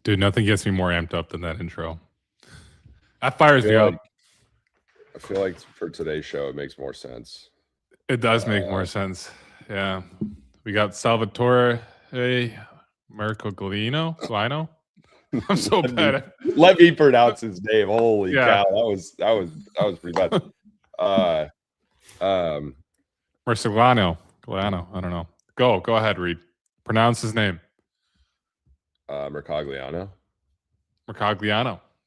Dude, nothing gets me more amped up than that intro. That fires me up. I feel like for today's show, it makes more sense. It does make more sense. Yeah. We got Salvatore, Mercogliano. I'm so bad. Let me pronounce his name. Holy cow. That was pretty bad. Mercogliano. I don't know. Go ahead, Reed. Pronounce his name. Mercogliano.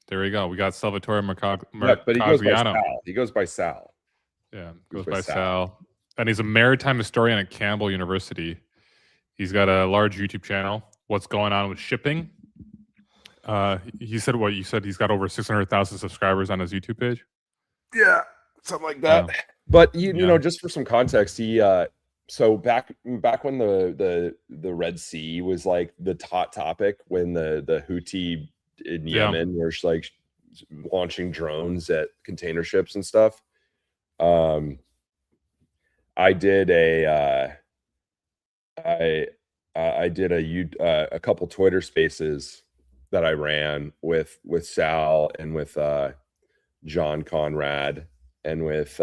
There we go. We got Salvatore But he goes by Sal. He goes by Sal. Yeah, goes by Sal. And he's a maritime historian at Campbell University. He's got a large YouTube channel. What's going on with shipping? He said what you said. He's got over 600,000 subscribers on his YouTube page. Yeah, something like that. Yeah. But you know, just for some context, he so back when the Red Sea was like the hot topic, when the Houthi in Yemen were like launching drones at container ships and stuff. I did a couple Twitter spaces that I ran with Sal and with John Conrad and with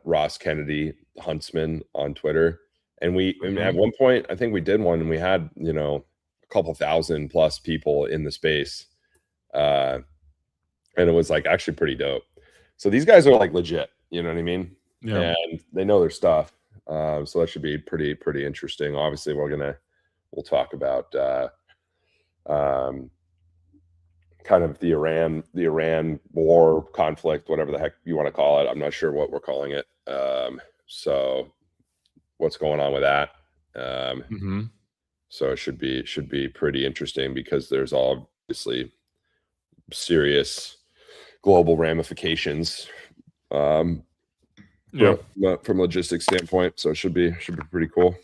Ross Kennedy Huntsman on Twitter. And at one point, I think we did one, and we had, you know, a couple thousand plus people in the space. And it was like actually pretty dope. So these guys are like legit, you know what I mean? Yeah. And they know their stuff. So that should be pretty interesting. Obviously, we'll talk about kind of the Iran war conflict, whatever the heck you want to call it. I'm not sure what we're calling it. So what's going on with that? So it should be pretty interesting, because there's obviously serious global ramifications from logistics standpoint. So it should be pretty cool.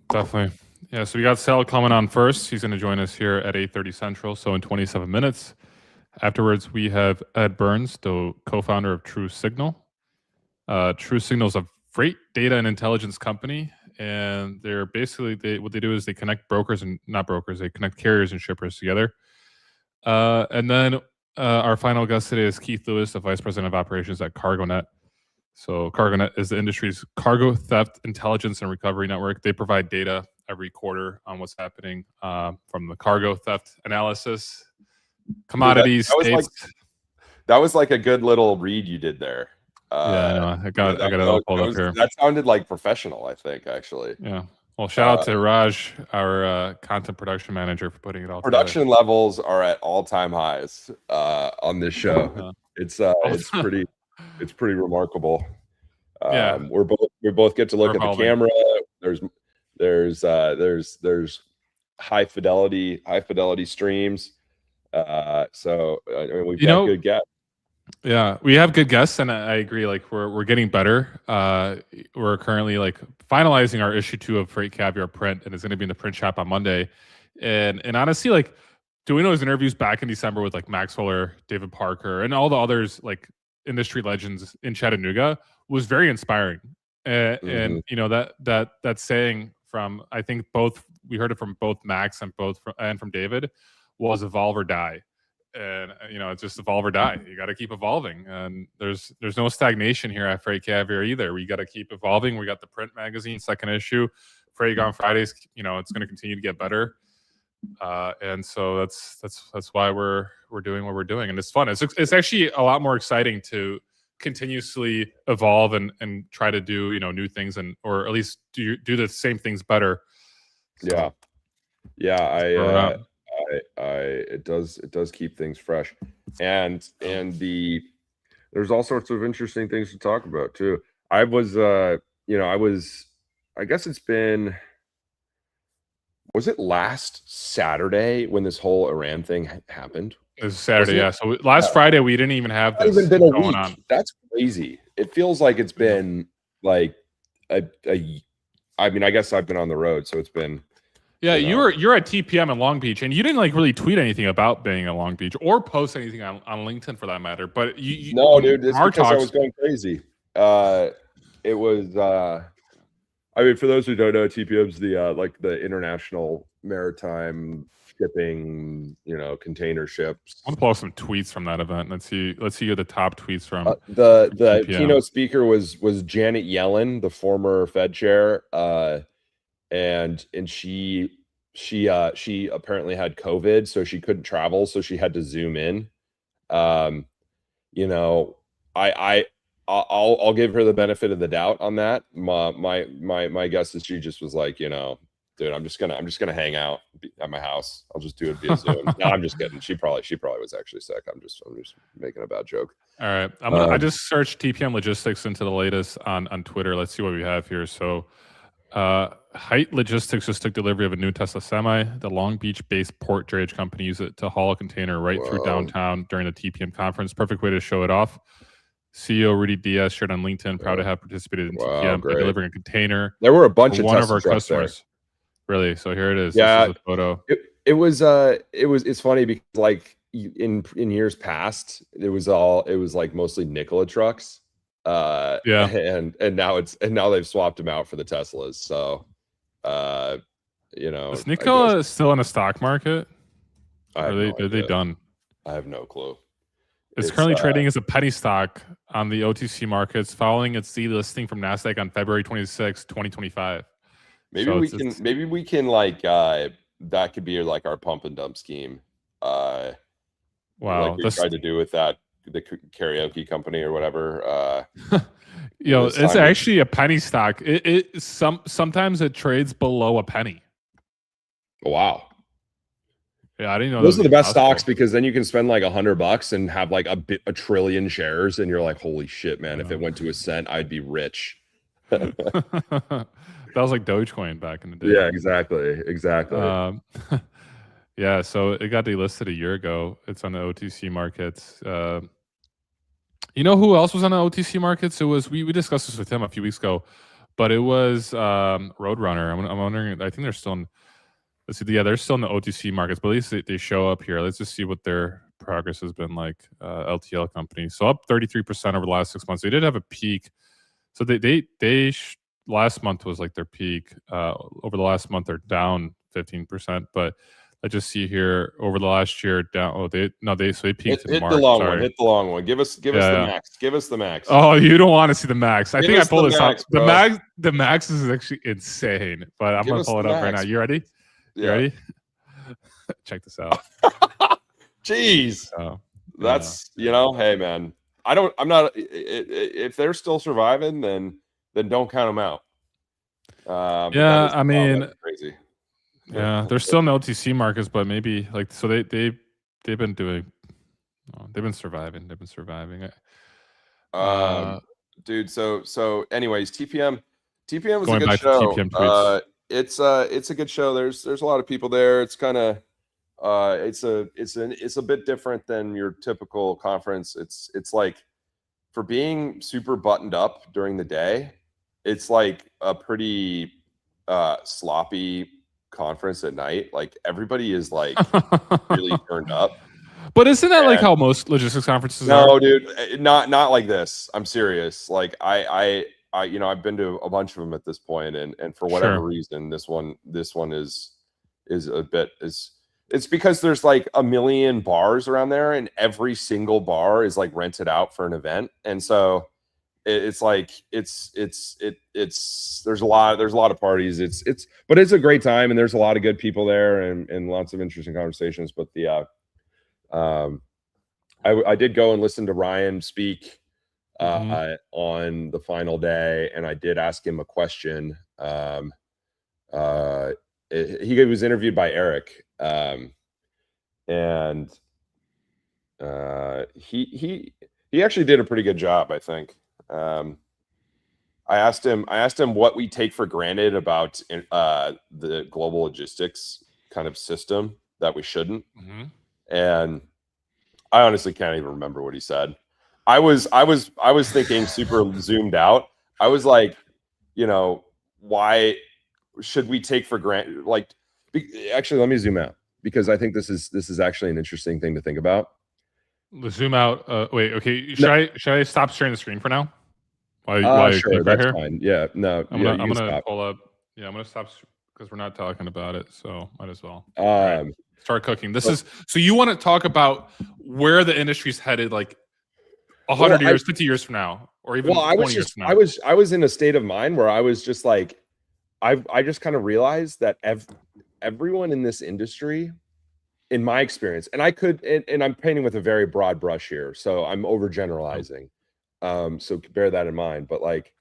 Definitely. Yeah, so we got Sal coming on first. He's going to join us here at 8:30 Central, so in 27 minutes. Afterwards, we have Ed Burns, the co-founder of TruSygnal. TruSygnal is a freight data and intelligence company, and they're basically, what they do is they connect brokers and not brokers, they connect carriers and shippers together. And then our final guest today is Keith Lewis, the Vice President of Operations at CargoNet. So CargoNet is the industry's cargo theft intelligence and recovery network. They provide data every quarter on what's happening from the cargo theft analysis, commodities. That was like a good little read you did there. I know. I got it all pulled up here. That sounded like professional, I think, actually. Yeah. Well, shout out to Raj, our content production manager, for putting it all Production together. Levels are at all-time highs on this show. It's pretty remarkable. We both get to look at the camera. There's high fidelity streams. So we've got good guests. Yeah, we have good guests, and I agree. Like we're getting better. We're currently like finalizing our issue 2 of Freight Caviar print, and it's going to be in the print shop on Monday. And honestly, like doing those interviews back in December with like Max Fuller, David Parker, and all the others like industry legends in Chattanooga was very inspiring. And you know that saying from, I think we heard it from both Max and from David, was evolve or die. And you know, it's just evolve or die. You got to keep evolving, and there's no stagnation here at Freight Caviar either. We got to keep evolving. We got the print magazine, second issue, Freight on Fridays. You know, it's going to continue to get better, and so that's why we're doing what we're doing, and it's fun. It's actually a lot more exciting to continuously evolve and try to do, you know, new things, and or at least do the same things better. So, it does keep things fresh, and there's all sorts of interesting things to talk about too. I guess it's been, was it last Saturday when this whole Iran thing happened? It was Saturday, yeah. So last Friday we didn't even have this even been a week. That's crazy. It feels like it's been like I mean, I guess I've been on the road, so it's been. Yeah, you're at TPM in Long Beach, and you didn't like really tweet anything about being in Long Beach or post anything on LinkedIn for that matter. But no, dude, it's because I was going crazy. It was. I mean, for those who don't know, TPM's the like the International Maritime shipping, container ships. I want to pull up some tweets from that event. Let's see who the top tweets from. The TPM. keynote speaker was Janet Yellen, the former Fed chair, and she apparently had COVID, so she couldn't travel, so she had to Zoom in. I'll give her the benefit of the doubt on that. My guess is she just was like, dude, I'm just gonna hang out at my house. I'll just do it via Zoom. No, I'm just kidding. She probably was actually sick. I'm just making a bad joke. All right, I just searched TPM Logistics into the latest on Twitter. Let's see what we have here. So, Height Logistics just took delivery of a new Tesla Semi. The Long Beach-based port drayage company used it to haul a container right through downtown during the TPM conference. Perfect way to show it off. CEO Rudy Diaz shared on LinkedIn, proud to have participated in TPM by delivering a container. There were a bunch of one Tesla of our trucks customers. There. Really? So here it is. Yeah, this is a photo. It's funny because like in years past, it was like mostly Nikola trucks. Yeah. And now they've swapped them out for the Teslas. So is Nikola still in the stock market? Are they done? I have no clue. It's currently trading as a penny stock on the OTC markets following its delisting from NASDAQ on February 26, 2025. Maybe we can like that could be like our pump and dump scheme. Wow. Like we tried to do with the karaoke company or whatever. It's actually a penny stock. Sometimes it trades below a penny. Wow. Yeah, I didn't know those are the best stocks because then you can spend like $100 and have like a trillion shares, and you're like, holy shit, man! If it went to a cent, I'd be rich. That was like Dogecoin back in the day. Yeah, exactly. Yeah, so it got delisted a year ago. It's on the OTC markets. You know who else was on the OTC markets? It was we discussed this with him a few weeks ago, but it was Roadrunner. I'm wondering. I think they're still in. Let's see. Yeah, they're still in the OTC markets, but at least they show up here. Let's just see what their progress has been like. LTL company, so up 33% over the last 6 months. They did have a peak. So they last month was like their peak. Over the last month, they're down 15%. But I just see here over the last year down. Oh, they peaked in March. Hit the long one. Give us the max. Give us the max. Oh, you don't want to see the max. I think I pulled this up. Bro. The max is actually insane. But I'm gonna pull it up right now. You ready? You ready? Check this out. Jeez. That's hey man. I'm not. If they're still surviving, then don't count them out. I mean, crazy. Yeah, they're still in the OTC markets, but maybe like so they've been doing. They've been surviving. Dude. So anyways, TPM was going a good back show. To TPM tweets. It's a good show. There's a lot of people there. It's kind of it's a bit different than your typical conference. It's like for being super buttoned up during the day, it's like a pretty sloppy conference at night. Like everybody is like really turned up. But isn't that like how most logistics conferences are? No, dude, not like this. I'm serious. Like I I've been to a bunch of them at this point, and for whatever reason, this one is a bit it's because there's like a million bars around there, and every single bar is like rented out for an event, and so it's like there's a lot of parties. But it's a great time, and there's a lot of good people there, and lots of interesting conversations. But I did go and listen to Ryan speak on the final day, and I did ask him a question. He was interviewed by Eric, and he actually did a pretty good job, I think. I asked him what we take for granted about the global logistics kind of system that we shouldn't, and I honestly can't even remember what he said. I was thinking super zoomed out. I was like, why should we take for granted? Like, actually, let me zoom out because I think this is actually an interesting thing to think about. Zoom out. Wait. Okay. Should I stop sharing the screen for now? Sure. That's fine. Yeah. No. I'm gonna pull up. Yeah. I'm gonna stop because we're not talking about it. So might as well. Start cooking. This is so you want to talk about where the industry's headed, like 100 years, 50 years from now, or even 20 years from now. I was in a state of mind where I was just like, I just kind of realized that everyone in this industry, in my experience, and I'm painting with a very broad brush here, so I'm overgeneralizing. So bear that in mind. But like,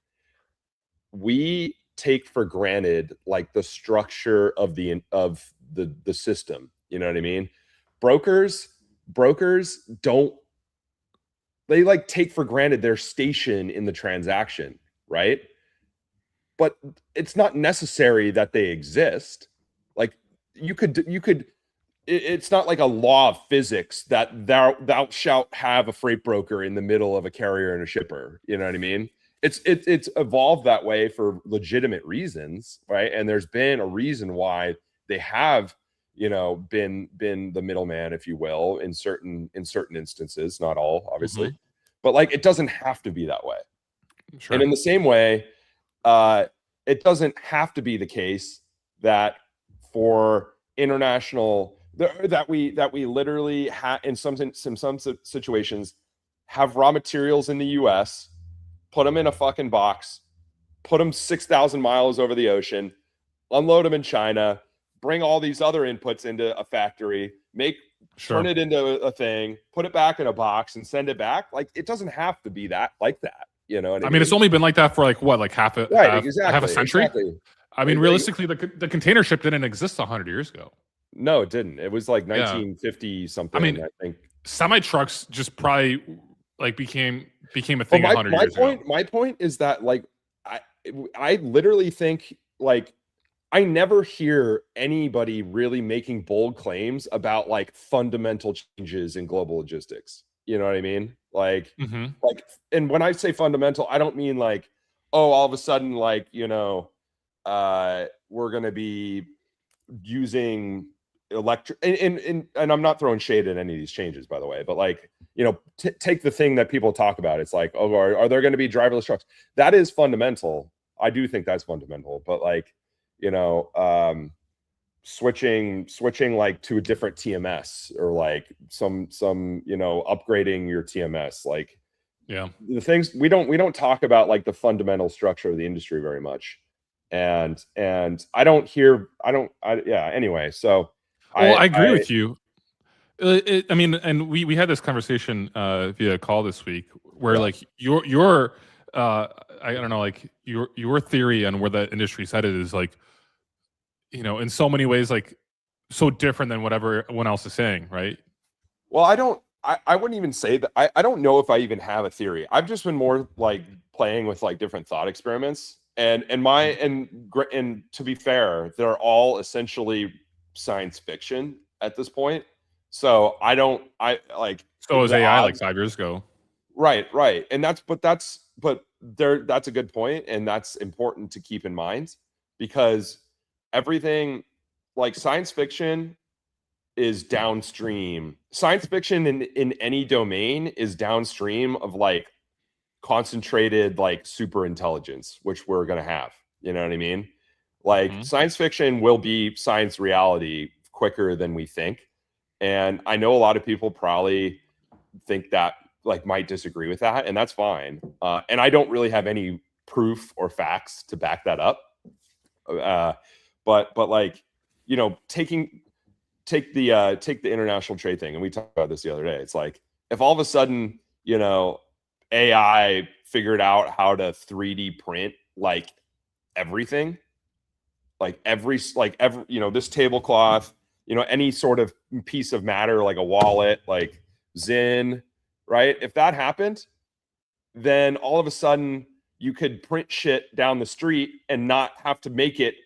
we take for granted like the structure of the system. You know what I mean? Brokers don't, they like take for granted their station in the transaction, right? But it's not necessary that they exist. Like you could it's not like a law of physics that thou shalt have a freight broker in the middle of a carrier and a shipper. You know what I mean? It's evolved that way for legitimate reasons, right? And there's been a reason why they have, you know, been the middleman, if you will, in certain instances, not all, obviously. But like, it doesn't have to be that way. Sure. And in the same way, it doesn't have to be the case that for international, that we literally in some situations have raw materials in the US, put them in a fucking box, put them 6,000 miles over the ocean, unload them in China, bring all these other inputs into a factory, turn it into a thing, put it back in a box and send it back. Like, it doesn't have to be like that. You know what I mean? It's only been like that for like what, like half a century. Exactly. I mean, realistically, the container ship didn't exist 100 years ago. No, it didn't. It was like 1950 something. I mean, I think semi trucks just probably like became a thing 100 years ago. My point is that like I literally think like I never hear anybody really making bold claims about like fundamental changes in global logistics. You know what I mean? Like, like, and when I say fundamental, I don't mean like, oh, all of a sudden, like, you know, we're going to be using electric, and I'm not throwing shade at any of these changes, by the way, but like, you know, take the thing that people talk about. It's like, oh, are there going to be driverless trucks? That is fundamental. I do think that's fundamental, but like, you know, switching like to a different TMS, or like some, you know, upgrading your TMS, like, yeah, the things we don't talk about, like the fundamental structure of the industry very much. And anyway, so I agree with you. I mean, and we had this conversation via call this week where like your I don't know, like your theory on where the industry's headed is like, you know, in so many ways, like so different than whatever everyone else is saying, right? Well, I wouldn't even say that. I don't know if I even have a theory. I've just been more like playing with like different thought experiments, and to be fair, they're all essentially science fiction at this point. So so was AI like 5 years ago. Right. And that's a good point, and that's important to keep in mind, because everything, like science fiction is downstream. Science fiction in any domain is downstream of like concentrated like super intelligence, which we're going to have. You know what I mean? Like science fiction will be science reality quicker than we think. And I know a lot of people probably think that, like, might disagree with that, and that's fine. And I don't really have any proof or facts to back that up. But like, you know, take the international trade thing, and we talked about this the other day. It's like, if all of a sudden, you know, AI figured out how to 3D print like everything, like every, you know, this tablecloth, you know, any sort of piece of matter, like a wallet, like Zin, right? If that happened, then all of a sudden you could print shit down the street and not have to make it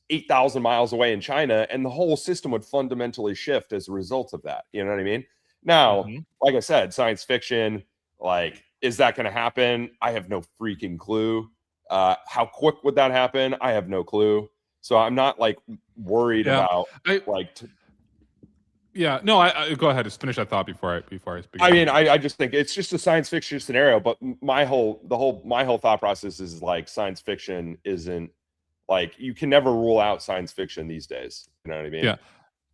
8,000 miles away in China, and the whole system would fundamentally shift as a result of that. You know what I mean? Now, like I said, science fiction, like, is that going to happen? I have no freaking clue. How quick would that happen? I have no clue. So I'm not like worried about no, I go ahead, just finish that thought before I speak. I mean, I just think it's just a science fiction scenario, but my whole thought process is like, science fiction isn't, like, you can never rule out science fiction these days. You know what I mean? Yeah.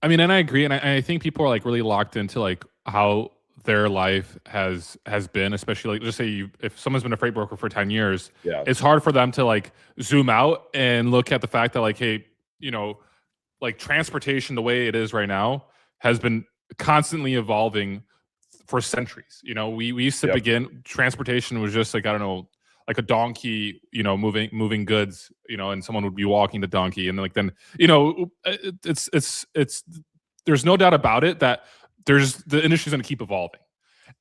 I mean, and I agree, and I think people are like really locked into like how their life has been, especially like just say if someone's been a freight broker for 10 years, Yeah. it's hard for them to like zoom out and look at the fact that like, hey, you know, like transportation the way it is right now has been constantly evolving for centuries. You know, we used to Yep. begin transportation was just like, I don't know, like a donkey, you know, moving goods, you know, and someone would be walking the donkey, and then you know, it's there's no doubt about it that the industry's going to keep evolving.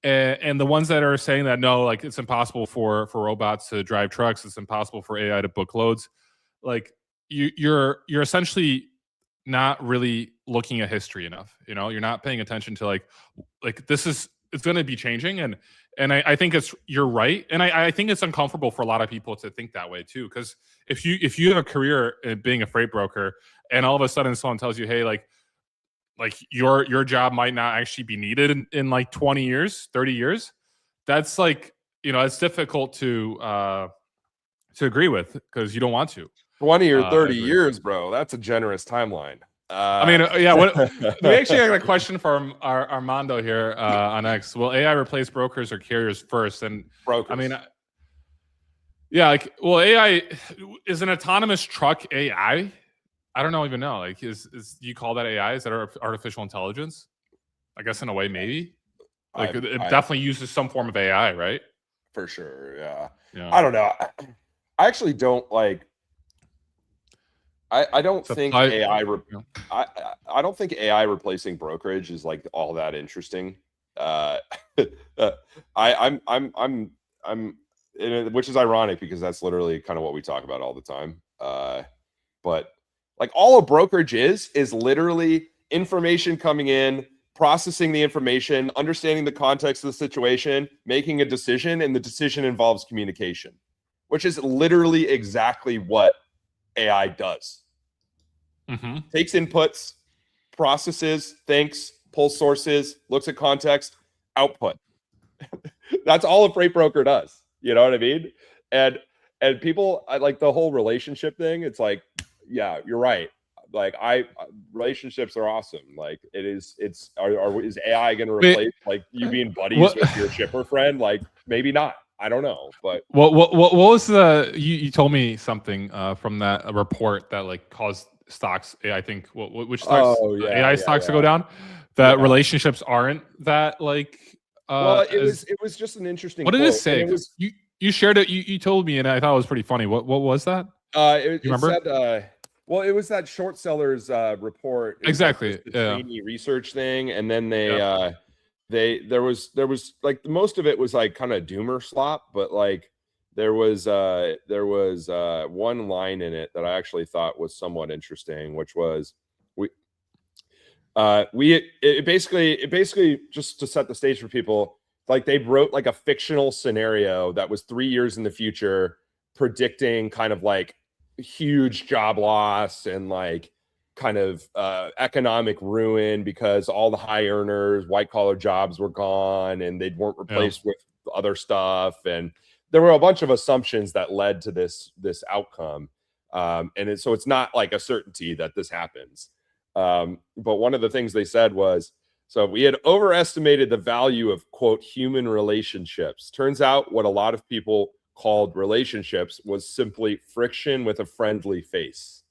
And the ones that are saying that no, like it's impossible for robots to drive trucks, it's impossible for AI to book loads, like you're essentially not really looking at history enough. You know, you're not paying attention to like this is it's going to be changing, and I think you're right, and I think it's uncomfortable for a lot of people to think that way too, because if you have a career in being a freight broker, and all of a sudden someone tells you, hey, like your job might not actually be needed in like 20 years, 30 years, that's like, you know, it's difficult to agree with because you don't want to. 20 or 30 agree. years, bro. That's a generous timeline. I mean, yeah. What we actually got a question from Armando here on X. Will AI replace brokers or carriers first? And brokers. I mean, yeah, like, well, AI is an autonomous truck AI. I don't even know. Like, is do you call that AI? Is that artificial intelligence? I guess in a way, maybe. Like, it definitely uses some form of AI, right? For sure. Yeah. Yeah. I don't know. I actually don't like. I don't think AI. I don't think AI replacing brokerage is like all that interesting. I'm which is ironic because that's literally kind of what we talk about all the time. But like all a brokerage is literally information coming in, processing the information, understanding the context of the situation, making a decision, and the decision involves communication, which is literally exactly what AI does. Takes inputs, processes, thinks, pulls sources, looks at context, output. That's all a freight broker does. You know what I mean? And people, I like the whole relationship thing. It's like, yeah, you're right. Like relationships are awesome. Like is AI going to replace like you being buddies with your shipper friend? Like maybe not. I don't know. But what was the you told me something from that report that like caused stocks, I think which stocks, AI stocks to go down, that relationships aren't that like well, it was just an interesting what did it say? You shared it, you told me, and I thought it was pretty funny. What was that? You remember? Said, well, it was that short sellers report. Exactly. Like the research thing, and then there was like most of it was like kind of doomer slop, but like there was one line in it that I actually thought was somewhat interesting, which was it basically just to set the stage for people, like they wrote like a fictional scenario that was 3 years in the future, predicting kind of like huge job loss and like kind of economic ruin because all the high earners, white collar jobs were gone and they weren't replaced with other stuff, and there were a bunch of assumptions that led to this outcome, so it's not like a certainty that this happens. But one of the things they said was, so we had overestimated the value of, quote, human relationships. Turns out what a lot of people called relationships was simply friction with a friendly face.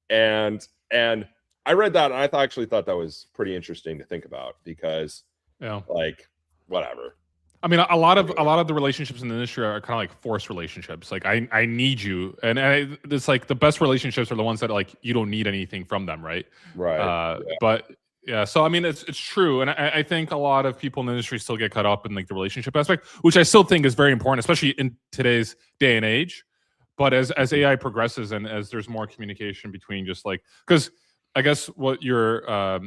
And I read that and I actually thought that was pretty interesting to think about because like whatever. I mean, a lot of the relationships in the industry are kind of like forced relationships. Like I need you, and it's like the best relationships are the ones that like you don't need anything from them, right? Right. But yeah, so I mean, it's true, and I think a lot of people in the industry still get caught up in like the relationship aspect, which I still think is very important, especially in today's day and age. But as AI progresses and as there's more communication between just like, because I guess what you're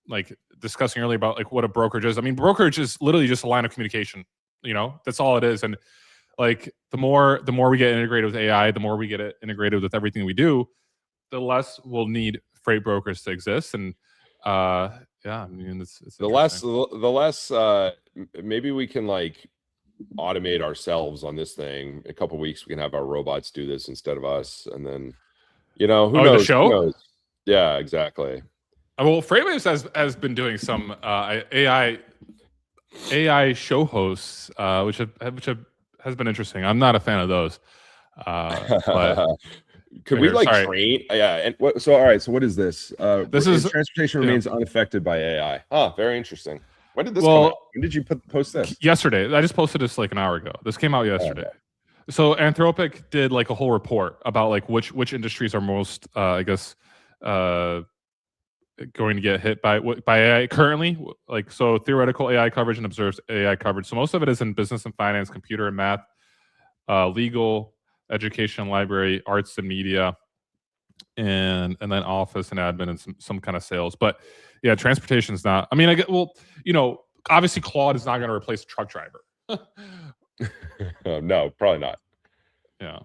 like discussing earlier about like what a brokerage is. I mean, brokerage is literally just a line of communication. You know, that's all it is. And like the more we get integrated with AI, the more we get it integrated with everything we do, the less we'll need freight brokers to exist. And yeah, I mean, it's the less maybe we can like automate ourselves on this thing. A couple of weeks we can have our robots do this instead of us, and then who knows? The show? Who knows? Yeah, exactly. Well, Freightwaves has been doing some AI show hosts, which has been interesting. I'm not a fan of those, but could we like sorry. train? Yeah. And what? So all right. So what is this? This is transportation remains unaffected by AI. Huh. Very interesting. When did this Well, come out? When did you post this? Yesterday. I just posted this like an hour ago. This came out yesterday. Okay. So Anthropic did like a whole report about like which industries are most, I guess, going to get hit by AI currently. Like, so theoretical AI coverage and observed AI coverage. So most of it is in business and finance, computer and math, legal, education, library, arts and media, and then office and admin and some kind of sales. But yeah, transportation is not. I mean, I get, well, you know, obviously Claude is not going to replace a truck driver. No, probably not. Yeah.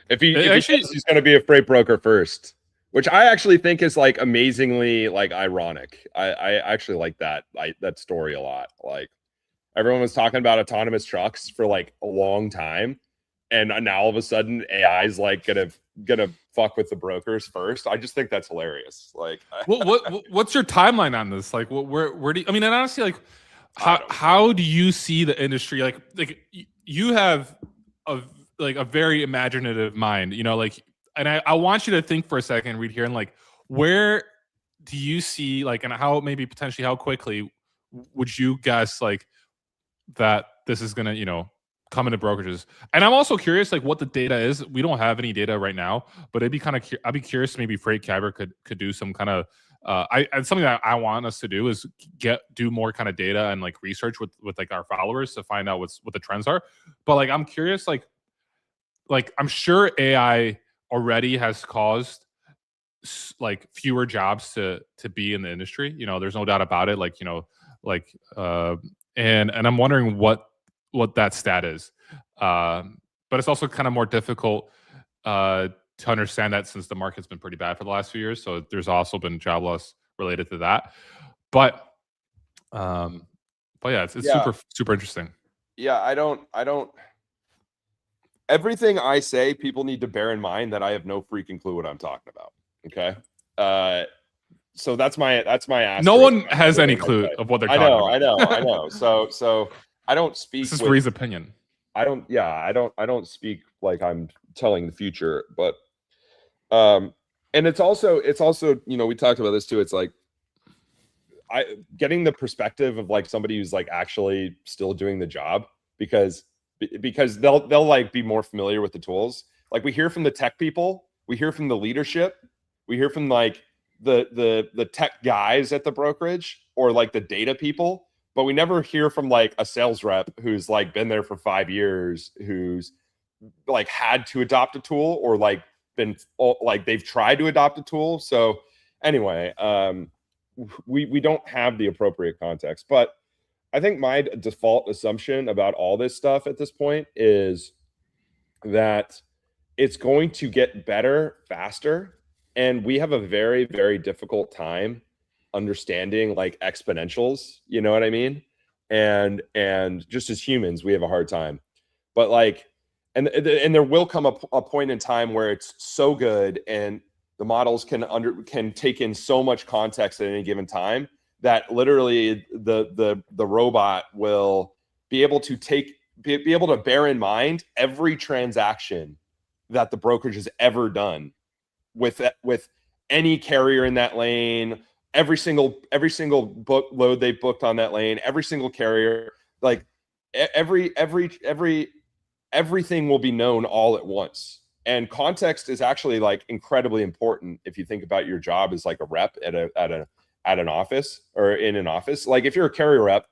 If he he's going to be a freight broker first, which I actually think is like amazingly like ironic. I actually like that story a lot. Like everyone was talking about autonomous trucks for like a long time, and now all of a sudden AI is like gonna fuck with the brokers first. I just think that's hilarious. Like, well, what's your timeline on this? Like, where do you, I mean, and honestly, like, how do you see the industry? Like you have a very imaginative mind, you know, like, and I want you to think for a second, read here, and like, where do you see, like, and how maybe potentially how quickly would you guess like that this is gonna, you know, come into brokerages? And I'm also curious, like, what the data is. We don't have any data right now, but it'd be kind of I'd be curious. Maybe Freight Cabber could do some kind of something that I want us to do is do more kind of data and like research with like our followers to find out what the trends are. But like, I'm curious, like I'm sure AI already has caused like fewer jobs to be in the industry. You know, there's no doubt about it. Like, you know, like and I'm wondering what that stat is. But it's also kind of more difficult to understand that since the market's been pretty bad for the last few years. So there's also been job loss related to that. But yeah, it's super interesting. Yeah, I don't. Everything I say, people need to bear in mind that I have no freaking clue what I'm talking about. Okay. So that's my asterisk. No one has any clue of what they're talking about. I know. So I don't speak. This is Ree's opinion. I don't speak like I'm telling the future, but and it's also, you know, we talked about this too. It's like getting the perspective of like somebody who's like actually still doing the job, because they'll like be more familiar with the tools. Like we hear from the tech people, we hear from the leadership, we hear from like the tech guys at the brokerage or like the data people, but we never hear from like a sales rep who's like been there for 5 years, who's like had to adopt a tool or like been like they've tried to adopt a tool. So anyway, we don't have the appropriate context, but I think my default assumption about all this stuff at this point is that it's going to get better faster. And we have a very, very difficult time understanding like exponentials, you know what I mean? And just as humans, we have a hard time. But like, and there will come a point in time where it's so good and the models can take in so much context at any given time that literally the robot will be able to be able to bear in mind every transaction that the brokerage has ever done with any carrier in that lane, every single book load they booked on that lane, every single carrier, like everything will be known all at once. And context is actually like incredibly important if you think about your job as like a rep at an office or in an office. Like if you're a carrier rep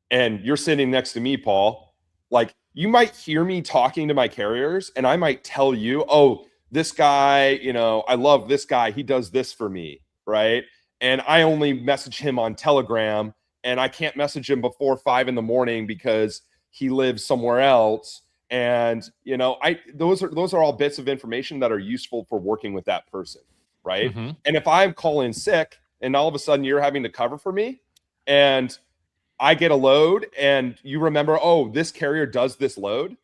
and you're sitting next to me, Paul, like you might hear me talking to my carriers and I might tell you, oh, this guy, you know, I love this guy. He does this for me, right? And I only message him on Telegram and I can't message him before 5 a.m. because he lives somewhere else. And, you know, those are all bits of information that are useful for working with that person, right? Mm-hmm. And if I call in sick and all of a sudden you're having to cover for me and I get a load and you remember, oh, this carrier does this load,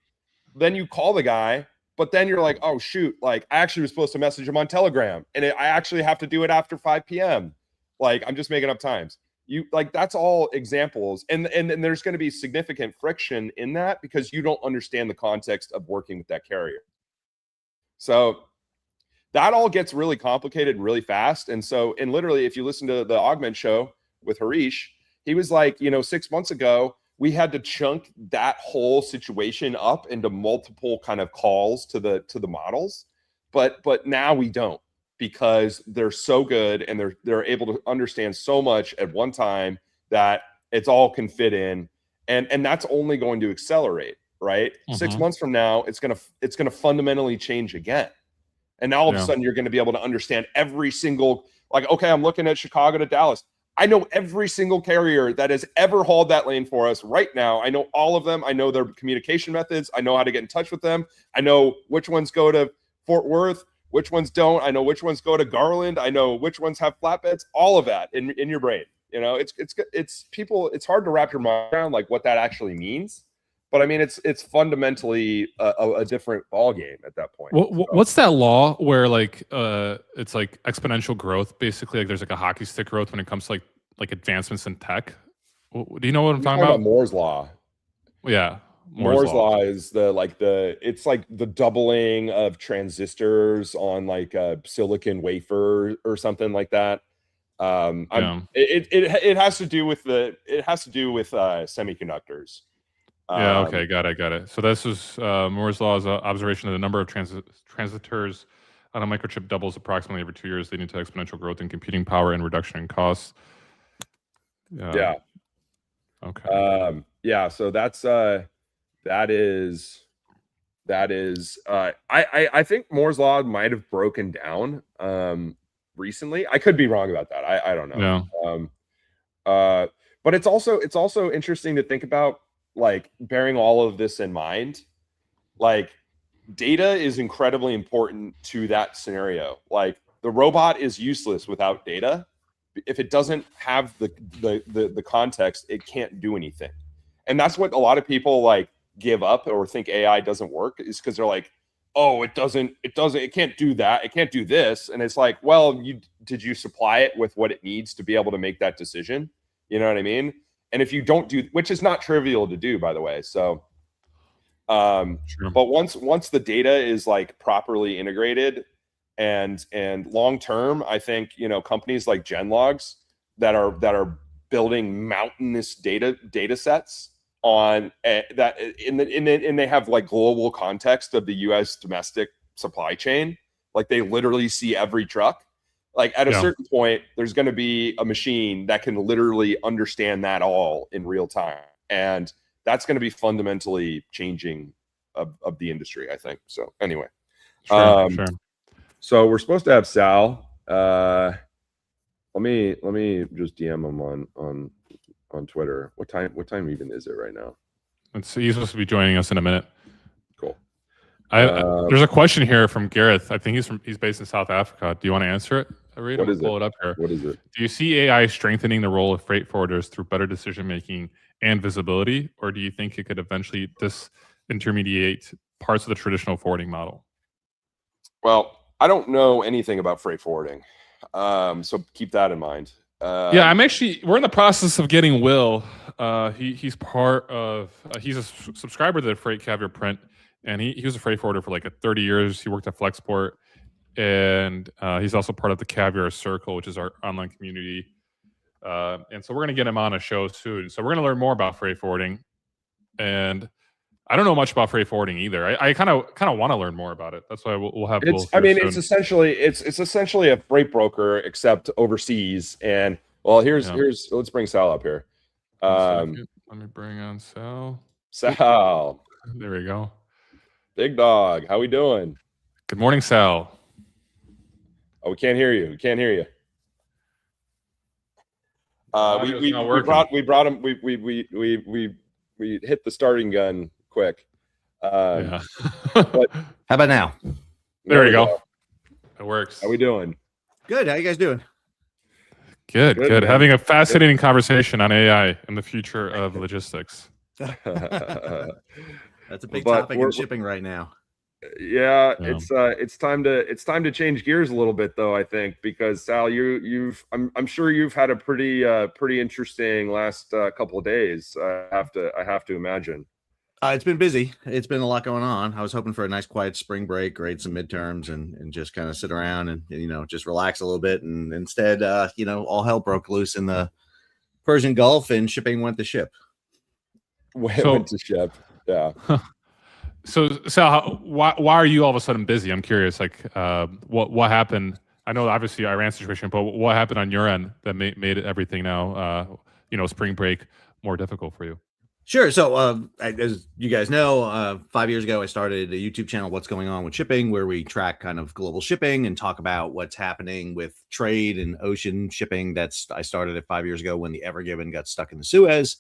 then you call the guy, but then you're like, oh, shoot, like I actually was supposed to message him on Telegram and I actually have to do it after 5 p.m. Like, I'm just making up times. You like, that's all examples. And there's going to be significant friction in that because you don't understand the context of working with that carrier. So that all gets really complicated really fast. And so, and literally, if you listen to the Augment show with Harish, he was like, 6 months ago, we had to chunk that whole situation up into multiple kind of calls to the models. But now we don't, because they're so good and they're able to understand so much at one time that it's all can fit in. And that's only going to accelerate, right? 6 months from now, it's gonna fundamentally change again. And now all of a sudden you're going to be able to understand every single, like, okay, I'm looking at Chicago to Dallas. I know every single carrier that has ever hauled that lane for us right now. I know all of them. I know their communication methods. I know how to get in touch with them. I know which ones go to Fort Worth, which ones don't. I know which ones go to Garland. I know which ones have flatbeds. All of that in your brain. It's people. It's hard to wrap your mind around like what that actually means. But I mean, it's fundamentally a different ball game at that point. What's that law where like it's like exponential growth? Basically, like there's like a hockey stick growth when it comes to like advancements in tech. Do you know what I'm talking about? Moore's law. Yeah, Moore's law is it's like the doubling of transistors on like a silicon wafer or something like that. It has to do with semiconductors. Yeah, okay, got it. So this is Moore's law is an observation that the number of transistors on a microchip doubles approximately every 2 years, leading to exponential growth in computing power and reduction in costs. Yeah. Okay. Yeah. So that is. I think Moore's law might have broken down recently. I could be wrong about that. I don't know. Yeah. But it's also interesting to think about, like, bearing all of this in mind. Like, data is incredibly important to that scenario. Like, the robot is useless without data. If it doesn't have the context, it can't do anything. And that's what a lot of people like give up or think AI doesn't work, is because they're like, oh, it can't do that, it can't do this. And it's like, well, did you supply it with what it needs to be able to make that decision? You know what I mean? And if you don't do, which is not trivial to do, by the way. So, Sure. But once the data is like properly integrated and long term, I think, companies like Genlogs that are building mountainous data sets on that, and they have like global context of the U.S. domestic supply chain. Like, they literally see every truck. Like, at a certain point, there's going to be a machine that can literally understand that all in real time. And that's going to be fundamentally changing of the industry, I think. So anyway, Sure. So we're supposed to have Sal. Let me just DM him on Twitter. What time even is it right now? He's supposed to be joining us in a minute. Cool. There's a question here from Gareth. I think he's based in South Africa. Do you want to answer it? What is it? Pull it up here. What is it? Do you see AI strengthening the role of freight forwarders through better decision making and visibility, or do you think it could eventually disintermediate parts of the traditional forwarding model? Well, I don't know anything about freight forwarding, so keep that in mind. Yeah, we're in the process of getting Will. He's part of. He's a subscriber to the Freight Caviar print, and he was a freight forwarder for like 30 years. He worked at Flexport. And he's also part of the Caviar Circle, which is our online community. And so we're going to get him on a show soon. So we're going to learn more about freight forwarding. And I don't know much about freight forwarding either. I kind of want to learn more about it. That's why we'll have. It's essentially a freight broker, except overseas. And here's let's bring Sal up here. Let me bring on Sal. Sal, there we go. Big dog, how we doing? Good morning, Sal. Oh, we can't hear you. We brought him. We hit the starting gun quick. Yeah. But how about now? There you go. It works. How we doing? Good. How you guys doing? Good. Having a fascinating conversation on AI and the future of logistics. That's a big topic in shipping right now. Yeah, Yeah. it's time to change gears a little bit though, I think, because Sal, I'm sure you've had a pretty interesting last couple of days. I have to imagine. It's been busy. It's been a lot going on. I was hoping for a nice quiet spring break, grade some midterms, and just kind of sit around and just relax a little bit. And instead, all hell broke loose in the Persian Gulf, and shipping went to ship. Went to ship. Yeah. So Sal, why are you all of a sudden busy? I'm curious. Like, what happened? I know obviously Iran situation, but what happened on your end that made everything now, spring break more difficult for you? Sure. So, as you guys know, 5 years ago, I started a YouTube channel, What's Going On with Shipping, where we track kind of global shipping and talk about what's happening with trade and ocean shipping. I started it 5 years ago when the Ever Given got stuck in the Suez.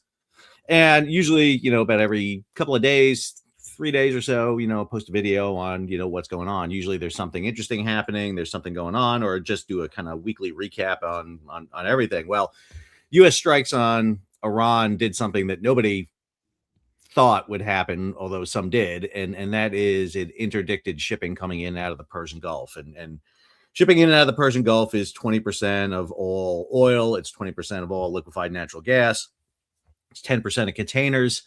And usually, about every couple of days, 3 days or so, post a video on, what's going on. Usually there's something interesting happening, there's something going on, or just do a kind of weekly recap on everything. Well, U.S. strikes on Iran did something that nobody thought would happen, although some did, and that is it interdicted shipping coming in and out of the Persian Gulf. And shipping in and out of the Persian Gulf is 20% of all oil, it's 20% of all liquefied natural gas, it's 10% of containers,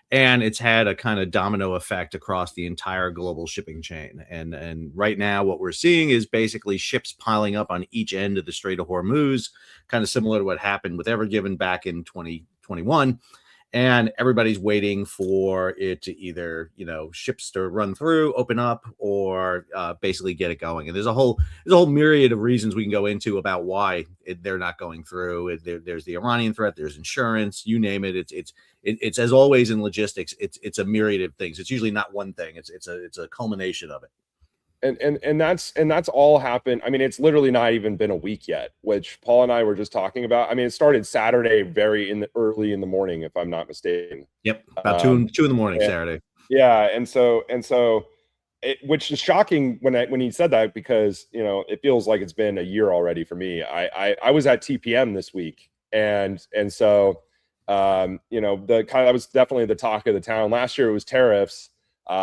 and it's had a kind of domino effect across the entire global shipping chain. And right now what we're seeing is basically ships piling up on each end of the Strait of Hormuz, kind of similar to what happened with Ever Given back in 2021. And everybody's waiting for it to either, ships to run through, open up, or basically get it going. And there's a whole myriad of reasons we can go into about why they're not going through. There's the Iranian threat, there's insurance, you name it. It's as always in logistics. It's a myriad of things. It's usually not one thing. It's a culmination of it. And that's all happened. I mean, it's literally not even been a week yet, which Paul and I were just talking about. I mean, it started Saturday early in the morning, if I'm not mistaken. Yep, about two in the morning Saturday. Yeah, and so which is shocking when he said that, because it feels like it's been a year already for me. I was at TPM this week, and so that was definitely the talk of the town. Last year it was tariffs.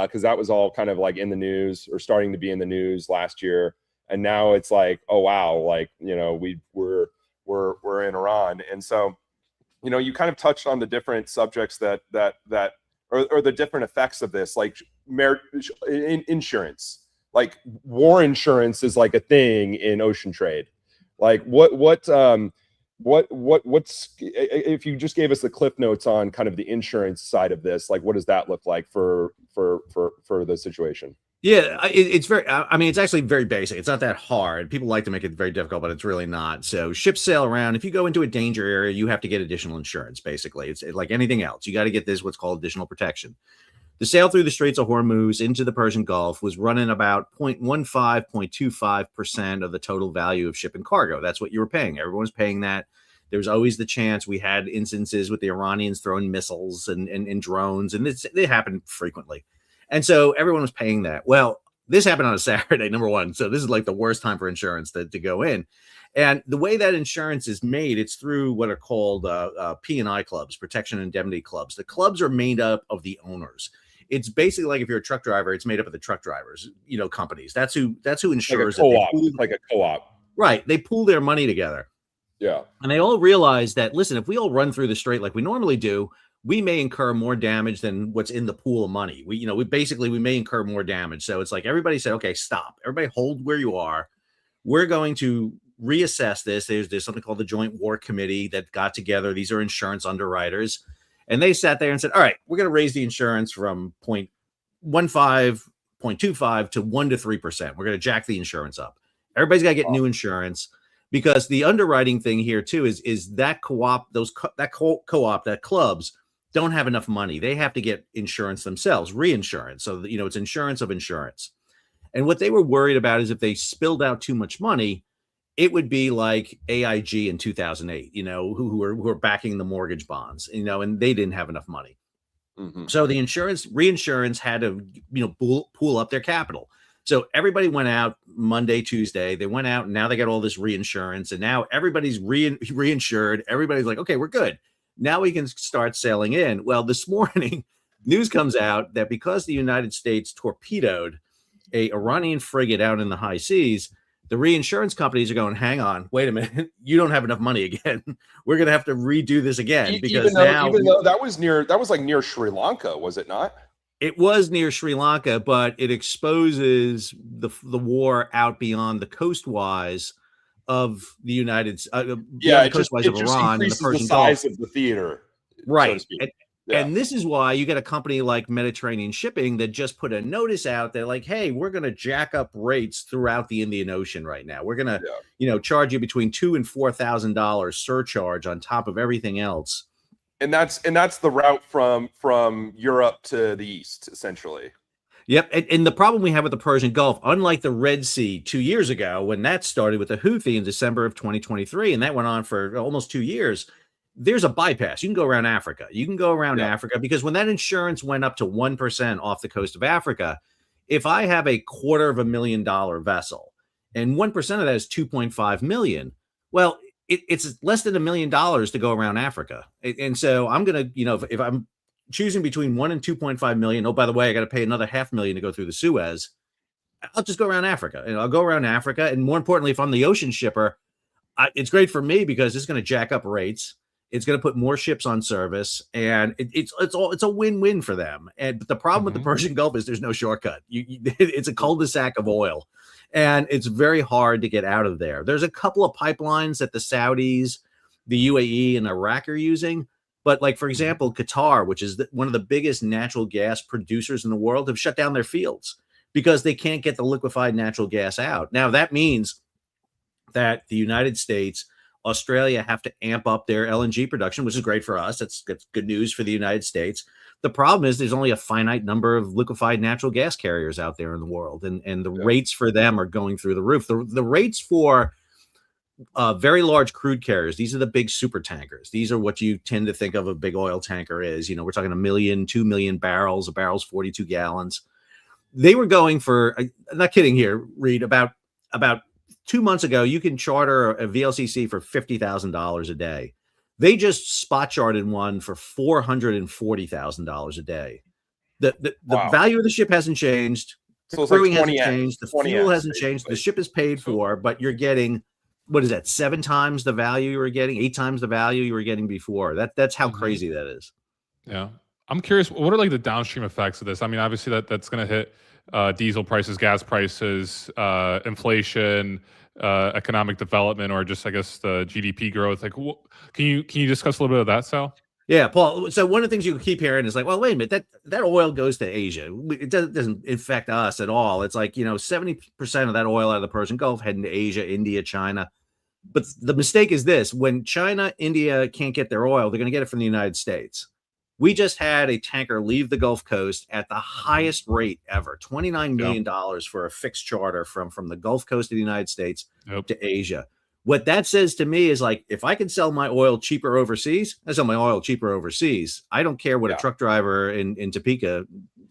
Because that was all kind of like in the news, or starting to be in the news last year, and now it's like, oh wow, like we're in Iran, and so you kind of touched on the different subjects that or the different effects of this, like insurance, like war insurance is like a thing in ocean trade. Like what's if you just gave us the cliff notes on kind of the insurance side of this, like what does that look like for the situation? Yeah, it's it's actually very basic. It's not that hard. People like to make it very difficult, but it's really not. So ships sail around. If you go into a danger area, you have to get additional insurance. Basically, it's like anything else. You got to get what's called additional protection. The sail through the Straits of Hormuz into the Persian Gulf was running about 0.15, 0.25% of the total value of ship and cargo. That's what you were paying. Everyone was paying that. There was always the chance. We had instances with the Iranians throwing missiles and drones, and it happened frequently. And so everyone was paying that. Well, this happened on a Saturday, number one. So this is like the worst time for insurance to go in. And the way that insurance is made, it's through what are called P&I clubs, protection indemnity clubs. The clubs are made up of the owners. It's basically like if you're a truck driver, it's made up of the truck drivers, companies. That's who insures it. Like a co-op. Right. They pool their money together. Yeah. And they all realize that, listen, if we all run through the strait like we normally do, we may incur more damage than what's in the pool of money. We may incur more damage. So it's like everybody said, okay, stop. Everybody hold where you are. We're going to reassess this. There's something called the Joint War Committee that got together. These are insurance underwriters. And they sat there and said, all right, we're going to raise the insurance from 0.15, 0.25 to 1% to 3%. We're going to jack the insurance up. Everybody's got to get new insurance, because the underwriting thing here too is that co-op, that clubs don't have enough money. They have to get insurance themselves, reinsurance. So, it's insurance of insurance. And what they were worried about is if they spilled out too much money, it would be like AIG in 2008, who were backing the mortgage bonds, and they didn't have enough money. Mm-hmm. So the reinsurance had to, pool up their capital. So everybody went out Monday, Tuesday. They went out, and now they got all this reinsurance, and now everybody's reinsured. Everybody's like, okay, we're good. Now we can start sailing in. Well, this morning, news comes out that because the United States torpedoed a Iranian frigate out in the high seas, the reinsurance companies are going, hang on, wait a minute, you don't have enough money again. We're going to have to redo this again because even though that was like near Sri Lanka, was it not? It was near Sri Lanka, but it exposes the war out beyond the coastwise of the United States. It just increases the size of the theater, right? So to speak. And this is why you get a company like Mediterranean Shipping that just put a notice out there like, hey, we're going to jack up rates throughout the Indian Ocean right now. We're going to, charge you between $2,000 and $4,000 surcharge on top of everything else. And that's the route from Europe to the east, essentially. Yep. And the problem we have with the Persian Gulf, unlike the Red Sea 2 years ago, when that started with the Houthi in December of 2023, and that went on for almost 2 years, there's a bypass. You can go around Africa. You can go around Africa because when that insurance went up to 1% off the coast of Africa, if I have a $250,000 vessel and 1% of that is 2.5 million, well, it's less than $1 million to go around Africa. And so I'm going to, if I'm choosing between 1 and 2.5 million, oh, by the way, I got to pay another $500,000 to go through the Suez. I'll just go around Africa and I'll go around Africa. And more importantly, if I'm the ocean shipper, it's great for me because it's going to jack up rates. It's going to put more ships on service, and it's a win-win for them. But the problem with the Persian Gulf is there's no shortcut. It's a cul-de-sac of oil, and it's very hard to get out of there. There's a couple of pipelines that the Saudis, the UAE, and Iraq are using, but like for example, Qatar, which is one of the biggest natural gas producers in the world, have shut down their fields because they can't get the liquefied natural gas out. Now that means that the United States, Australia have to amp up their LNG production, which is great for us. That's good news for the United States. The problem is there's only a finite number of liquefied natural gas carriers out there in the world, and the rates for them are going through the roof. The rates for very large crude carriers, these are the big super tankers. These are what you tend to think of a big oil tanker is. We're talking 1 million, 2 million barrels. A barrel's 42 gallons. They were going for, I'm not kidding here, Reed, about 2 months ago, you can charter a VLCC for $50,000 a day. They just spot charted one for $440,000 a day. The value of the ship hasn't changed. The crewing hasn't changed. The fuel hasn't changed. The ship is paid for, but you're getting, what is that, 7 times the value you were getting, 8 times the value you were getting before. That's how crazy that is. Yeah. I'm curious, what are like the downstream effects of this? I mean, obviously that's going to hit diesel prices, gas prices, inflation, economic development, or just, I guess, the GDP growth. Like, can you discuss a little bit of that, Sal? Yeah, Paul. So one of the things you keep hearing is like, well, wait a minute, that oil goes to Asia. It doesn't affect us at all. It's like, 70% of that oil out of the Persian Gulf heading to Asia, India, China. But the mistake is this: when China, India can't get their oil, they're going to get it from the United States. We just had a tanker leave the Gulf Coast at the highest rate ever, $29 million for a fixed charter from the Gulf Coast of the United States to Asia. What that says to me is like, if I can sell my oil cheaper overseas, I sell my oil cheaper overseas. I don't care what a truck driver in Topeka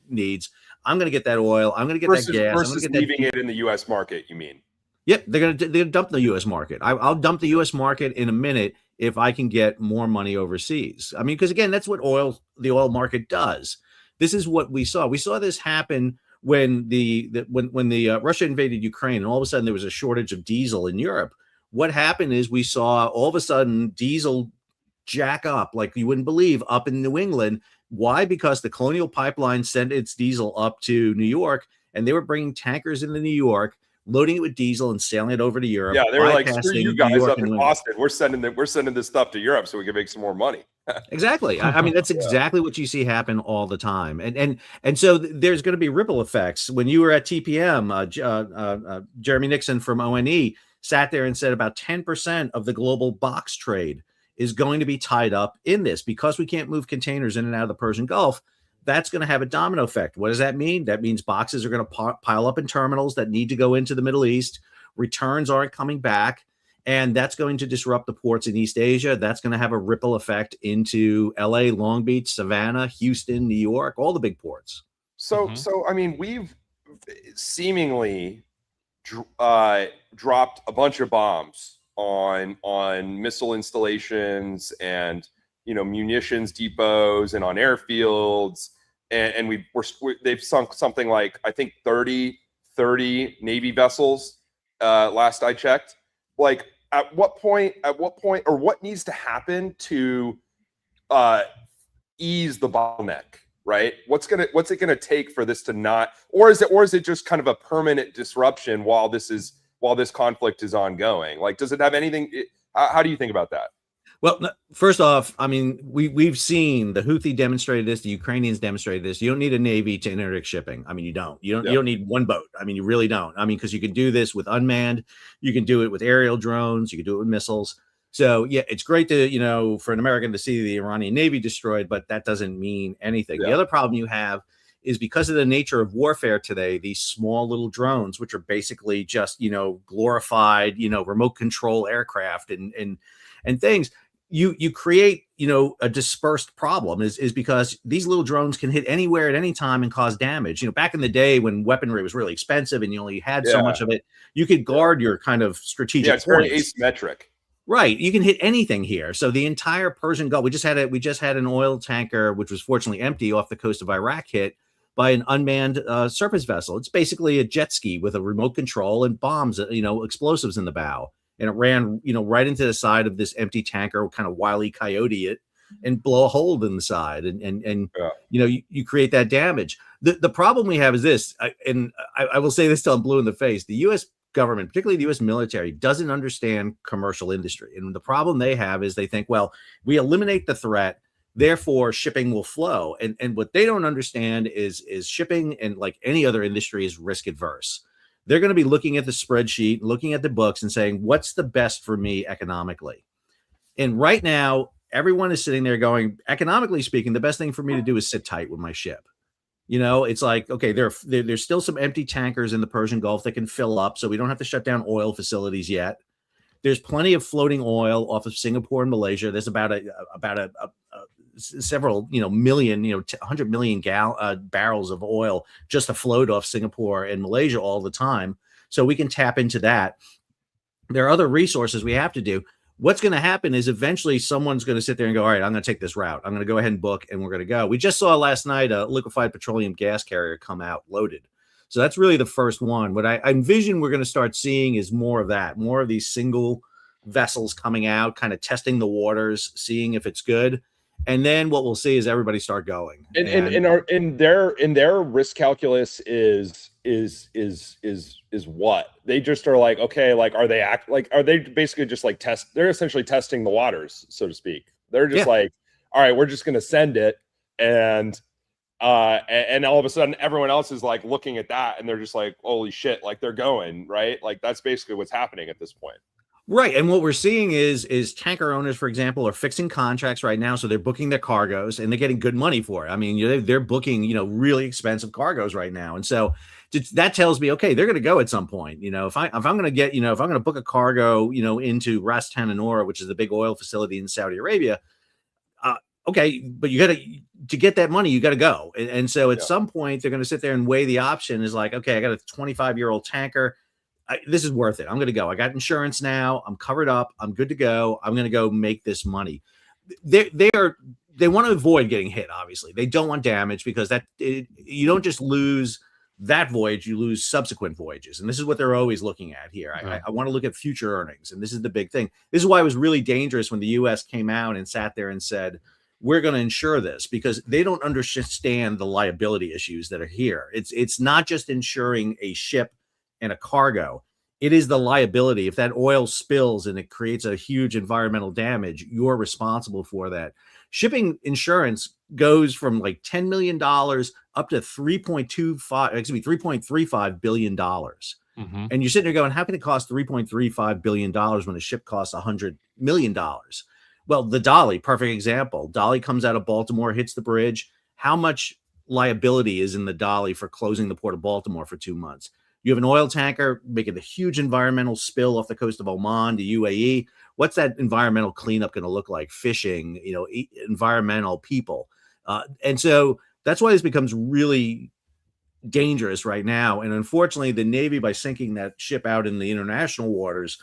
needs. I'm going to get that oil. I'm going to get that gas. Versus leaving it in the U.S. market, you mean? Yep, they're going to dump the U.S. market. I'll dump the U.S. market in a minute if I can get more money overseas. I mean, because again, that's what the oil market does. This is what we saw. We saw this happen when Russia invaded Ukraine, and all of a sudden there was a shortage of diesel in Europe. What happened is we saw all of a sudden diesel jack up like you wouldn't believe up in New England. Why? Because the Colonial Pipeline sent its diesel up to New York, and they were bringing tankers into New York, loading it with diesel and sailing it over to Europe. Yeah, they were like, screw you guys up in Boston. We're sending this stuff to Europe so we can make some more money. Exactly. I mean, that's exactly what you see happen all the time. And so there's going to be ripple effects. When you were at TPM, Jeremy Nixon from ONE sat there and said about 10% of the global box trade is going to be tied up in this because we can't move containers in and out of the Persian Gulf. That's going to have a domino effect. What does that mean? That means boxes are going to pile up in terminals that need to go into the Middle East. Returns aren't coming back. And that's going to disrupt the ports in East Asia. That's going to have a ripple effect into LA, Long Beach, Savannah, Houston, New York, all the big ports. So I mean, we've seemingly dropped a bunch of bombs on missile installations and munitions depots and on airfields, and they've sunk something like, I think, 30 30 Navy vessels last I checked. Like, at what point, or what needs to happen to ease the bottleneck, right? What's it gonna take for this to not, or is it just kind of a permanent disruption while this conflict is ongoing? Like, does it have anything? How do you think about that? Well, first off, I mean, we've seen the Houthi demonstrated this, the Ukrainians demonstrated this. You don't need a navy to interdict shipping. I mean, you don't need one boat. I mean, you really don't. I mean, because you can do this with unmanned, you can do it with aerial drones, you can do it with missiles. So yeah, it's great to, for an American to see the Iranian Navy destroyed, but that doesn't mean anything. The other problem you have is because of the nature of warfare today, these small little drones, which are basically just, glorified, remote control aircraft and things, you create, a dispersed problem is because these little drones can hit anywhere at any time and cause damage. Back in the day when weaponry was really expensive and you only had so much of it, you could guard your kind of strategic it's very asymmetric. Right. You can hit anything here. So the entire Persian Gulf, we just had an oil tanker, which was fortunately empty, off the coast of Iraq, hit by an unmanned surface vessel. It's basically a jet ski with a remote control and bombs, explosives in the bow. And it ran, right into the side of this empty tanker, kind of Wile E. Coyote it, and blow a hole in the side. And you create that damage. The problem we have is this, and I will say this till I'm blue in the face. The U.S. government, particularly the U.S. military, doesn't understand commercial industry. And the problem they have is they think, well, we eliminate the threat, therefore shipping will flow. And what they don't understand is shipping, and like any other industry, is risk adverse. They're going to be looking at the spreadsheet, looking at the books and saying, what's the best for me economically? And right now, everyone is sitting there going, economically speaking, the best thing for me to do is sit tight with my ship. It's like, okay, there's still some empty tankers in the Persian Gulf that can fill up, so we don't have to shut down oil facilities yet. There's plenty of floating oil off of Singapore and Malaysia. There's about several, million, 100 million barrels of oil just afloat off Singapore and Malaysia all the time. So we can tap into that. There are other resources we have to do. What's going to happen is eventually someone's going to sit there and go, all right, I'm going to take this route. I'm going to go ahead and book, and we're going to go. We just saw last night a liquefied petroleum gas carrier come out loaded. So that's really the first one. What I envision we're going to start seeing is more of that, more of these single vessels coming out, kind of testing the waters, seeing if it's good. And then what we'll see is everybody start going. And their risk calculus is what? They just are like, okay, like, are they basically just like they're essentially testing the waters, so to speak. They're just like, all right, we're just going to send it. And all of a sudden everyone else is like looking at that and they're just like, holy shit, like they're going, right? Like that's basically what's happening at this point. Right. And what we're seeing is tanker owners, for example, are fixing contracts right now. So they're booking their cargoes and they're getting good money for it. I mean, they're booking, really expensive cargoes right now. And so that tells me, okay, they're going to go at some point. If I'm going to get, if I'm going to book a cargo, into Ras Tanura, which is the big oil facility in Saudi Arabia. Okay, but to get that money, you got to go. And so at some point, they're going to sit there and weigh the option is like, okay, I got a 25-year-old tanker. This is worth it. I'm going to go. I got insurance now. I'm covered up. I'm good to go. I'm going to go make this money. They want to avoid getting hit. Obviously, they don't want damage because you don't just lose that voyage, you lose subsequent voyages. And this is what they're always looking at here. I want to look at future earnings. And this is the big thing. This is why it was really dangerous when the U.S. came out and sat there and said, we're going to insure this, because they don't understand the liability issues that are here. It's not just insuring a ship and a cargo. It is the liability. If that oil spills and it creates a huge environmental damage, you're responsible for that. Shipping insurance goes from like $10 million up to $3.35 billion. Mm-hmm. And you're sitting there going, how can it cost $3.35 billion when a ship costs $100 million? Well, the Dolly, perfect example. Dolly comes out of Baltimore, hits the bridge. How much liability is in the Dolly for closing the port of Baltimore for 2 months? You have an oil tanker making a huge environmental spill off the coast of Oman to UAE. What's that environmental cleanup going to look like? Fishing, environmental people. And so that's why this becomes really dangerous right now. And unfortunately, the Navy, by sinking that ship out in the international waters,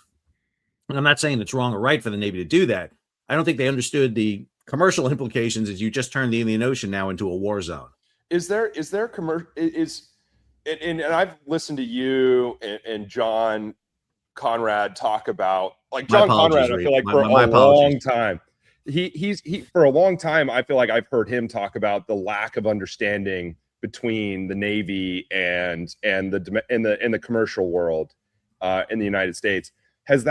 and I'm not saying it's wrong or right for the Navy to do that, I don't think they understood the commercial implications as you just turned the Indian Ocean now into a war zone. and I've listened to you and John Conrad talk about, like, John Conrad, I feel like for a long time, he for a long time, I feel like I've heard him talk about the lack of understanding between the Navy and the commercial world in the United States. Has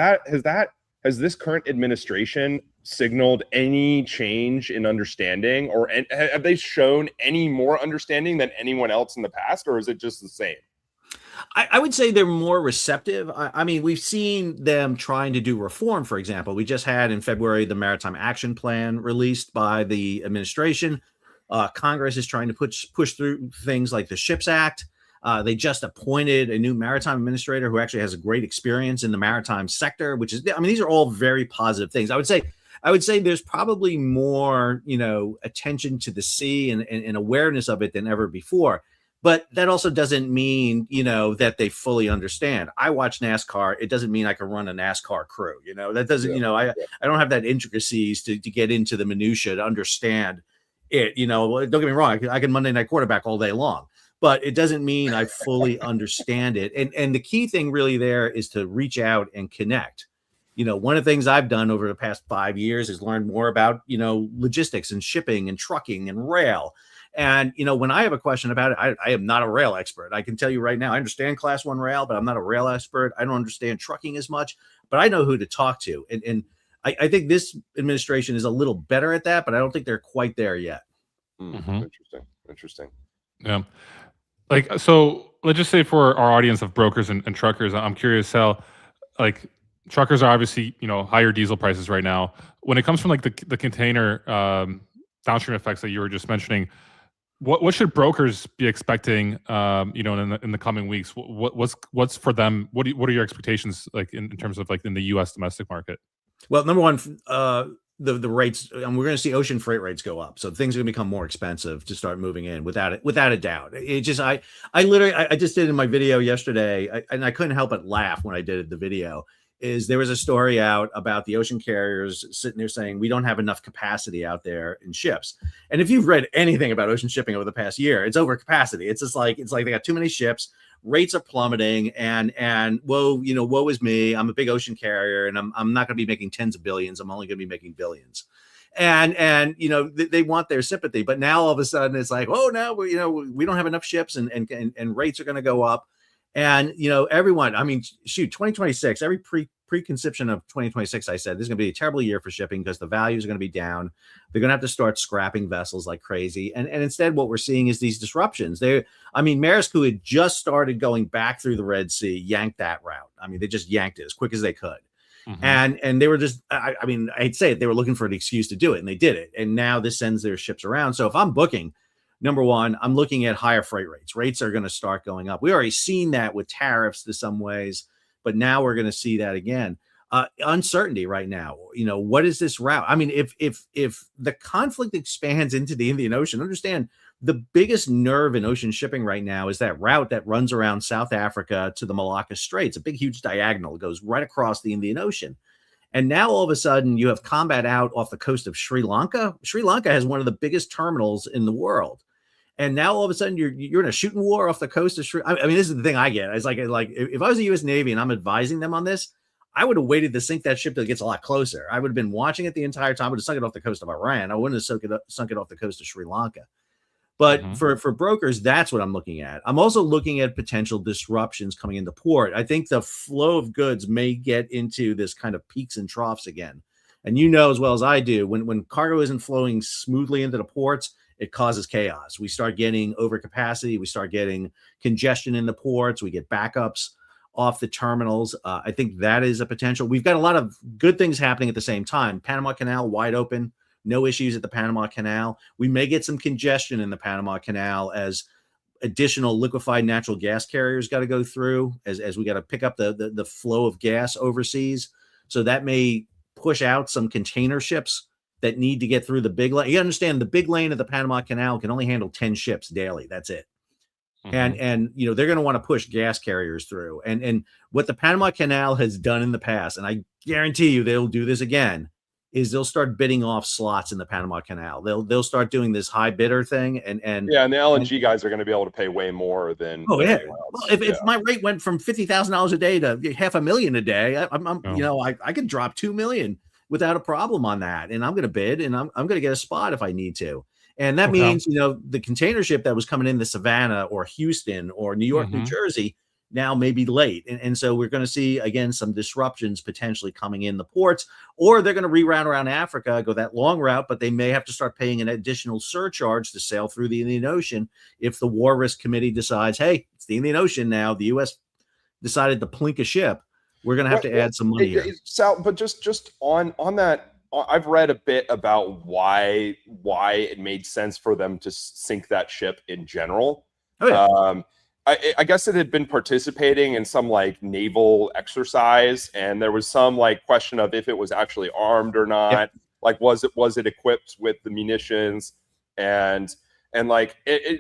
this current administration signaled any change in understanding, or have they shown any more understanding than anyone else in the past, or is it just the same? I would say they're more receptive. I mean, we've seen them trying to do reform, for example. We just had in February the Maritime Action Plan released by the administration. Congress is trying to push through things like the Ships Act. They just appointed a new maritime administrator who actually has a great experience in the maritime sector, which is, I mean, these are all very positive things. I would say there's probably more, attention to the sea and awareness of it than ever before. But that also doesn't mean, that they fully understand. I watch NASCAR. It doesn't mean I can run a NASCAR crew. That doesn't, I don't have that intricacies to get into the minutia to understand it. Don't get me wrong. I can Monday Night Quarterback all day long, but it doesn't mean I fully understand it. And the key thing really there is to reach out and connect. One of the things I've done over the past 5 years is learn more about, logistics and shipping and trucking and rail. And, when I have a question about it, I am not a rail expert. I can tell you right now, I understand Class 1 rail, but I'm not a rail expert. I don't understand trucking as much, but I know who to talk to. And I think this administration is a little better at that, but I don't think they're quite there yet. Interesting. Yeah. Like, so let's just say for our audience of brokers and truckers, I'm curious, Sal, like, truckers are obviously, higher diesel prices right now. When it comes from like the container downstream effects that you were just mentioning, what should brokers be expecting, in the coming weeks? What's for them? What are your expectations like in terms of like in the U.S. domestic market? Well, number one, the rates, and we're going to see ocean freight rates go up, so things are going to become more expensive to start moving in without a doubt. It just, I just did in my video yesterday, and I couldn't help but laugh when I did the video. Is there was a story out about the ocean carriers sitting there saying we don't have enough capacity out there in ships. And if you've read anything about ocean shipping over the past year, it's over capacity. It's like they got too many ships, rates are plummeting, and woe is me. I'm a big ocean carrier, and I'm not going to be making tens of billions. I'm only going to be making billions. And they want their sympathy, but now all of a sudden it's like, oh, now we don't have enough ships, and rates are going to go up. And, everyone, I mean, shoot, 2026, every preconception of 2026, I said, this is going to be a terrible year for shipping because the values are going to be down. They're going to have to start scrapping vessels like crazy. And instead, what we're seeing is these disruptions. Maersk, who had just started going back through the Red Sea, yanked that route. I mean, they just yanked it as quick as they could. Mm-hmm. And they were just, I'd say it, they were looking for an excuse to do it, and they did it. And now this sends their ships around. So if I'm booking, number one, I'm looking at higher freight rates. Rates are going to start going up. We already seen that with tariffs to some ways, but now we're going to see that again. Uncertainty right now. What is this route? I mean, if the conflict expands into the Indian Ocean, understand the biggest nerve in ocean shipping right now is that route that runs around South Africa to the Malacca Straits, a big, huge diagonal. It goes right across the Indian Ocean. And now all of a sudden you have combat out off the coast of Sri Lanka. Sri Lanka has one of the biggest terminals in the world. And now all of a sudden you're in a shooting war off the coast of Sri. I mean, this is the thing I get. It's like if I was the U.S. Navy and I'm advising them on this, I would have waited to sink that ship till it gets a lot closer. I would have been watching it the entire time. I would have sunk it off the coast of Iran. I wouldn't have sunk it off the coast of Sri Lanka. But for brokers, that's what I'm looking at. I'm also looking at potential disruptions coming into port. I think the flow of goods may get into this kind of peaks and troughs again. And as well as I do, when cargo isn't flowing smoothly into the ports, it causes chaos. We start getting overcapacity. We start getting congestion in the ports. We get backups off the terminals. I think that is a potential. We've got a lot of good things happening at the same time. Panama Canal wide open. No issues at the Panama Canal. We may get some congestion in the Panama Canal as additional liquefied natural gas carriers got to go through, as we got to pick up the flow of gas overseas. So that may push out some container ships that need to get through the big lane. You understand the big lane of the Panama Canal can only handle 10 ships daily. That's it. Mm-hmm. And they're going to want to push gas carriers through. And what the Panama Canal has done in the past, and I guarantee you they'll do this again, is they'll start bidding off slots in the Panama Canal. They'll start doing this high bidder thing, and yeah, and the LNG guys are going to be able to pay way more than oh yeah. anyone else. Well, if my rate went from $50,000 a day to $500,000 a day, I could drop 2 million without a problem on that, and I'm going to bid, and I'm going to get a spot if I need to. And that means, the container ship that was coming in the Savannah or Houston or New York, New Jersey, now may be late. And so we're going to see, again, some disruptions potentially coming in the ports, or they're going to reroute around Africa, go that long route, but they may have to start paying an additional surcharge to sail through the Indian Ocean if the War Risk Committee decides, hey, it's the Indian Ocean now. The U.S. decided to plink a ship. We're going to have to add some money here. Sal, but just on that, I've read a bit about why it made sense for them to sink that ship in general. Oh, yeah. I guess it had been participating in some like naval exercise, and there was some like question of if it was actually armed or not. Yep. Like, was it equipped with the munitions? And like,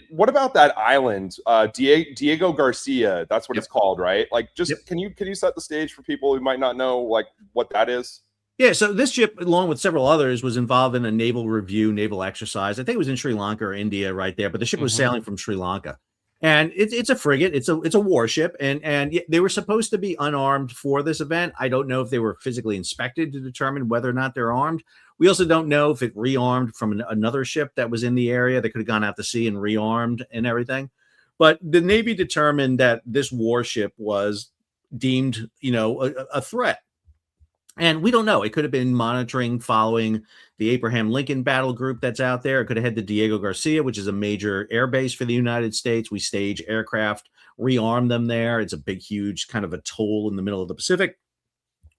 what about that island, Diego Garcia? That's what it's called, right? Like, just can you set the stage for people who might not know like what that is? Yeah, so this ship, along with several others, was involved in a naval exercise. I think it was in Sri Lanka or India, right there. But the ship was sailing from Sri Lanka. And it's a frigate. It's a warship, and they were supposed to be unarmed for this event. I don't know if they were physically inspected to determine whether or not they're armed. We also don't know if it rearmed from another ship that was in the area. They could have gone out to sea and rearmed and everything. But the Navy determined that this warship was deemed, a threat. And we don't know. It could have been monitoring following the Abraham Lincoln battle group that's out there. It could have had the Diego Garcia, which is a major air base for the United States. We stage aircraft, rearm them there. It's a big, huge kind of atoll in the middle of the Pacific.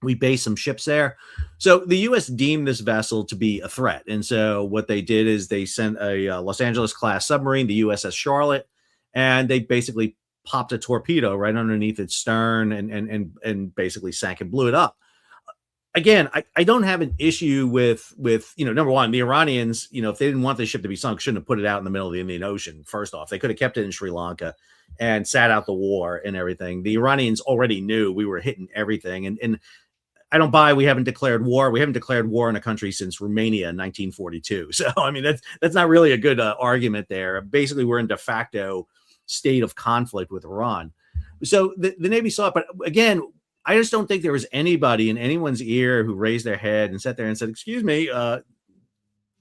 We base some ships there. So the U.S. deemed this vessel to be a threat. And so what they did is they sent a Los Angeles class submarine, the USS Charlotte, and they basically popped a torpedo right underneath its stern and basically sank and blew it up. Again, I don't have an issue with number one, the Iranians, if they didn't want the ship to be sunk, shouldn't have put it out in the middle of the Indian Ocean. First off, they could have kept it in Sri Lanka and sat out the war and everything. The Iranians already knew we were hitting everything. And I don't buy we haven't declared war. We haven't declared war in a country since Romania in 1942. So, I mean, that's not really a good argument there. Basically, we're in de facto state of conflict with Iran. So the Navy saw it. But again, I just don't think there was anybody in anyone's ear who raised their head and sat there and said, excuse me,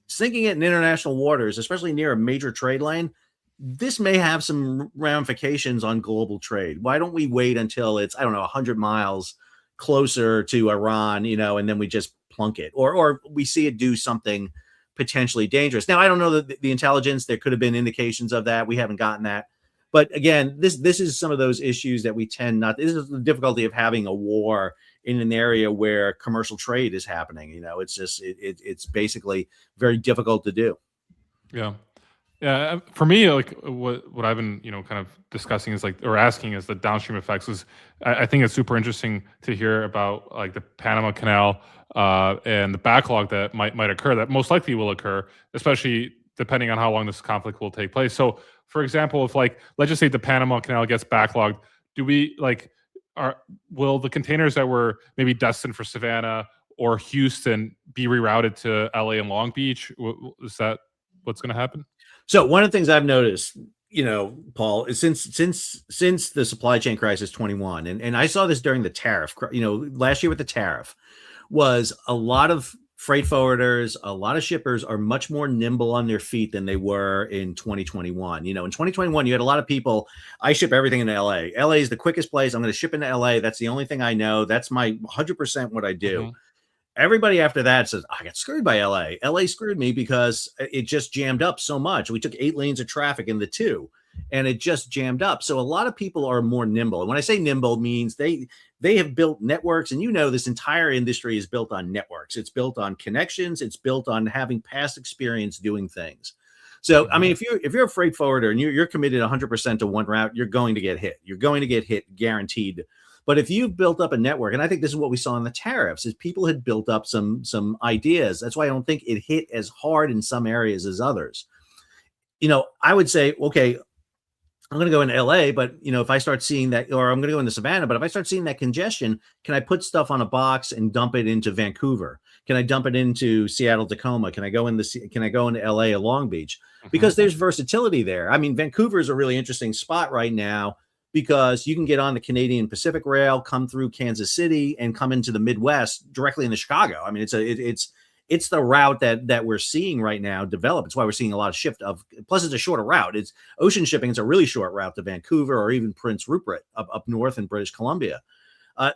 sinking it in international waters, especially near a major trade lane, this may have some ramifications on global trade. Why don't we wait until it's, 100 miles closer to Iran, and then we just plunk it, or we see it do something potentially dangerous. Now, I don't know the intelligence. There could have been indications of that. We haven't gotten that. But again, this is some of those issues that we tend not. This is the difficulty of having a war in an area where commercial trade is happening. It's just it's basically very difficult to do. Yeah. For me, like what I've been kind of discussing is asking is the downstream effects. I think it's super interesting to hear about like the Panama Canal and the backlog that might occur. That most likely will occur, especially depending on how long this conflict will take place. So, for example, if let's just say the Panama Canal gets backlogged, will the containers that were maybe destined for Savannah or Houston be rerouted to LA and Long Beach? Is that what's going to happen? So one of the things I've noticed, Paul, is since the supply chain crisis 21, and I saw this during the tariff, last year with the tariff, was a lot of freight forwarders, a lot of shippers are much more nimble on their feet than they were in 2021. In 2021, you had a lot of people, I ship everything into LA. LA is the quickest place. I'm going to ship into LA. That's the only thing I know. That's my 100% what I do. Mm-hmm. Everybody after that says, I got screwed by LA. LA screwed me because it just jammed up so much. We took 8 lanes of traffic in the 2, and it just jammed up. So a lot of people are more nimble. And when I say nimble, means they have built networks. And this entire industry is built on networks. It's built on connections. It's built on having past experience doing things. So, I mean, if you're a freight forwarder and you're committed 100% to one route, you're going to get hit. You're going to get hit, guaranteed. But if you've built up a network, and I think this is what we saw in the tariffs, is people had built up some ideas. That's why I don't think it hit as hard in some areas as others. I would say, okay, I'm going to go into LA, but if I start seeing that, or I'm going to go into Savannah, but if I start seeing that congestion, can I put stuff on a box and dump it into Vancouver? Can I dump it into Seattle, Tacoma? Can I go into LA or Long Beach? Because there's versatility there. I mean, Vancouver is a really interesting spot right now because you can get on the Canadian Pacific Rail, come through Kansas City, and come into the Midwest directly into Chicago. I mean, it's the route that we're seeing right now develop. It's why we're seeing a lot of shift of. Plus, it's a shorter route. It's ocean shipping. It's a really short route to Vancouver or even Prince Rupert up north in British Columbia.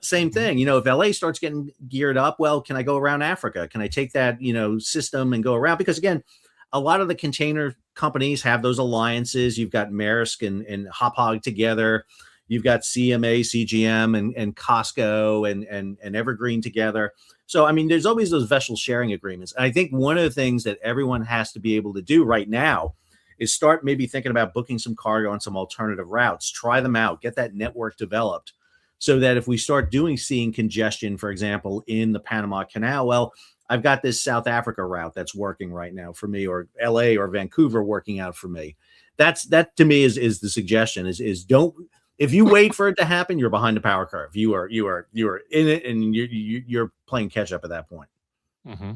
Same thing. If LA starts getting geared up, well, can I go around Africa? Can I take that system and go around? Because again, a lot of the container companies have those alliances. You've got Maersk and Hauppauge together. You've got CMA, CGM, and Costco and Evergreen together. So, I mean, there's always those vessel sharing agreements. And I think one of the things that everyone has to be able to do right now is start maybe thinking about booking some cargo on some alternative routes. Try them out. Get that network developed so that if we start seeing congestion, for example, in the Panama Canal, well, I've got this South Africa route that's working right now for me, or LA or Vancouver working out for me. That to me is the suggestion is don't, if you wait for it to happen, you're behind the power curve. You are in it, and you're playing catch up at that point.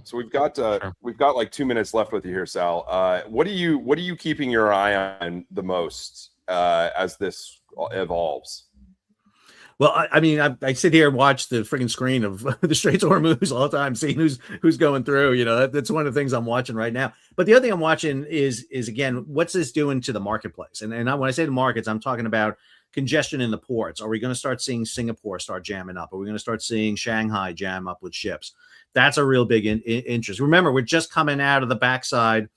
So we've got like 2 minutes left with you here, Sal. What are you keeping your eye on the most as this evolves? Well, I mean, I sit here and watch the freaking screen of the Straits of Hormuz all the time, seeing who's going through. That's one of the things I'm watching right now. But the other thing I'm watching is again, what's this doing to the marketplace? And when I say the markets, I'm talking about congestion in the ports. Are we going to start seeing Singapore start jamming up? Are we going to start seeing Shanghai jam up with ships? That's a real big interest. Remember, we're just coming out of the backside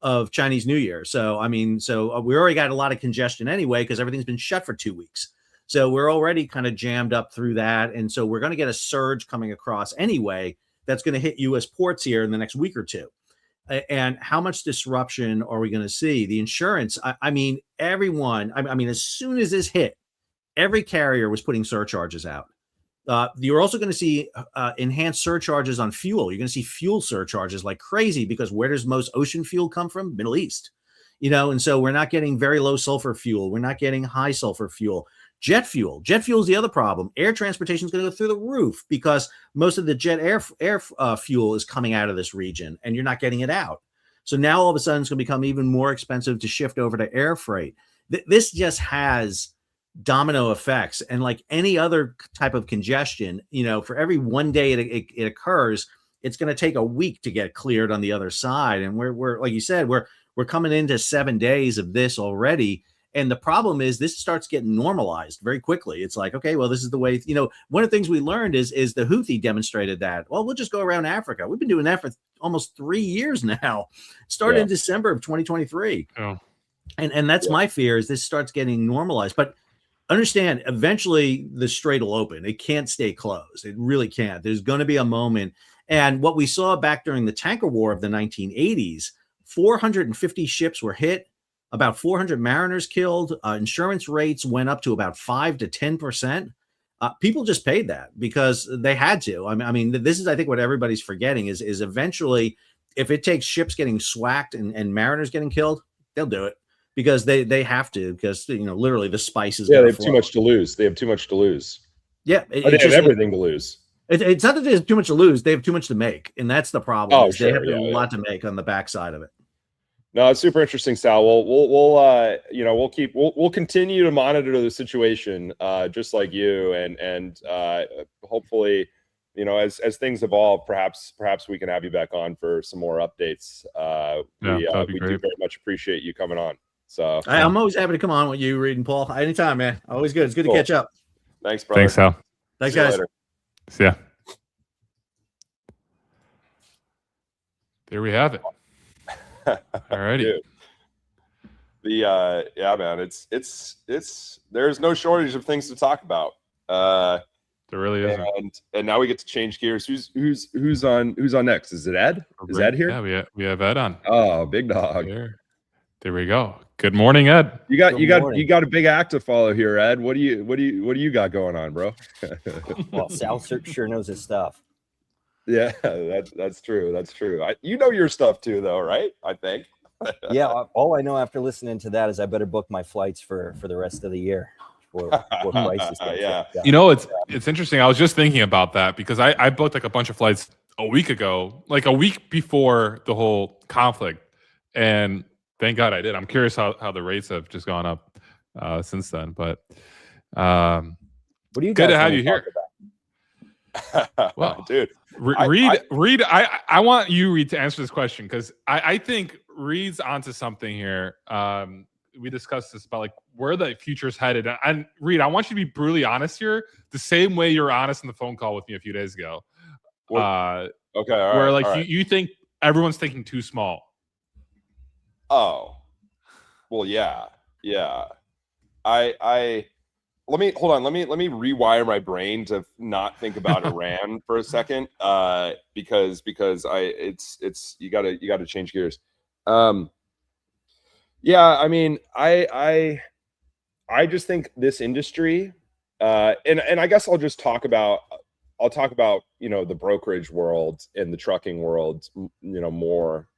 of Chinese New Year. So, I mean, we already got a lot of congestion anyway because everything's been shut for 2 weeks. So we're already kind of jammed up through that. And so we're going to get a surge coming across anyway that's going to hit U.S. ports here in the next week or two. And how much disruption are we going to see? The insurance, I mean, everyone, I mean, as soon as this hit, every carrier was putting surcharges out. You're also going to see enhanced surcharges on fuel. You're going to see fuel surcharges like crazy because where does most ocean fuel come from? Middle East. And so we're not getting very low sulfur fuel. We're not getting high sulfur fuel. Jet fuel is the other problem. Air transportation is going to go through the roof because most of the jet air fuel is coming out of this region and you're not getting it out. So now all of a sudden it's going to become even more expensive to shift over to air freight. This just has domino effects. And like any other type of congestion, for every 1 day it occurs, it's going to take a week to get cleared on the other side. And we're like you said, we're coming into 7 days of this already. And the problem is this starts getting normalized very quickly. It's like, okay, well, this is the way, one of the things we learned is the Houthi demonstrated that, well, we'll just go around Africa. We've been doing that for almost 3 years now. Started in December of 2023. Oh. And that's my fear is this starts getting normalized. But understand, eventually the strait will open. It can't stay closed. It really can't. There's going to be a moment. And what we saw back during the tanker war of the 1980s, 450 ships were hit. About 400 mariners killed. Insurance rates went up to about 5 to 10%. People just paid that because they had to. I mean, this is, I think, what everybody's forgetting is eventually, if it takes ships getting swacked and mariners getting killed, they'll do it because they have to because literally the spice is. Yeah, they have too much to lose. They have too much to lose. Yeah, they have everything to lose. It's not that they have too much to lose; they have too much to make, and that's the problem. Oh, they have a lot to make on the backside of it. No, it's super interesting, Sal. We'll continue to monitor the situation, just like you, and hopefully, as things evolve, perhaps we can have you back on for some more updates. We do very much appreciate you coming on. So I'm always happy to come on with you, Reed and Paul. Anytime, man. Always good. It's good to catch up. Thanks, brother. Thanks, Sal. Thanks, guys. See ya. There we have it. All righty. Yeah, man. It's there's no shortage of things to talk about. There really isn't. And now we get to change gears. Who's on next? Is it Ed? Is Ed here? Yeah, we have Ed on. Oh, big dog. There we go. Good morning, Ed. You got a big act to follow here, Ed. What do you got going on, bro? Well, Sal sure knows his stuff. Yeah, that's true. That's true. You know your stuff too, though, right? I think. Yeah. All I know after listening to that is I better book my flights for the rest of the year. Yeah. It's interesting. I was just thinking about that because I booked like a bunch of flights a week ago, like a week before the whole conflict, and thank God I did. I'm curious how the rates have just gone up since then, but What do you good guys to have wanna you here. Well, Dude, Reed, I want you, Reed, to answer this question because I think Reed's onto something here. We discussed this about like where the future's headed, and Reed, I want you to be brutally honest here, the same way you were honest in the phone call with me a few days ago. okay, all right, Where like all right. you think everyone's thinking too small. Oh, well, yeah. Let me hold on. Let me rewire my brain to not think about Iran for a second, because it's you gotta change gears. Yeah, I mean, I just think this industry, and I guess I'll talk about the brokerage world and the trucking world, more,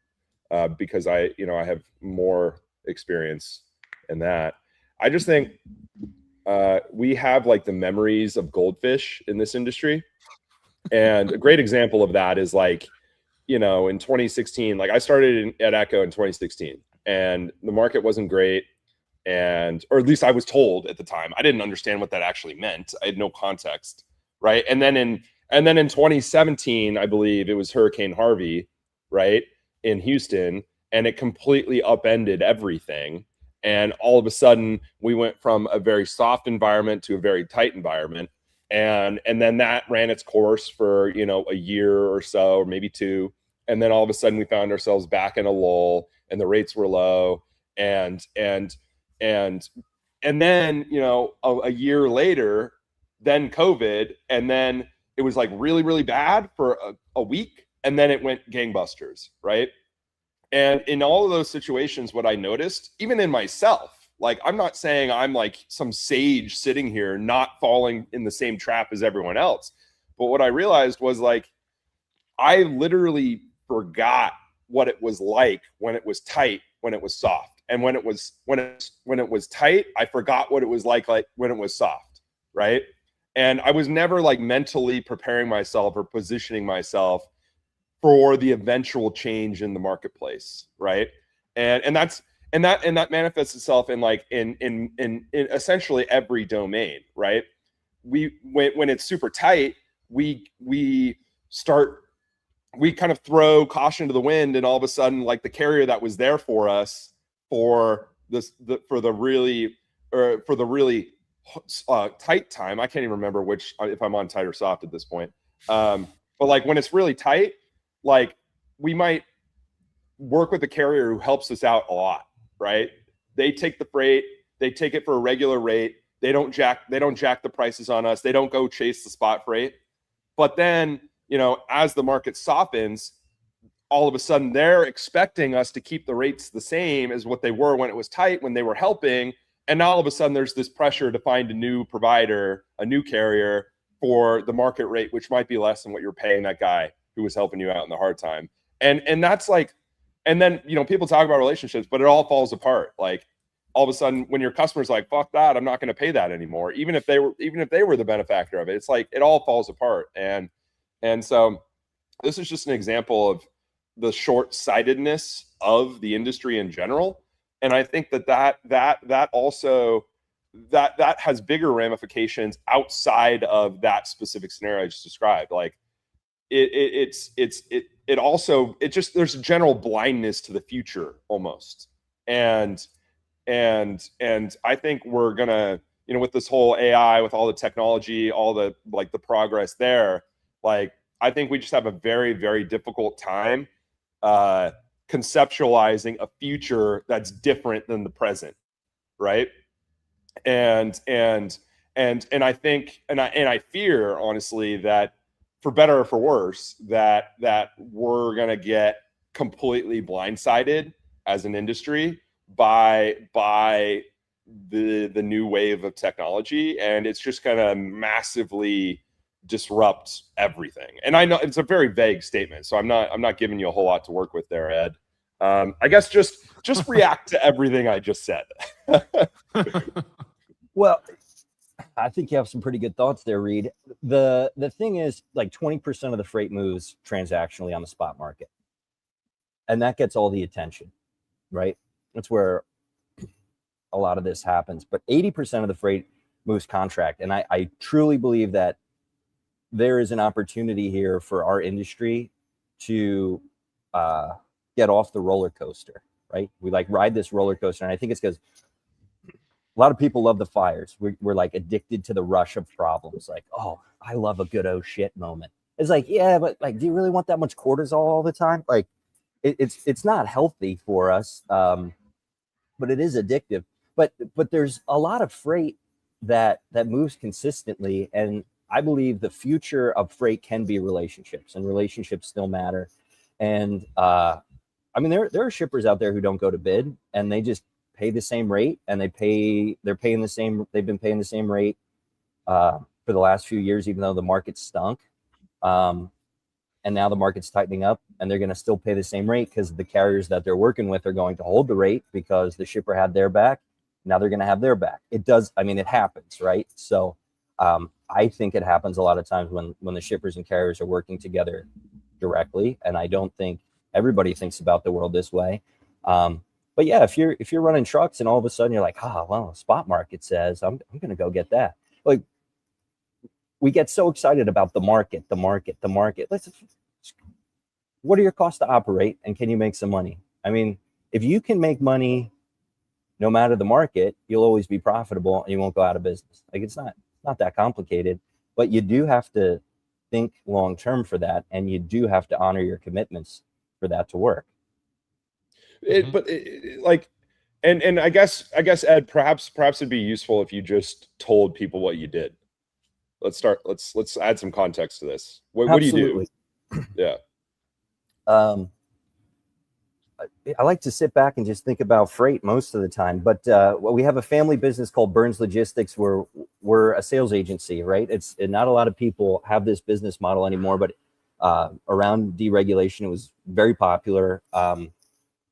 because I have more experience in that. I just think we have like the memories of goldfish in this industry, and a great example of that is like, in 2016, like I started at Echo in 2016, and the market wasn't great, or at least I was told at the time. I didn't understand what that actually meant. I had no context, right? And then in 2017, I believe it was Hurricane Harvey, right, in Houston, and it completely upended everything. And all of a sudden, we went from a very soft environment to a very tight environment. And then that ran its course for, a year or so, or maybe two. And then all of a sudden we found ourselves back in a lull and the rates were low. And then, a year later, then COVID, and then it was like really, really bad for a week. And then it went gangbusters, right? And in all of those situations, what I noticed, even in myself, like, I'm not saying I'm like some sage sitting here not falling in the same trap as everyone else. But what I realized was like, I literally forgot what it was like when it was tight, when it was soft. And when it was tight, I forgot what it was like when it was soft, right? And I was never like mentally preparing myself or positioning myself for the eventual change in the marketplace, right? And that manifests itself in like in essentially every domain, right? When it's super tight, we kind of throw caution to the wind, and all of a sudden, like the carrier that was there for us for the really tight time, I can't even remember if I'm on tight or soft at this point. But like when it's really tight, like we might work with a carrier who helps us out a lot, right? They take the freight, they take it for a regular rate. They don't jack the prices on us. They don't go chase the spot freight. But then, as the market softens, all of a sudden they're expecting us to keep the rates the same as what they were when it was tight, when they were helping. And now all of a sudden there's this pressure to find a new provider, a new carrier for the market rate, which might be less than what you're paying that guy who was helping you out in the hard time. And that's like, and then, people talk about relationships, but it all falls apart. Like all of a sudden when your customer's like, fuck that, I'm not going to pay that anymore. Even if they were the benefactor of it, it's like, it all falls apart. And so this is just an example of the short-sightedness of the industry in general. And I think that also has bigger ramifications outside of that specific scenario I just described. Like there's a general blindness to the future almost. And I think we're gonna, with this whole AI, with all the technology, all the like the progress there, like I think we just have a very, very difficult time conceptualizing a future that's different than the present, right? And I think, and I fear honestly that for better or for worse, that we're gonna get completely blindsided as an industry by the new wave of technology, and it's just gonna massively disrupt everything. And I know it's a very vague statement, so I'm not giving you a whole lot to work with there, Ed. I guess just react to everything I just said. Well, I think you have some pretty good thoughts there, Reed. The thing is, like 20% of the freight moves transactionally on the spot market, and that gets all the attention, right? That's where a lot of this happens. But 80% of the freight moves contract, and I truly believe that there is an opportunity here for our industry to get off the roller coaster, right? We like ride this roller coaster, and I think it's because a lot of people love the fires. We're like addicted to the rush of problems. Like, oh, I love a good oh shit moment. It's like, yeah, but like, do you really want that much cortisol all the time? Like, it's not healthy for us, but it is addictive. But there's a lot of freight that moves consistently, and I believe the future of freight can be relationships, and relationships still matter. And I mean, there are shippers out there who don't go to bid, and they just pay the same rate, and they've been paying the same rate for the last few years, even though the market stunk. And now the market's tightening up, and they're going to still pay the same rate because the carriers that they're working with are going to hold the rate because the shipper had their back. Now they're going to have their back. It does. I mean, it happens, right? So I think it happens a lot of times when the shippers and carriers are working together directly. And I don't think everybody thinks about the world this way. But yeah, if you're running trucks and all of a sudden you're like, well, spot market says I'm going to go get that. Like, we get so excited about the market. What are your costs to operate, and can you make some money? I mean, if you can make money no matter the market, you'll always be profitable and you won't go out of business. Like, it's not that complicated, but you do have to think long term for that, and you do have to honor your commitments for that to work. And I guess Ed, perhaps it'd be useful if you just told people what you did. Let's add some context to this. What do you do? Yeah. I like to sit back and just think about freight most of the time, but we have a family business called Burns Logistics, where we're a sales agency, right? Not a lot of people have this business model anymore, but around deregulation, it was very popular.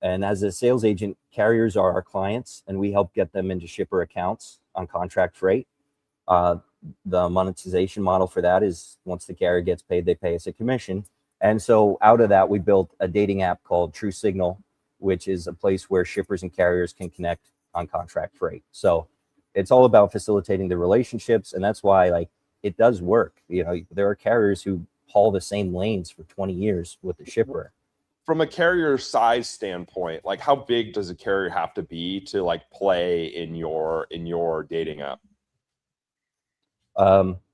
And as a sales agent, carriers are our clients, and we help get them into shipper accounts on contract freight. The monetization model for that is once the carrier gets paid, they pay us a commission. And so out of that, we built a dating app called TruSygnal, which is a place where shippers and carriers can connect on contract freight. So it's all about facilitating the relationships. And that's why, like, it does work. You know, there are carriers who haul the same lanes for 20 years with the shipper. From a carrier size standpoint, like, how big does a carrier have to be to like play in your dating app?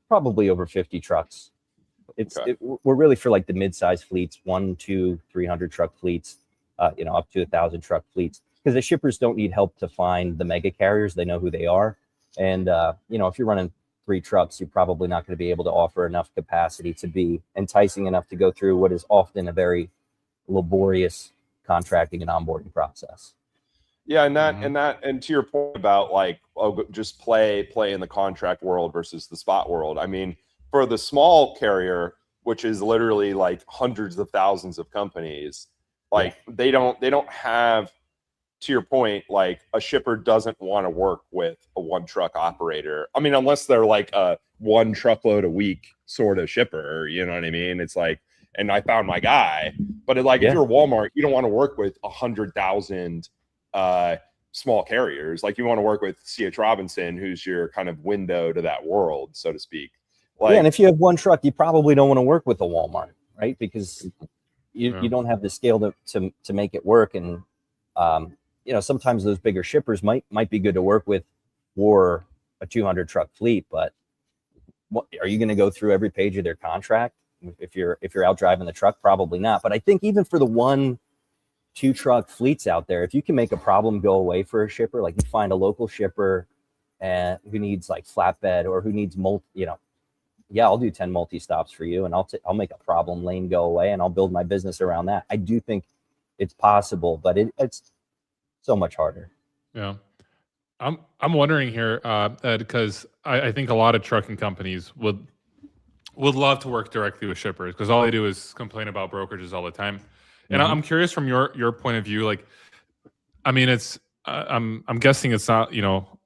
Probably over 50 trucks. We're really for like the mid-size fleets, 100, 200, 300 truck fleets, up to 1,000 truck fleets, because the shippers don't need help to find the mega carriers. They know who they are. And, if you're running 3 trucks, you're probably not going to be able to offer enough capacity to be enticing enough to go through what is often a very laborious contracting and onboarding process. Yeah, and to your point about like, just play in the contract world versus the spot world. I mean, for the small carrier, which is literally like hundreds of thousands of companies, like they don't have, to your point, like a shipper doesn't want to work with a one truck operator. I mean, unless they're like a 1 truckload a week sort of shipper, you know what I mean? It's like, and I found my guy, but if you're Walmart, you don't want to work with 100,000 small carriers. Like, you want to work with C.H. Robinson, who's your kind of window to that world, so to speak. Like, and if you have 1 truck, you probably don't want to work with a Walmart, right? Because you don't have the scale to make it work. And sometimes those bigger shippers might be good to work with for a 200 truck fleet, but are you going to go through every page of their contract if you're out driving the truck? Probably not. But I think even for the 1-2 truck fleets out there, if you can make a problem go away for a shipper, like you find a local shipper who needs like flatbed, or who needs I'll do 10 multi-stops for you, and I'll make a problem lane go away, and I'll build my business around that. I do think it's possible, but it's so much harder. Yeah. I'm wondering here, Ed, because I think a lot of trucking companies would love to work directly with shippers, because all they do is complain about brokerages all the time. And I'm curious from your point of view, like, I mean, it's I'm guessing it's not,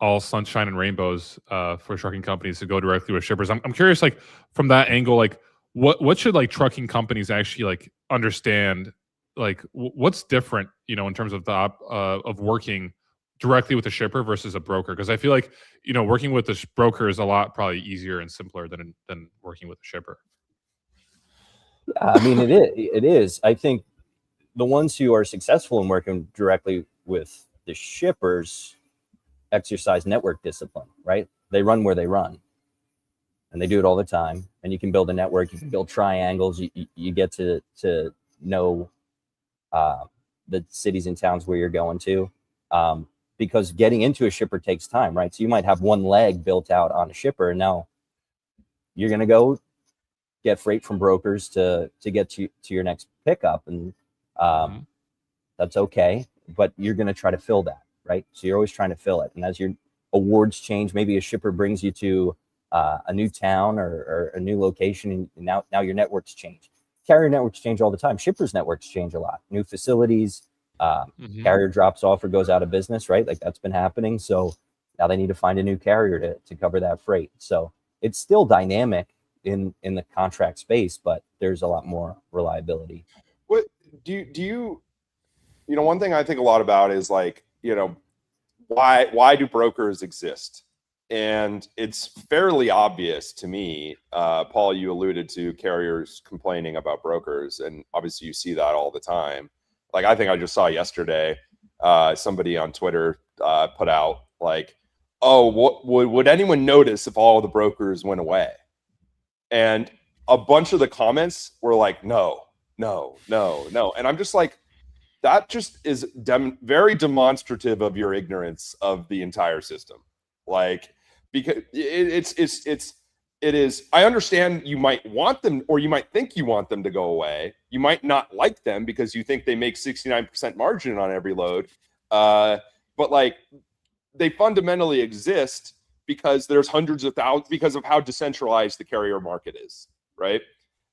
all sunshine and rainbows for trucking companies to go directly with shippers. I'm curious, like from that angle, like what should like trucking companies actually like understand? Like what's different, you know, in terms of the of working directly with a shipper versus a broker? Because I feel like, you know, working with a broker is a lot probably easier and simpler than working with a shipper. I mean, it is. It is. I think the ones who are successful in working directly with the shippers exercise network discipline, right? They run where they run, and they do it all the time. And you can build a network. You can build triangles. You get to know the cities and towns where you're going to, because getting into a shipper takes time, right? So you might have one leg built out on a shipper, and now you're going to go get freight from brokers to get to your next pickup, and that's okay. But you're going to try to fill that, right? So you're always trying to fill it. And as your awards change, maybe a shipper brings you to a new town or a new location, and now your networks change. Carrier networks change all the time. Shippers networks change a lot. New facilities, carrier drops off or goes out of business, right? Like that's been happening. So now they need to find a new carrier to cover that freight. So it's still dynamic in the contract space, but there's a lot more reliability. What do you know, one thing I think a lot about is like, you know, why do brokers exist? And it's fairly obvious to me. Paul, you alluded to carriers complaining about brokers, and obviously you see that all the time. Like I think I just saw yesterday, somebody on Twitter put out like, oh, what would anyone notice if all the brokers went away? And a bunch of the comments were like, no. And I'm just like, that just is very demonstrative of your ignorance of the entire system. Like, because it is, I understand you might want them, or you might think you want them to go away. You might not like them because you think they make 69% margin on every load. But like, they fundamentally exist because there's hundreds of thousands, because of how decentralized the carrier market is, right?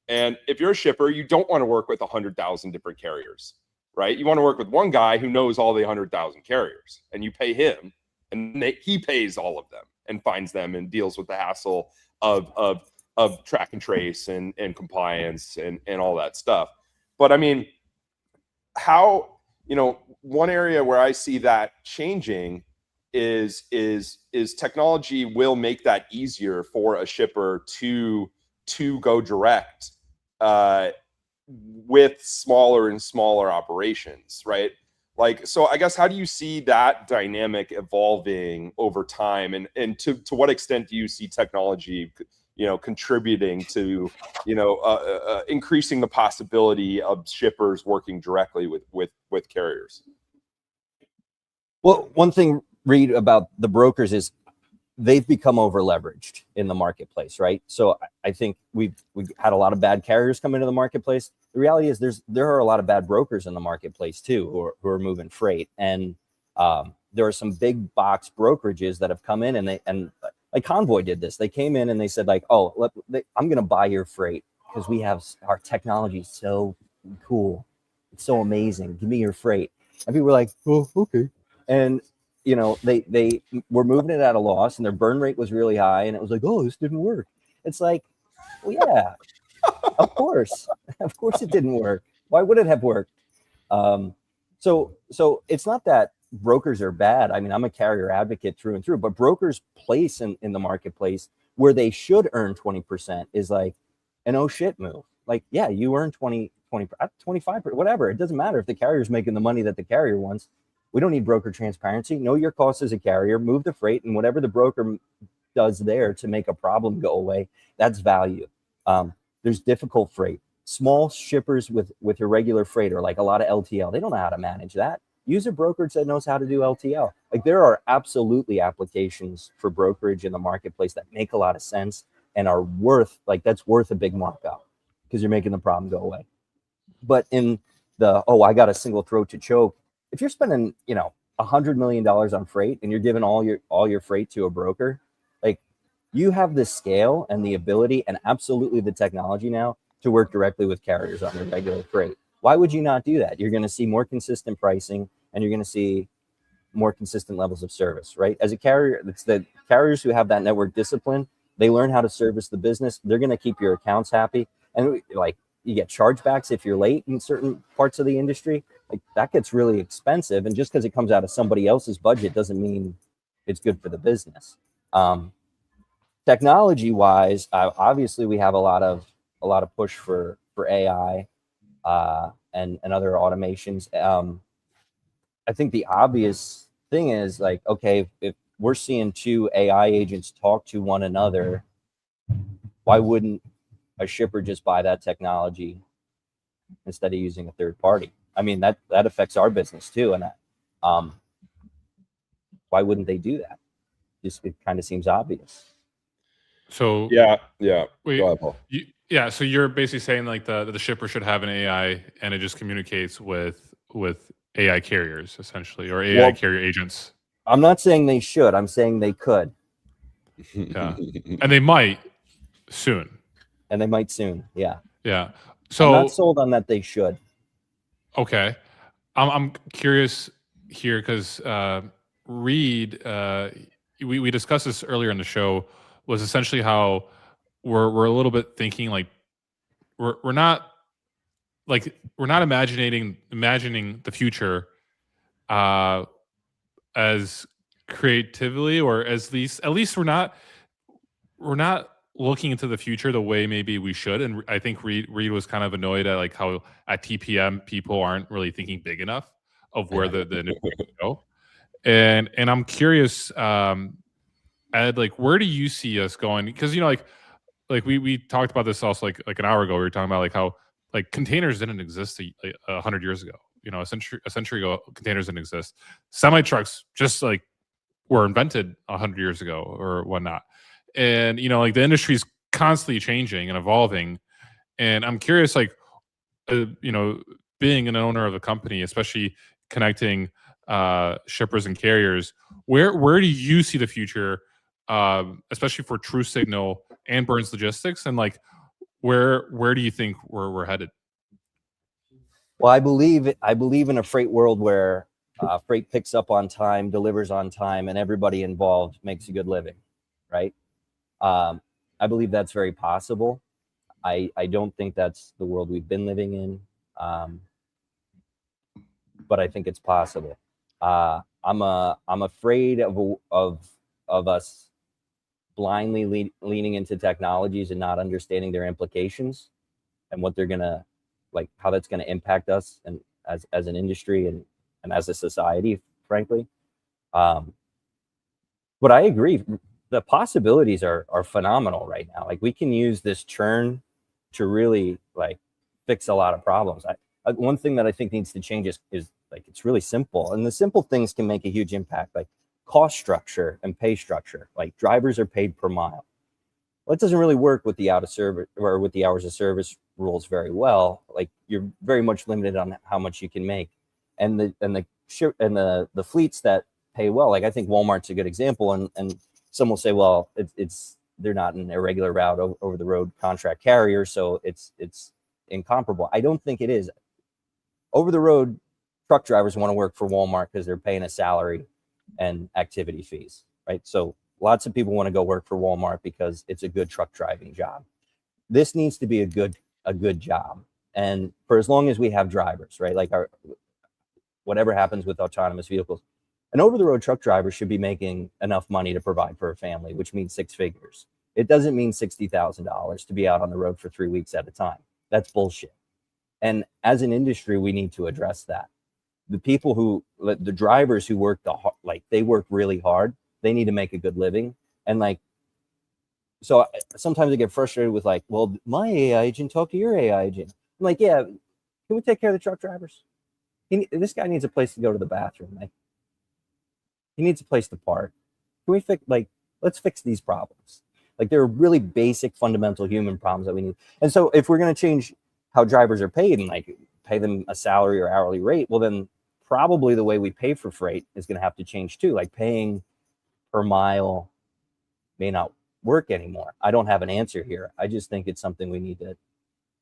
And if you're a shipper, you don't want to work with 100,000 different carriers, right? You want to work with one guy who knows all the 100,000 carriers, and you pay him, and he pays all of them and finds them and deals with the hassle of track and trace and compliance and all that stuff. But I mean, how, you know, one area where I see that changing is technology will make that easier for a shipper to go direct with smaller and smaller operations, right? Like, so I guess, how do you see that dynamic evolving over time, and to what extent do you see technology, you know, contributing to, you know, increasing the possibility of shippers working directly with carriers? Well, one thing, Reed, about the brokers is they've become over leveraged in the marketplace, right? So I think we've had a lot of bad carriers come into the marketplace. The reality is there are a lot of bad brokers in the marketplace too, who are moving freight. And there are some big box brokerages that have come in, and like Convoy did this. They came in and they said like, oh, I'm going to buy your freight because we have our technology is so cool. It's so amazing. Give me your freight. And people were like, oh, okay. And you know, they were moving it at a loss, and their burn rate was really high, and it was like, oh, this didn't work. It's like, well, yeah, of course it didn't work. Why would it have worked? So it's not that brokers are bad. I mean, I'm a carrier advocate through and through, but brokers' place in the marketplace where they should earn 20% is like an oh shit move. Like, yeah, you earn 20, 25, whatever. It doesn't matter if the carrier's making the money that the carrier wants. We don't need broker transparency. Know your costs as a carrier, move the freight, and whatever the broker does there to make a problem go away, that's value. There's difficult freight. Small shippers with irregular freight, or like a lot of LTL, they don't know how to manage that. Use a brokerage that knows how to do LTL. Like, there are absolutely applications for brokerage in the marketplace that make a lot of sense and are worth, like, that's worth a big markup because you're making the problem go away. But in the, oh, I got a single throat to choke, if you're spending, you know, $100 million on freight and you're giving all your freight to a broker, like, you have the scale and the ability and absolutely the technology now to work directly with carriers on their regular freight. Why would you not do that? You're going to see more consistent pricing, and you're going to see more consistent levels of service, right? As a carrier, it's the carriers who have that network discipline. They learn how to service the business. They're going to keep your accounts happy. And like, you get chargebacks if you're late in certain parts of the industry. Like, that gets really expensive. And just because it comes out of somebody else's budget doesn't mean it's good for the business. Technology wise, obviously we have a lot of push for AI and other automations. I think the obvious thing is, like, okay, if we're seeing two AI agents talk to one another, why wouldn't a shipper just buy that technology instead of using a third party? I mean, that affects our business too. And why wouldn't they do that? Just, it kind of seems obvious. So Yeah. wait, Go ahead, Paul. yeah. So you're basically saying like the shipper should have an AI and it just communicates with AI carriers essentially, or AI carrier agents. I'm not saying they should. I'm saying they could. Yeah, and they might soon. And they might soon. Yeah. Yeah. So I'm not sold on that they should. Okay, I'm curious here because Reed, we discussed this earlier in the show, was essentially how we're a little bit thinking like we're not imagining the future as creatively, or at least we're not looking into the future the way maybe we should. And I think Reed was kind of annoyed at like how at TPM people aren't really thinking big enough of where the industry can go. And I'm curious, Ed, like, where do you see us going? Because, you know, like we talked about this also like an hour ago. We were talking about like how like containers didn't exist 100 years ago. You know, a century ago, containers didn't exist. Semi trucks just like were invented 100 years ago or whatnot. And, you know, like the industry is constantly changing and evolving. And I'm curious, like, you know, being an owner of a company, especially connecting shippers and carriers, where do you see the future, especially for TruSygnal and Burns Logistics? And like, where do you think we're headed? Well, I believe in a freight world where freight picks up on time, delivers on time, and everybody involved makes a good living, right? I believe that's very possible. I don't think that's the world we've been living in, but I think it's possible. I'm afraid of us blindly leaning into technologies and not understanding their implications and what they're gonna, like, how that's gonna impact us and as an industry and as a society, frankly. But I agree. The possibilities are phenomenal right now. Like, we can use this churn to really like fix a lot of problems. One thing that I think needs to change is like, it's really simple, and the simple things can make a huge impact, like cost structure and pay structure. Like, drivers are paid per mile. Well, it doesn't really work with the out of service or with the hours of service rules very well. Like, you're very much limited on how much you can make, and the fleets that pay well. Like, I think Walmart's a good example, and some will say, well, they're not an irregular route over the road contract carrier, so it's incomparable. I don't think it is. Over the road truck drivers want to work for Walmart because they're paying a salary and activity fees, right? So lots of people want to go work for Walmart because it's a good truck driving job. This needs to be a good job, and for as long as we have drivers, right? Like, whatever happens with autonomous vehicles, an over-the-road truck driver should be making enough money to provide for a family, which means 6 figures. It doesn't mean $60,000 to be out on the road for 3 weeks at a time. That's bullshit. And as an industry, we need to address that. The drivers who work they work really hard. They need to make a good living. And like, so sometimes I get frustrated with like, well, my AI agent talk to your AI agent. I'm like, yeah, can we take care of the truck drivers? This guy needs a place to go to the bathroom. Like, he needs a place to park. Can we let's fix these problems. Like, there are really basic, fundamental human problems that we need. And so if we're going to change how drivers are paid and like pay them a salary or hourly rate, well, then probably the way we pay for freight is going to have to change too. Like, paying per mile may not work anymore. I don't have an answer here. I just think it's something we need to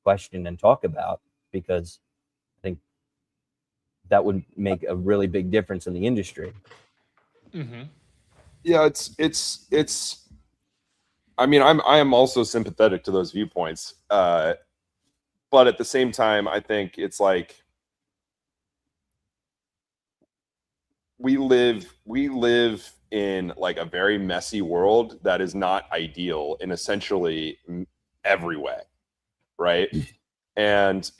question and talk about, because I think that would make a really big difference in the industry. Yeah, it's. I mean, I am also sympathetic to those viewpoints, but at the same time, I think it's like we live in like a very messy world that is not ideal in essentially every way, right? And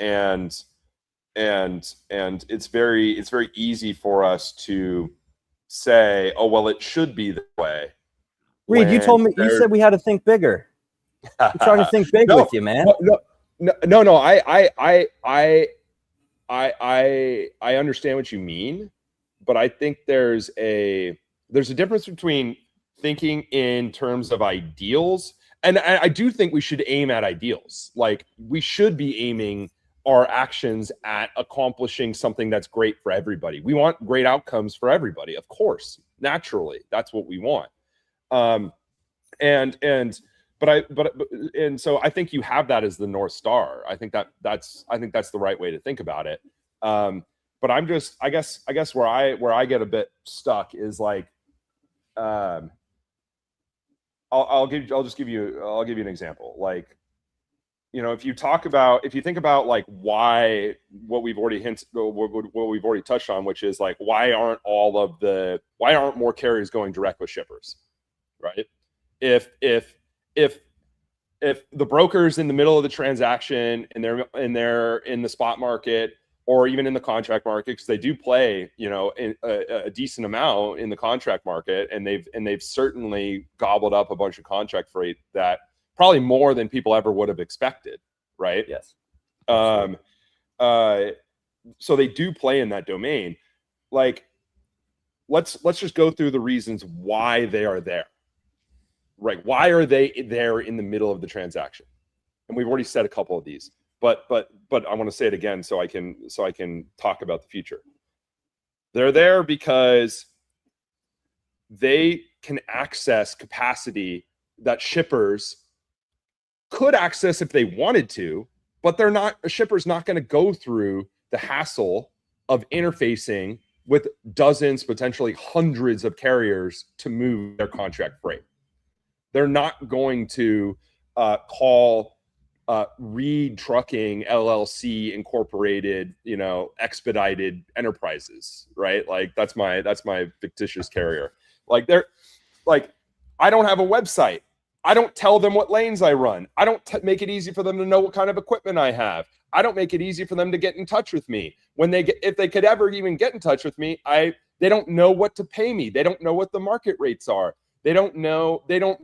it's very easy for us to say, oh well, it should be that way. Reed, you told me, you said we had to think bigger. I'm trying to think big with you, man. No. I understand what you mean, but I think there's a difference between thinking in terms of ideals, and I do think we should aim at ideals. Like we should be aiming our actions at accomplishing something that's great for everybody. We want great outcomes for everybody, of course, naturally. That's what we want. And so I think you have that as the North Star. I think that's the right way to think about it. But I'm just, I guess where I get a bit stuck is like, I'll just give you an example. Like, you know, if you think about like what we've already touched on, which is like, why aren't more carriers going direct with shippers, right? If the broker's in the middle of the transaction and they're in the spot market or even in the contract market, because they do play, you know, a decent amount in the contract market, and they've certainly gobbled up a bunch of contract freight that probably more than people ever would have expected, right? Yes. So they do play in that domain. Like, let's just go through the reasons why they are there. Right? Why are they there in the middle of the transaction? And we've already said a couple of these, but I want to say it again so I can talk about the future. They're there because they can access capacity that shippers could access if they wanted to, but a shipper's not going to go through the hassle of interfacing with dozens, potentially hundreds of carriers to move their contract freight. They're not going to call Reed Trucking LLC Incorporated, you know, Expedited Enterprises, right? Like that's my fictitious carrier. Like I don't have a website. I don't tell them what lanes I run. I don't make it easy for them to know what kind of equipment I have. I don't make it easy for them to get in touch with me. If they could ever even get in touch with me, they don't know what to pay me. They don't know what the market rates are. They don't know. They don't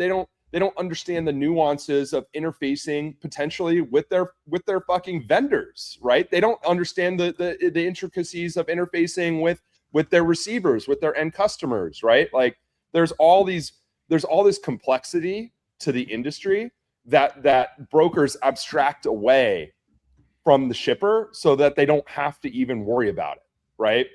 understand the nuances of interfacing potentially with their fucking vendors, right? They don't understand the intricacies of interfacing with their receivers, with their end customers, right? Like there's all this complexity to the industry that brokers abstract away from the shipper so that they don't have to even worry about it, right?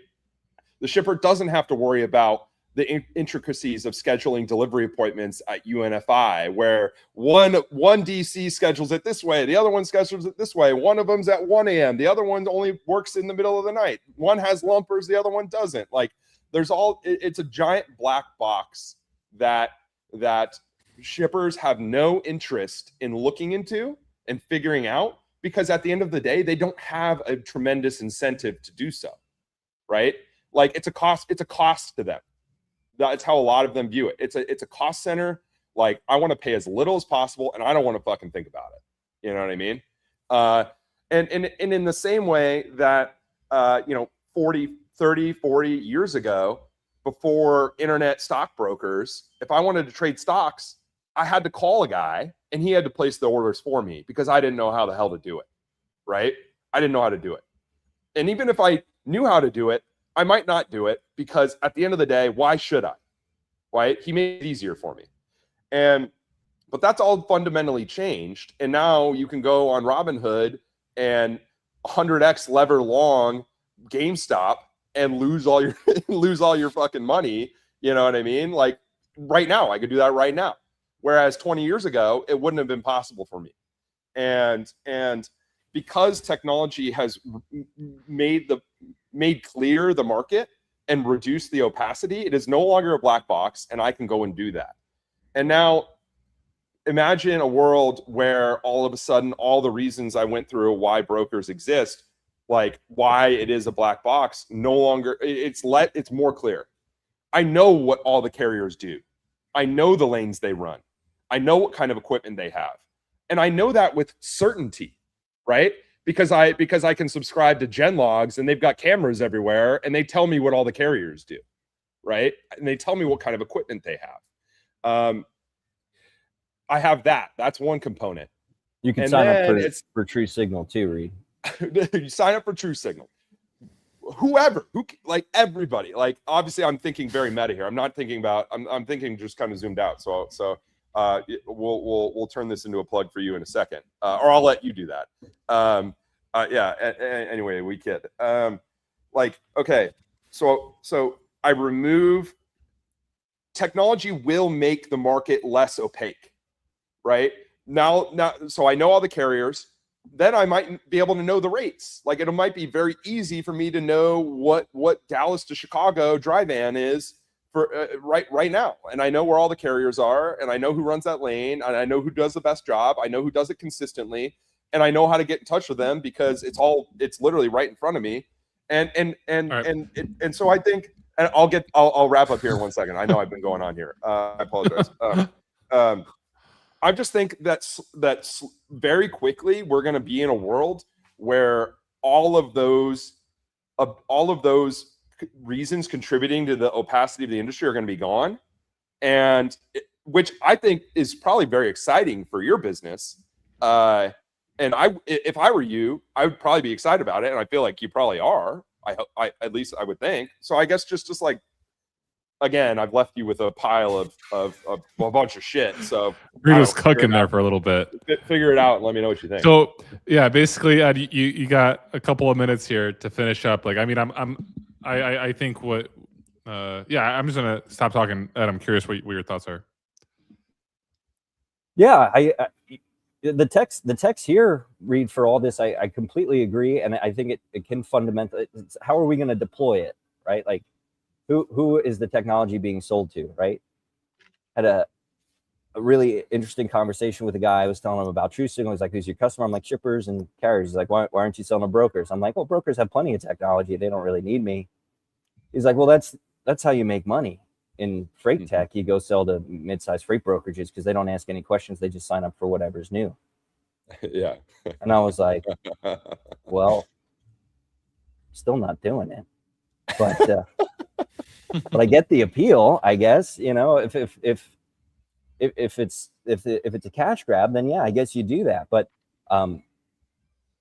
The shipper doesn't have to worry about the intricacies of scheduling delivery appointments at UNFI, where one DC schedules it this way, the other one schedules it this way. One of them's at 1 a.m. The other one only works in the middle of the night. One has lumpers, the other one doesn't. Like it's a giant black box that shippers have no interest in looking into and figuring out, because at the end of the day, they don't have a tremendous incentive to do so, right? Like it's a cost to them. That's how a lot of them view it. It's a cost center. Like I want to pay as little as possible, and I don't want to fucking think about it. You know what I mean? And in the same way that 40 years ago, before internet stockbrokers, if I wanted to trade stocks, I had to call a guy and he had to place the orders for me because I didn't know how the hell to do it. Right? I didn't know how to do it. And even if I knew how to do it, I might not do it, because at the end of the day, why should I? Right? He made it easier for me. But that's all fundamentally changed. And now you can go on Robinhood and 100x lever long GameStop and lose all your fucking money. You know what I mean? Like right now, I could do that right now. Whereas 20 years ago, it wouldn't have been possible for me. And because technology has made clear the market and reduce the opacity, it is no longer a black box, and I can go and do that. And now imagine a world where all of a sudden all the reasons I went through why brokers exist, like why it is a black box, no longer, it's more clear. I know what all the carriers do. I know the lanes they run. I know what kind of equipment they have. And I know that with certainty, right? Because I can subscribe to Genlogs and they've got cameras everywhere and they tell me what all the carriers do, right? And they tell me what kind of equipment they have. I have that. That's one component. You can And sign up then for TruSygnal too, Reed. You sign up for TruSygnal. Whoever, like everybody, like obviously I'm thinking very meta here. I'm not thinking about, I'm thinking just kind of zoomed out. So we'll turn this into a plug for you in a second, or I'll let you do that. Yeah. Anyway, we kid. Like, okay. So I remove, technology will make the market less opaque, right? Now, so I know all the carriers. Then I might be able to know the rates. Like it might be very easy for me to know what Dallas to Chicago dry van is for right now. And I know where all the carriers are, and I know who runs that lane, and I know who does the best job. I know who does it consistently, and I know how to get in touch with them because it's literally right in front of me. And so I think, and I'll wrap up here in 1 second. I know I've been going on here. I apologize. I just think that's very quickly we're going to be in a world where all of those reasons contributing to the opacity of the industry are going to be gone, and which I think is probably very exciting for your business. And if I were you, I would probably be excited about it, and I feel like you probably are. I at least I would think. So I guess just like, again, I've left you with a pile of a bunch of shit. So Reed was cooking there for a little bit. Figure it out and let me know what you think. So yeah, basically, Ed, you got a couple of minutes here to finish up. Like, I mean, I think what, yeah, I'm just gonna stop talking, Ed. I'm curious what your thoughts are. Yeah, the text here, Reed, for all this, I completely agree, and I think it can fundamentally. How are we going to deploy it, right? Like, who is the technology being sold to, right? Had a really interesting conversation with a guy. I was telling him about TruSignal. He's like, who's your customer? I'm like, shippers and carriers. He's like, why aren't you selling to brokers? I'm like, well, brokers have plenty of technology. They don't really need me. He's like, well, that's how you make money in freight tech. You go sell to mid-sized freight brokerages because they don't ask any questions. They just sign up for whatever's new. Yeah. And I was like, well, still not doing it. But but I get the appeal, I guess. You know, if it's a cash grab, then yeah, I guess you do that. But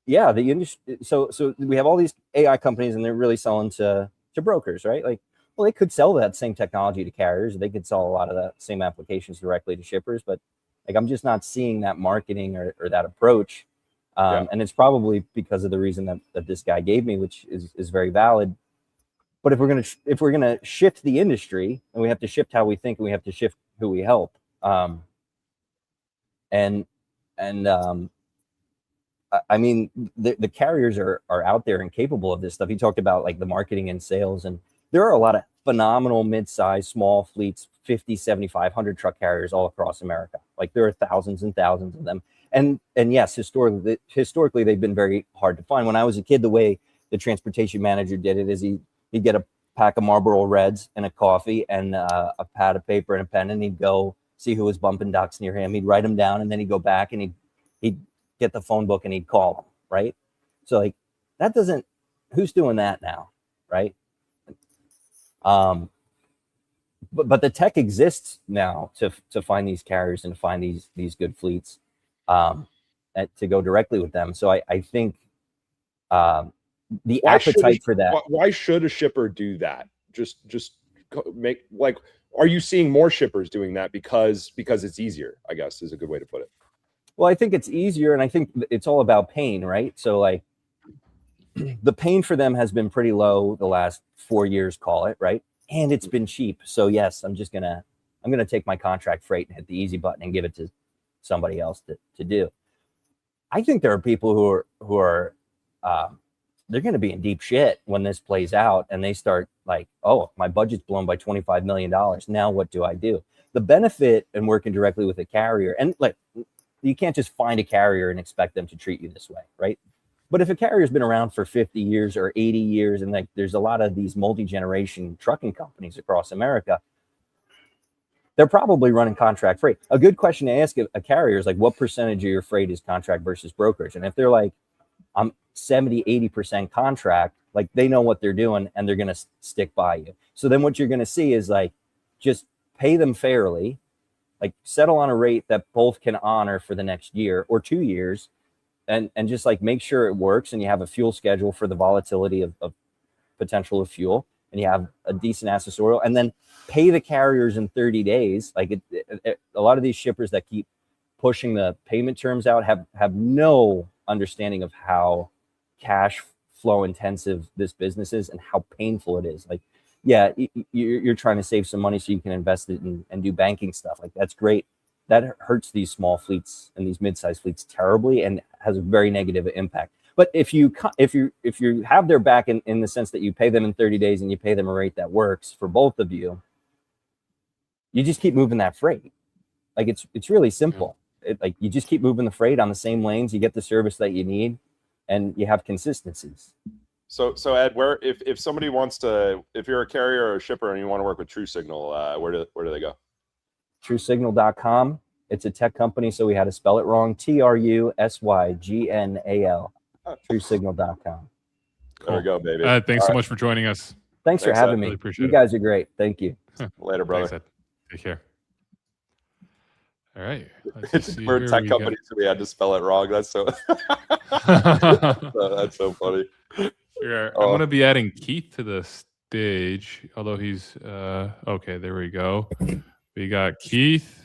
yeah, the industry. So we have all these AI companies, and they're really selling to brokers, right? Like, well, they could sell that same technology to carriers. They could sell a lot of the same applications directly to shippers. But like, I'm just not seeing that marketing or that approach. And it's probably because of the reason that this guy gave me, which is very valid. But if we're gonna shift the industry, and we have to shift how we think, and we have to shift who we help. I mean, the carriers are out there and capable of this stuff. He talked about like the marketing and sales, and there are a lot of phenomenal mid-sized, small fleets, 50, 75, 100 truck carriers all across America. Like there are thousands and thousands of them. And yes, historically they've been very hard to find. When I was a kid, the way the transportation manager did it is he'd get a pack of Marlboro Reds and a coffee and a pad of paper and a pen, and he'd go see who was bumping ducks near him. He'd write them down, and then he'd go back and he'd get the phone book and he'd call them, right? So like who's doing that now, right? But the tech exists now to find these carriers and to find these good fleets, to go directly with them. So I think the appetite for that. Why should a shipper do that? Just make, like, are you seeing more shippers doing that because it's easier, I guess is a good way to put it. Well, I think it's easier, and I think it's all about pain, right? So like the pain for them has been pretty low the last 4 years, call it, right? And it's been cheap. So yes, I'm gonna take my contract freight and hit the easy button and give it to somebody else to do. I think there are people who are they're going to be in deep shit when this plays out and they start like, oh, my budget's blown by $25 million. Now what do I do? The benefit in working directly with a carrier, and like, you can't just find a carrier and expect them to treat you this way, right? But if a carrier's been around for 50 years or 80 years, and like there's a lot of these multi-generation trucking companies across America, they're probably running contract freight. A good question to ask a carrier is like, what percentage of your freight is contract versus brokerage? And if they're like, I'm 70, 80% contract, like they know what they're doing and they're going to stick by you. So then what you're going to see is like, just pay them fairly, like settle on a rate that both can honor for the next year or 2 years, and just like make sure it works, and you have a fuel schedule for the volatility of potential of fuel, and you have a decent accessorial, and then pay the carriers in 30 days. Like a lot of these shippers that keep pushing the payment terms out have no understanding of how cash flow intensive this business is and how painful it is. Like, yeah, you're trying to save some money so you can invest it and do banking stuff. Like, that's great. That hurts these small fleets and these mid-sized fleets terribly and has a very negative impact. But if you have their back in the sense that you pay them in 30 days and you pay them a rate that works for both of you, you just keep moving that freight. Like, it's really simple. Like, you just keep moving the freight on the same lanes, you get the service that you need, and you have consistencies. So Ed, where if somebody wants to, if you're a carrier or a shipper and you want to work with TruSygnal, where do they go? TruSygnal.com. It's a tech company, so we had to spell it wrong. TruSygnal. TruSygnal.com. Cool. There we go, baby. Thanks so much for joining us. Thanks for having me. Really appreciate you guys are great. Thank you. Later, brother. Thanks, Ed. Take care. All right. We're a tech company, so we had to spell it wrong. That's so that's so funny. I'm going to be adding Keith to the stage, although he's okay. There we go. We got Keith.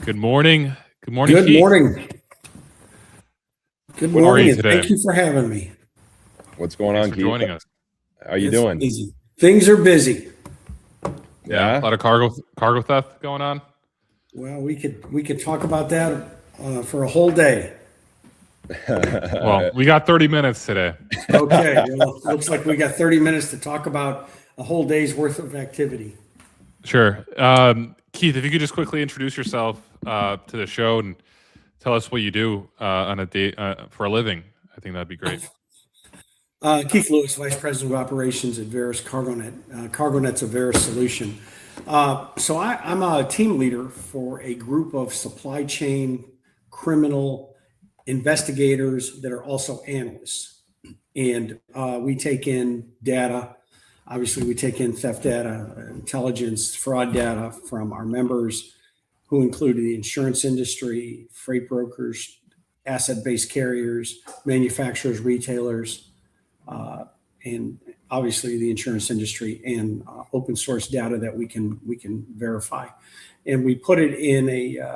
Good morning. Good morning. Good Keith. morning. Good What are morning. you And today? thank you for having me. What's going Thanks on, for Keith? joining us. How you It's doing? easy. Things are busy. Yeah, a lot of cargo theft going on. Well, we could talk about that for a whole day. Well, we got 30 minutes today. Okay. Well, looks like we got 30 minutes to talk about a whole day's worth of activity. Sure. Keith, if you could just quickly introduce yourself to the show and tell us what you do on a day for a living, I think that'd be great. Keith Lewis, Vice President of Operations at Verus CargoNet. CargoNet's a Verus solution. So I'm a team leader for a group of supply chain criminal investigators that are also analysts. And we take in data. Obviously, we take in theft data, intelligence, fraud data from our members, who include the insurance industry, freight brokers, asset-based carriers, manufacturers, retailers, and obviously the insurance industry, and open source data that we can verify. And we put it in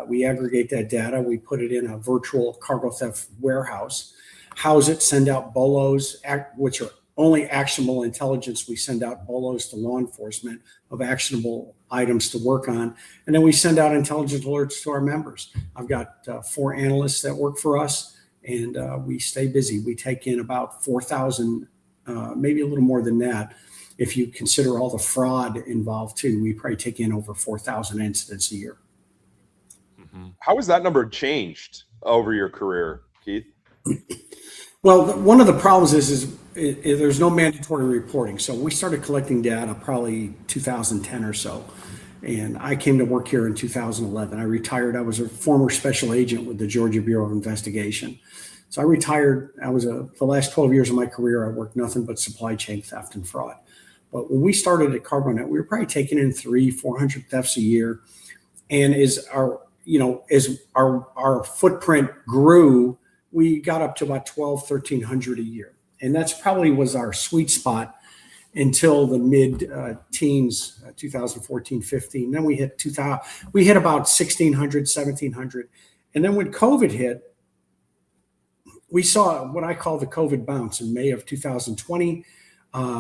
we aggregate that data, we put it in a virtual cargo theft warehouse, house it, send out BOLOs, which are only actionable intelligence. We send out BOLOs to law enforcement of actionable items to work on. And then we send out intelligence alerts to our members. I've got 4 analysts that work for us, and we stay busy. We take in about 4,000, maybe a little more than that. If you consider all the fraud involved too, we probably take in over 4,000 incidents a year. Mm-hmm. How has that number changed over your career, Keith? Well, one of the problems is there's no mandatory reporting. So we started collecting data probably 2010 or so. And I came to work here in 2011. I retired. I was a former special agent with the Georgia Bureau of Investigation. So I retired. The last 12 years of my career, I worked nothing but supply chain theft and fraud. But when we started at CargoNet, we were probably taking in 300-400 thefts a year. And as our footprint grew, we got up to about 1,300 a year. And that's probably was our sweet spot until the mid-teens, 2014, 15. Then we hit about 1,600, 1,700. And then when COVID hit, we saw what I call the COVID bounce in May of 2020.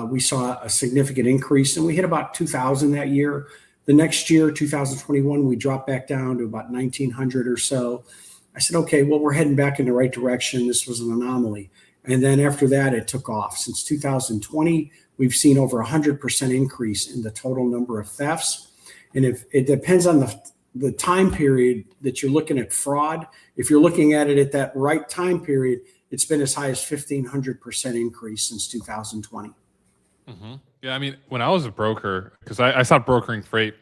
We saw a significant increase, and we hit about 2,000 that year. The next year, 2021, we dropped back down to about 1,900 or so. I said, okay, well, we're heading back in the right direction. This was an anomaly. And then after that, it took off. Since 2020, we've seen over 100% increase in the total number of thefts. And if it depends on the time period that you're looking at fraud, if you're looking at it at that right time period, it's been as high as 1,500% increase since 2020. Mm-hmm. Yeah, I mean, when I was a broker, because I stopped brokering freight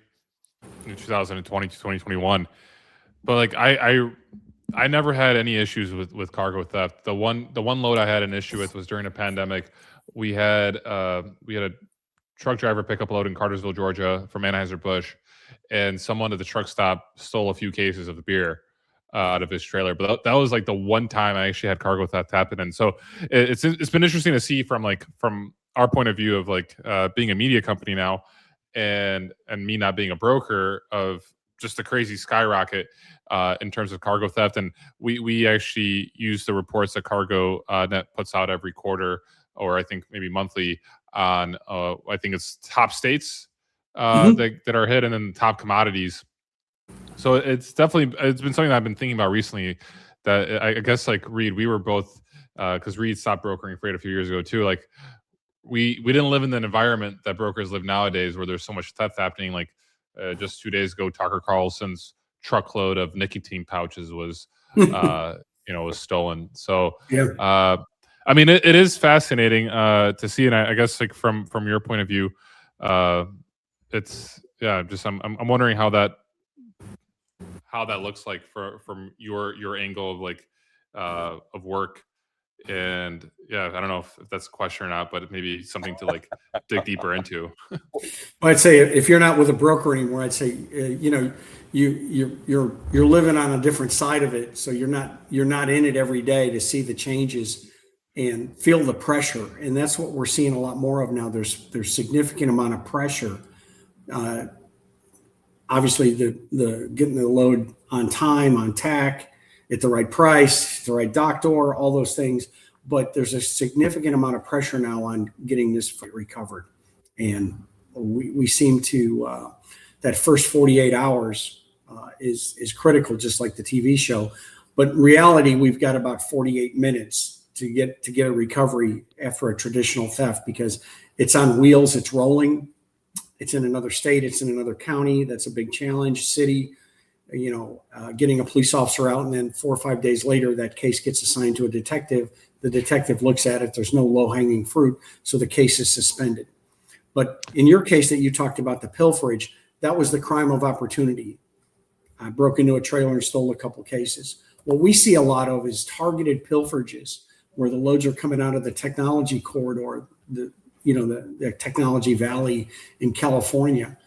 in 2020 to 2021, but like I never had any issues with cargo theft. The one load I had an issue with was during a pandemic. We had a truck driver pick up a load in Cartersville, Georgia from Anheuser-Busch, and someone at the truck stop stole a few cases of the beer out of his trailer. But that was like the one time I actually had cargo theft happen. And so it's been interesting to see from our point of view of like being a media company now and me not being a broker, of just a crazy skyrocket in terms of cargo theft. And we actually use the reports that CargoNet puts out every quarter, or I think maybe monthly, on I think it's top states that are hit, and then top commodities. So it's been something that I've been thinking about recently, that I guess like Reed, we were both, because Reed stopped brokering freight a few years ago too. Like we didn't live in the environment that brokers live nowadays, where there's so much theft happening. Like just 2 days ago, Tucker Carlson's truckload of nicotine pouches was was stolen. So Yeah. I mean, it is fascinating to see, and I guess like from your point of view, it's just I'm wondering how that looks like from your angle of like of work. And I don't know if that's a question or not, but maybe something to like dig deeper into. I'd say if you're not with a broker anymore, I'd say you're living on a different side of it, so you're not in it every day to see the changes and feel the pressure. And that's what we're seeing a lot more of now. There's significant amount of pressure. Obviously, the getting the load on time, on tack, at the right price, the right dock door, all those things. But there's a significant amount of pressure now on getting this freight recovered. And we seem to, that first 48 hours is critical, just like the TV show. But in reality, we've got about 48 minutes to get a recovery after a traditional theft, because it's on wheels, it's rolling, it's in another state, it's in another county. That's a big challenge. City, getting a police officer out, and then 4 or 5 days later, that case gets assigned to a detective. The detective looks at it. There's no low-hanging fruit, so the case is suspended. But in your case that you talked about, the pilferage, that was the crime of opportunity. I broke into a trailer and stole a couple cases. What we see a lot of is targeted pilferages, where the loads are coming out of the technology corridor, the technology valley in California.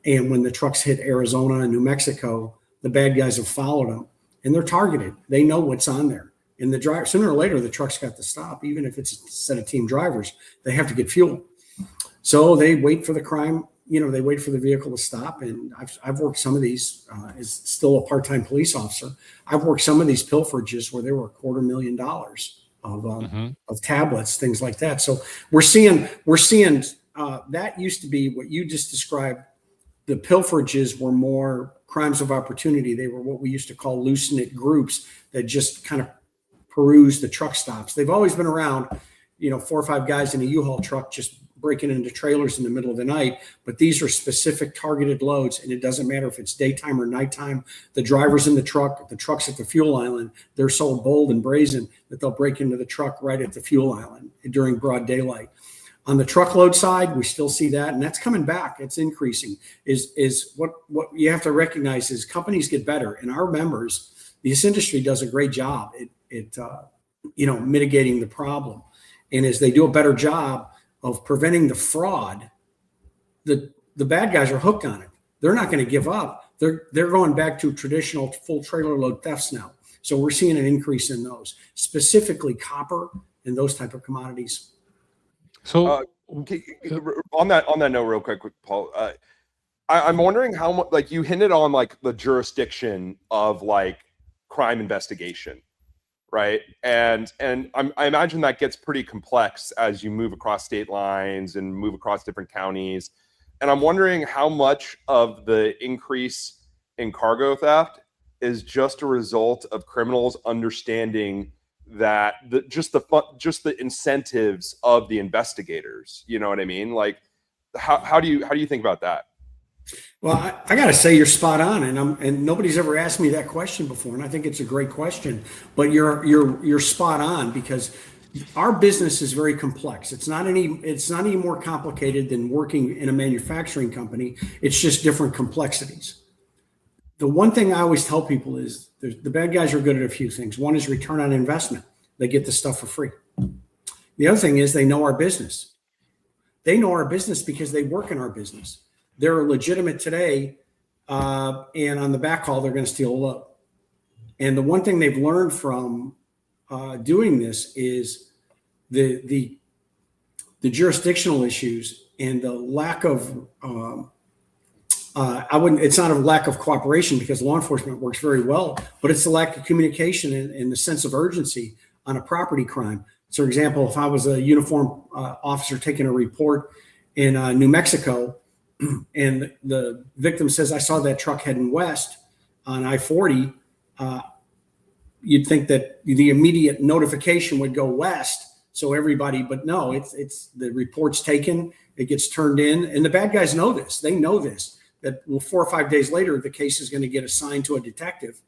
And when the trucks hit Arizona and New Mexico, the bad guys have followed them, and they're targeted. They know what's on there. And the driver, sooner or later, the truck's got to stop. Even if it's a set of team drivers, they have to get fuel. So they wait for the crime, they wait for the vehicle to stop. And I've worked some of these, as still a part-time police officer. I've worked some of these pilferages where they were $250,000 of tablets, things like that. So we're seeing that used to be what you just described. The pilferages were more crimes of opportunity. They were what we used to call loose-knit groups that just kind of peruse the truck stops. They've always been around, 4 or 5 guys in a U-Haul truck just breaking into trailers in the middle of the night. But these are specific targeted loads, and it doesn't matter if it's daytime or nighttime. The driver's in the truck's at the fuel island. They're so bold and brazen that they'll break into the truck right at the fuel island during broad daylight. On the truckload side, we still see that, and that's coming back. It's increasing. Is what you have to recognize is companies get better, and our members, this industry does a great job at mitigating the problem. And as they do a better job of preventing the fraud, the bad guys are hooked on it. They're not going to give up. They're going back to traditional full trailer load thefts now. So we're seeing an increase in those, specifically copper and those type of commodities. So on that note, real quick, Paul, I'm wondering how much, like you hinted on like the jurisdiction of like crime investigation, right? And I imagine that gets pretty complex as you move across state lines and move across different counties. And I'm wondering how much of the increase in cargo theft is just a result of criminals understanding that just the incentives of the investigators. You know what I mean? Like, how do you think about that? Well, I got to say you're spot on, and nobody's ever asked me that question before, and I think it's a great question. But you're spot on, because our business is very complex. It's not any more complicated than working in a manufacturing company. It's just different complexities. The one thing I always tell people is the bad guys are good at a few things. One is return on investment. They get the stuff for free. The other thing is they know our business. They know our business because they work in our business. They're legitimate today, and on the back call, they're going to steal a load. And the one thing they've learned from doing this is the jurisdictional issues and the lack of it's not a lack of cooperation, because law enforcement works very well, but it's the lack of communication and the sense of urgency on a property crime. So, for example, if I was a uniformed officer taking a report in New Mexico, and the victim says, I saw that truck heading west on I-40, you'd think that the immediate notification would go west. So everybody, but no, it's the report's taken, it gets turned in, and the bad guys know this. They know this, that 4 or 5 days later, the case is going to get assigned to a detective.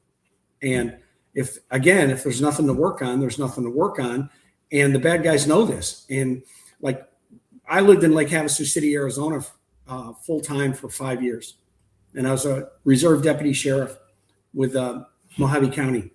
And if there's nothing to work on, there's nothing to work on. And the bad guys know this. And like, I lived in Lake Havasu City, Arizona, full-time for 5 years. And I was a reserve deputy sheriff with Mojave County.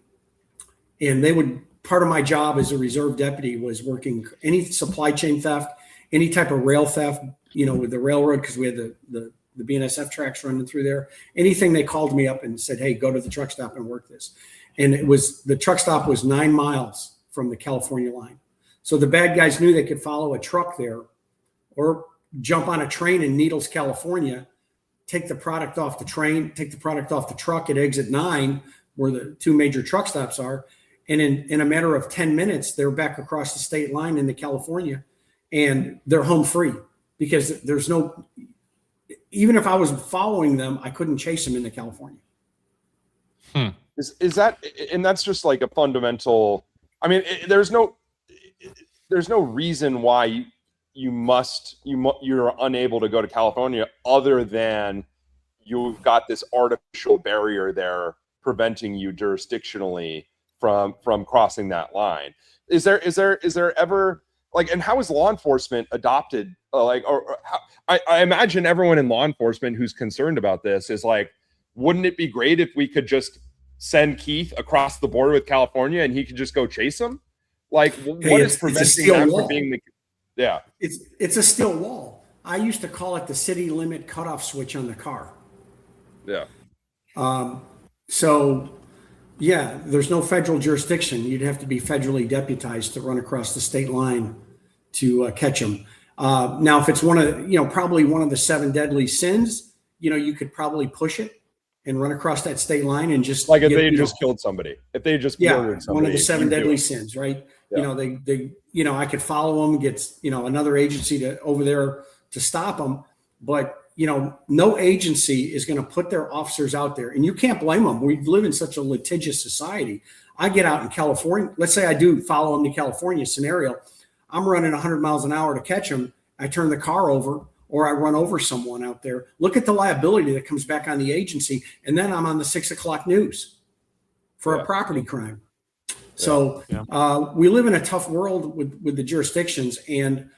And part of my job as a reserve deputy was working any supply chain theft, any type of rail theft, with the railroad, because we had the BNSF tracks running through there. Anything, they called me up and said, hey, go to the truck stop and work this. And the truck stop was 9 miles from the California line. So the bad guys knew they could follow a truck there, or jump on a train in Needles, California, take the product off the train, take the product off the truck at exit 9, where the 2 major truck stops are. And in a matter of 10 minutes, they're back across the state line into California, and they're home free, because even if I was following them, I couldn't chase them into California. Is that, and that's just like a fundamental, I mean, there's no reason why you're unable to go to California, other than you've got this artificial barrier there preventing you jurisdictionally from crossing that line. Is there ever, like, and how is law enforcement adopted? I imagine everyone in law enforcement who's concerned about this is like, wouldn't it be great if we could just send Keith across the border with California and he could just go chase them? Like, what is preventing that from being the? Yeah, it's a steel wall. I used to call it the city limit cutoff switch on the car. Yeah. So, yeah, there's no federal jurisdiction. You'd have to be federally deputized to run across the state line to catch them. Now, if it's probably one of the 7 deadly sins, you could probably push it and run across that state line and just, like, if they just killed somebody, if they just murdered somebody, one of the 7 deadly sins, right? Yeah. I could follow them, get another agency over there to stop them, but no agency is going to put their officers out there, and you can't blame them. We live in such a litigious society. I get out in California. Let's say I do follow them to California scenario. I'm running 100 miles an hour to catch them. I turn the car over, or I run over someone out there. Look at the liability that comes back on the agency, and then I'm on the 6 o'clock news for a property crime. So we live in a tough world with the jurisdictions, and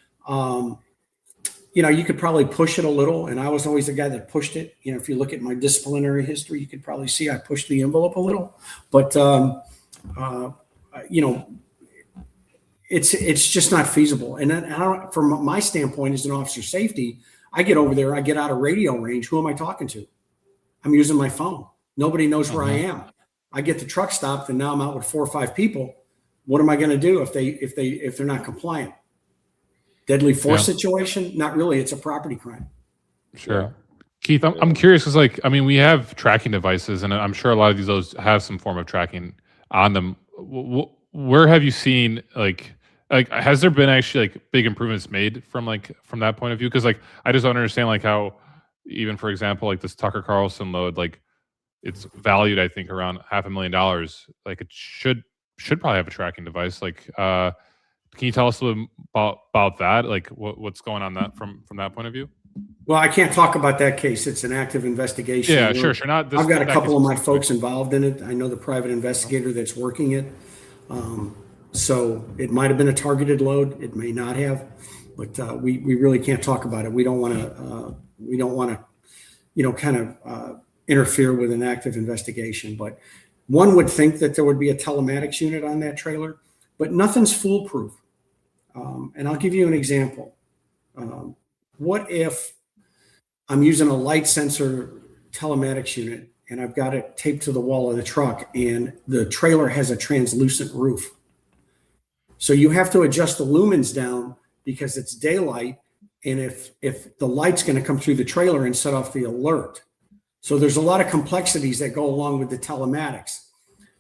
you could probably push it a little. And I was always the guy that pushed it. If you look at my disciplinary history, you could probably see I pushed the envelope a little. But it's just not feasible. And then from my standpoint as an officer safety, I get over there, I get out of radio range. Who am I talking to? I'm using my phone. Nobody knows where I am. I get the truck stopped, and now I'm out with 4 or 5 people. What am I going to do if they're not compliant? Deadly force situation? Not really. It's a property crime. Sure. Keith, I'm curious, because we have tracking devices, and I'm sure a lot of those have some form of tracking on them. Where have you seen has there been actually big improvements made from that point of view? Because I just don't understand how, even for example, this Tucker Carlson load, it's valued, I think, around $500,000. It should should probably have a tracking device. Like, can you tell us a little about that? Like, what's going on that from that point of view? Well, I can't talk about that case. It's an active investigation. Yeah, sure. Not this, I've got a couple of my folks specific. involved in it. I know the private investigator that's working it. So it might have been a targeted load. It may not have, but we really can't talk about it. We don't want to, kind of interfere with an active investigation. But one would think that there would be a telematics unit on that trailer, but nothing's foolproof. And I'll give you an example. What if I'm using a light sensor telematics unit and I've got it taped to the wall of the truck and the trailer has a translucent roof? So you have to adjust the lumens down because it's daylight. And if the light's going to come through the trailer and set off the alert. So there's a lot of complexities that go along with the telematics.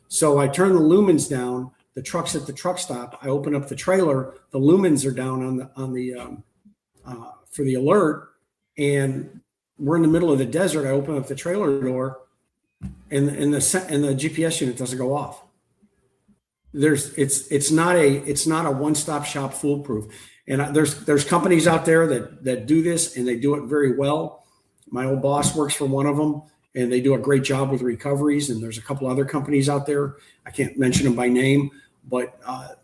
So I turn the lumens down, the truck's at the truck stop. I open up the trailer, the lumens are down for the alert, and we're in the middle of the desert. I open up the trailer door, and the GPS unit doesn't go off. It's not a one-stop shop foolproof. And there's companies out there that do this, and they do it very well. My old boss works for one of them, and they do a great job with recoveries. And there's a couple other companies out there. I can't mention them by name, but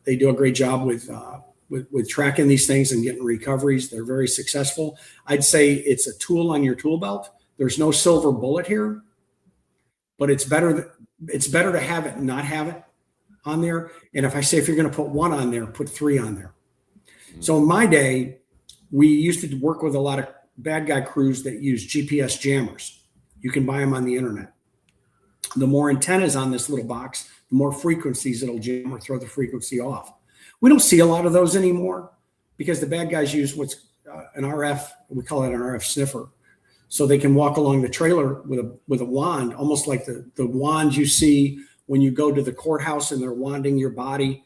they do a great job with tracking these things and getting recoveries. They're very successful. I'd say it's a tool on your tool belt. There's no silver bullet here, but it's better to have it and not have it on there. And if you're going to put one on there, put three on there. So in my day, we used to work with a lot of bad guy crews that use GPS jammers. You can buy them on the internet. The more antennas on this little box, the more frequencies it'll jam or throw the frequency off. We don't see a lot of those anymore because the bad guys use what's an RF, we call it an RF sniffer. So they can walk along the trailer with a wand, almost like the wand you see when you go to the courthouse and they're wanding your body.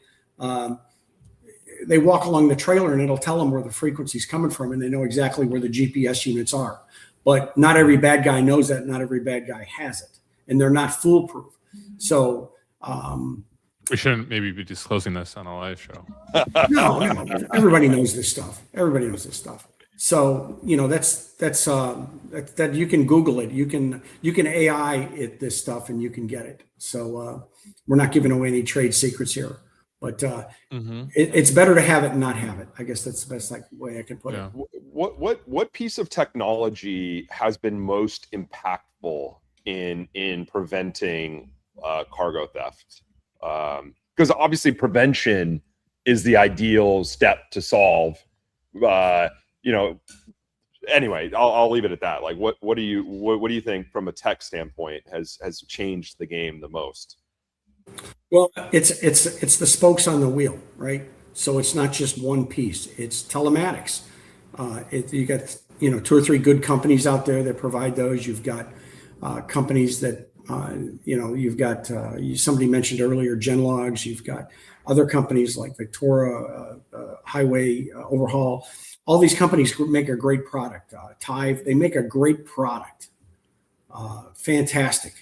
They walk along the trailer and it'll tell them where the frequency's coming from, and they know exactly where the GPS units are. But not every bad guy knows that. Not every bad guy has it, and they're not foolproof. So we shouldn't maybe be disclosing this on a live show. No, everybody knows this stuff. Everybody knows this stuff. So that you can Google it. You can AI it this stuff and you can get it. So we're not giving away any trade secrets here. But it's better to have it and not have it. I guess that's the best way I can put it. What piece of technology has been most impactful in preventing cargo theft? Because obviously prevention is the ideal step to solve. Anyway, I'll leave it at that. Like, what do you think from a tech standpoint has changed the game the most? Well, it's the spokes on the wheel, right? So it's not just one piece. It's telematics. You got 2 or 3 good companies out there that provide those. You've got companies that you've got somebody mentioned earlier, Genlogs. You've got other companies like Victoria Highway Overhaul. All these companies make a great product. Tive, they make a great product. Fantastic.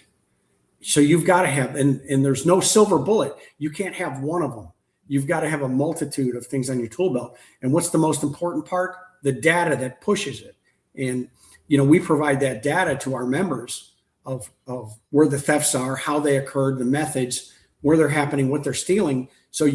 So you've got to have, and there's no silver bullet. You can't have one of them. You've got to have a multitude of things on your tool belt. And what's the most important part? The data that pushes it. And, we provide that data to our members of where the thefts are, how they occurred, the methods, where they're happening, what they're stealing. So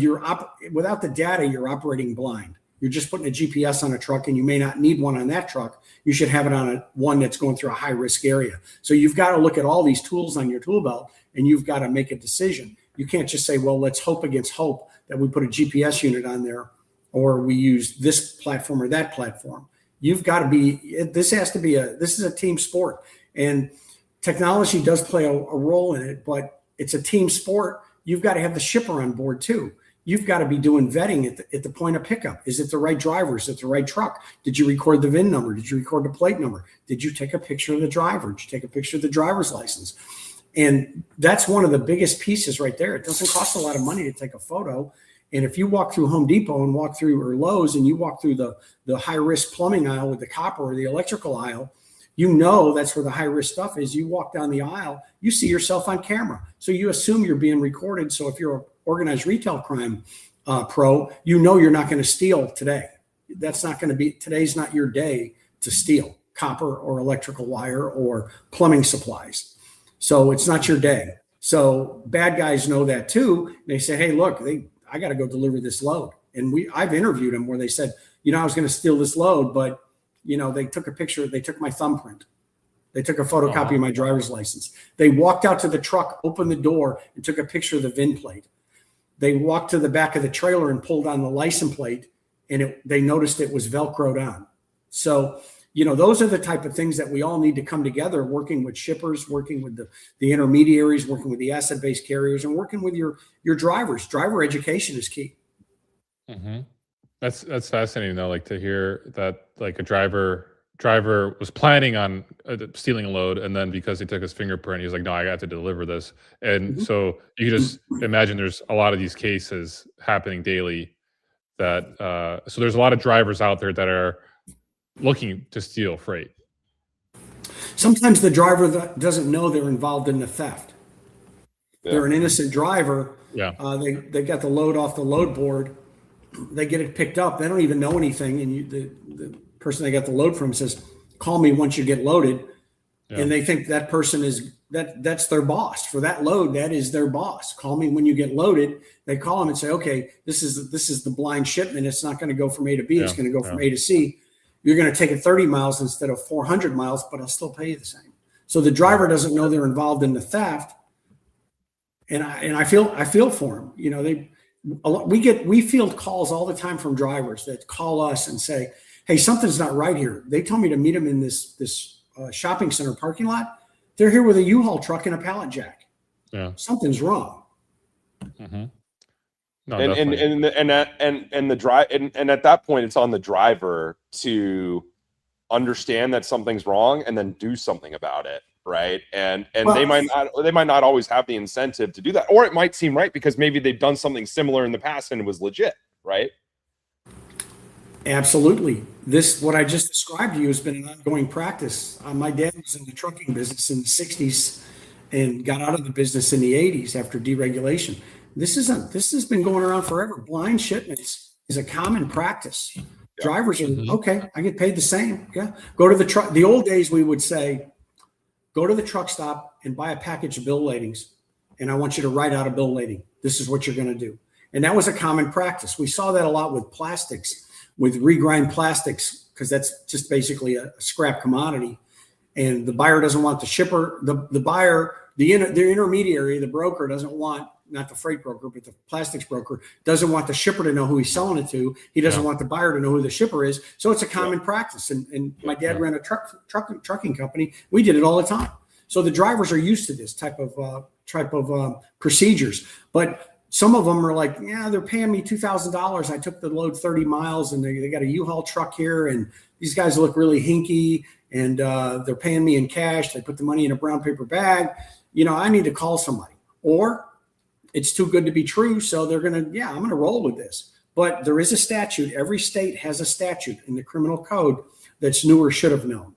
without the data, you're operating blind. You're just putting a GPS on a truck, and you may not need one on that truck. You should have it on one that's going through a high risk area. So you've got to look at all these tools on your tool belt, and you've got to make a decision. You can't just say, well, let's hope against hope that we put a GPS unit on there, or we use this platform or that platform. You've got to be, this is a team sport, and technology does play a role in it, but it's a team sport. You've got to have the shipper on board too. You've got to be doing vetting at the point of pickup. Is it the right driver? Is it the right truck? Did you record the VIN number? Did you record the plate number? Did you take a picture of the driver? Did you take a picture of the driver's license? And that's one of the biggest pieces right there. It doesn't cost a lot of money to take a photo. And if you walk through Home Depot and walk through, or Lowe's, and you walk through the high risk plumbing aisle with the copper or the electrical aisle, that's where the high risk stuff is. You walk down the aisle, you see yourself on camera. So you assume you're being recorded. So if you're organized retail crime pro, you know you're not going to steal today. That's not going to be, today's not your day to steal copper or electrical wire or plumbing supplies. So it's not your day. So bad guys know that too. They say, hey, look, I got to go deliver this load. And I've interviewed them where they said, I was going to steal this load, but they took a picture, they took my thumbprint. They took a photocopy of my driver's license. They walked out to the truck, opened the door, and took a picture of the VIN plate. They walked to the back of the trailer and pulled on the license plate, and they noticed it was Velcroed on. So, those are the type of things that we all need to come together, working with shippers, working with the intermediaries, working with the asset-based carriers, and working with your drivers. Driver education is key. Mm-hmm. That's fascinating though, like to hear that like a driver was planning on stealing a load, and then because he took his fingerprint, he's like, no, I got to deliver this. And so you can just imagine there's a lot of these cases happening daily that so there's a lot of drivers out there that are looking to steal freight. Sometimes the driver doesn't know they're involved in the theft. Yeah. They're an innocent driver. Yeah. They got the load off the load board. They get it picked up. They don't even know anything. And the person they got the load from says, call me once you get loaded. Yeah. And they think that person that's their boss for that load. That is their boss. Call me when you get loaded. They call them and say, okay, this is the blind shipment. It's not going to go from A to B. It's going to go from A to C. You're going to take it 30 miles instead of 400 miles, but I'll still pay you the same. So the driver doesn't know they're involved in the theft. And I feel for them. We field calls all the time from drivers that call us and say, hey, something's not right here. They told me to meet them in this shopping center parking lot. They're here with a U-Haul truck and a pallet jack. Yeah. Something's wrong. Mm-hmm. No, and at that point, it's on the driver to understand that something's wrong and then do something about it, right? And they might not always have the incentive to do that, or it might seem right because maybe they've done something similar in the past and it was legit, right? Absolutely. What I just described to you has been an ongoing practice. My dad was in the trucking business in the 60s and got out of the business in the 80s after deregulation. This has been going around forever. Blind shipments is a common practice. Yeah. Drivers are okay. I get paid the same. Yeah. Go to the truck. The old days we would say, go to the truck stop and buy a package of bill ladings, and I want you to write out a bill lading. This is what you're going to do. And that was a common practice. We saw that a lot with plastics, with regrind plastics, because that's just basically a scrap commodity. And the buyer doesn't want the shipper, the buyer, the intermediary, the broker doesn't want, not the freight broker, but the plastics broker doesn't want the shipper to know who he's selling it to. He doesn't want the buyer to know who the shipper is. So it's a common practice. And my dad ran a trucking company. We did it all the time. So the drivers are used to this type of procedures. But some of them are like, yeah, they're paying me $2,000. I took the load 30 miles and they got a U-Haul truck here. And these guys look really hinky and they're paying me in cash. They put the money in a brown paper bag. I need to call somebody. Or it's too good to be true. So they're I'm going to roll with this. But there is a statute. Every state has a statute in the criminal code that's knew or should have known.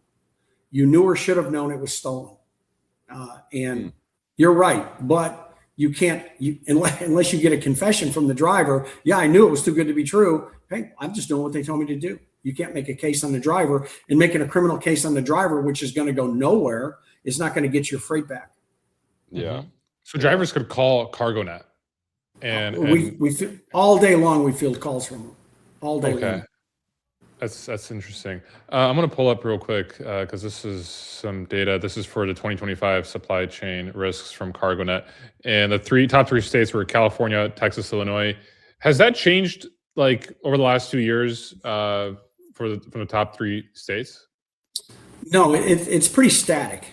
You knew or should have known it was stolen. And you're right. But you can't, unless you get a confession from the driver. Yeah, I knew it was too good to be true. Hey, I'm just doing what they told me to do. You can't make a case on the driver, and making a criminal case on the driver, which is going to go nowhere, is not going to get your freight back. Yeah. So drivers could call CargoNet, and we all day long we field calls from them all day long. That's interesting. I'm going to pull up real quick because this is some data. This is for the 2025 supply chain risks from CargoNet, and the top three states were California, Texas, Illinois. Has that changed like over the last 2 years from the top three states? No, it's pretty static.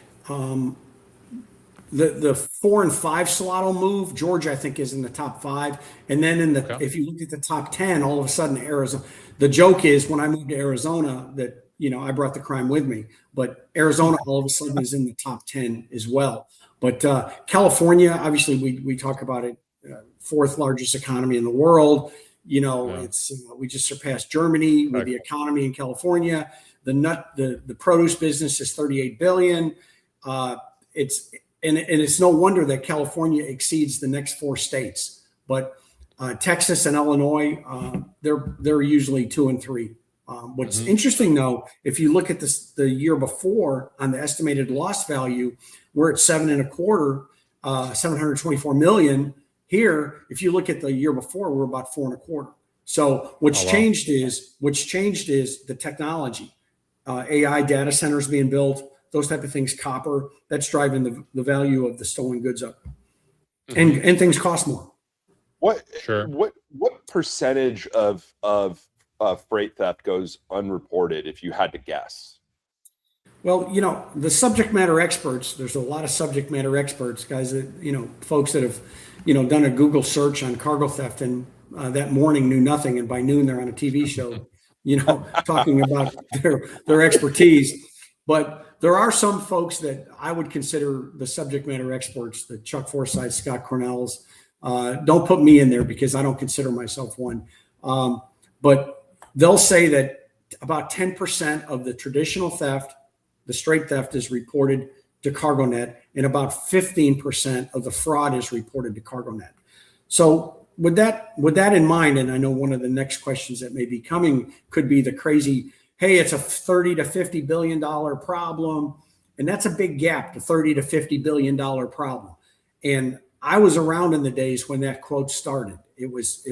The 4 and 5 slot will move. Georgia, I think, is in the top 5. And then if you look at the top 10, all of a sudden Arizona. The joke is when I moved to Arizona that, I brought the crime with me. But Arizona all of a sudden is in the top 10 as well. But California, obviously, we talk about it, 4th largest economy in the world. It's we just surpassed Germany with the economy in California. The produce business is $38 billion. And it's no wonder that California exceeds the next 4 states. but Texas and Illinois, they're usually 2 and 3. What's interesting though, if you look at this the year before on the estimated loss value, we're at 7.25, 724 million. Here, if you look at the year before, we're about 4.25. So what's changed is the technology, AI data centers being built, those type of things, copper, that's driving the value of the stolen goods up, and things cost more. What percentage of freight theft goes unreported, if you had to guess? Well, the subject matter experts, there's a lot of subject matter experts, guys that, folks that have, done a Google search on cargo theft and that morning knew nothing. And by noon, they're on a TV show, talking about their expertise. But there are some folks that I would consider the subject matter experts, the Chuck Forsyth, Scott Cornells. Don't put me in there because I don't consider myself one. But they'll say that about 10% of the traditional theft, the straight theft, is reported to CargoNet, and about 15% of the fraud is reported to CargoNet. So with that in mind, and I know one of the next questions that may be coming could be the crazy, hey, it's a $30 to $50 billion problem. And that's a big gap, the $30 to $50 billion problem. And I was around in the days when that quote started. It was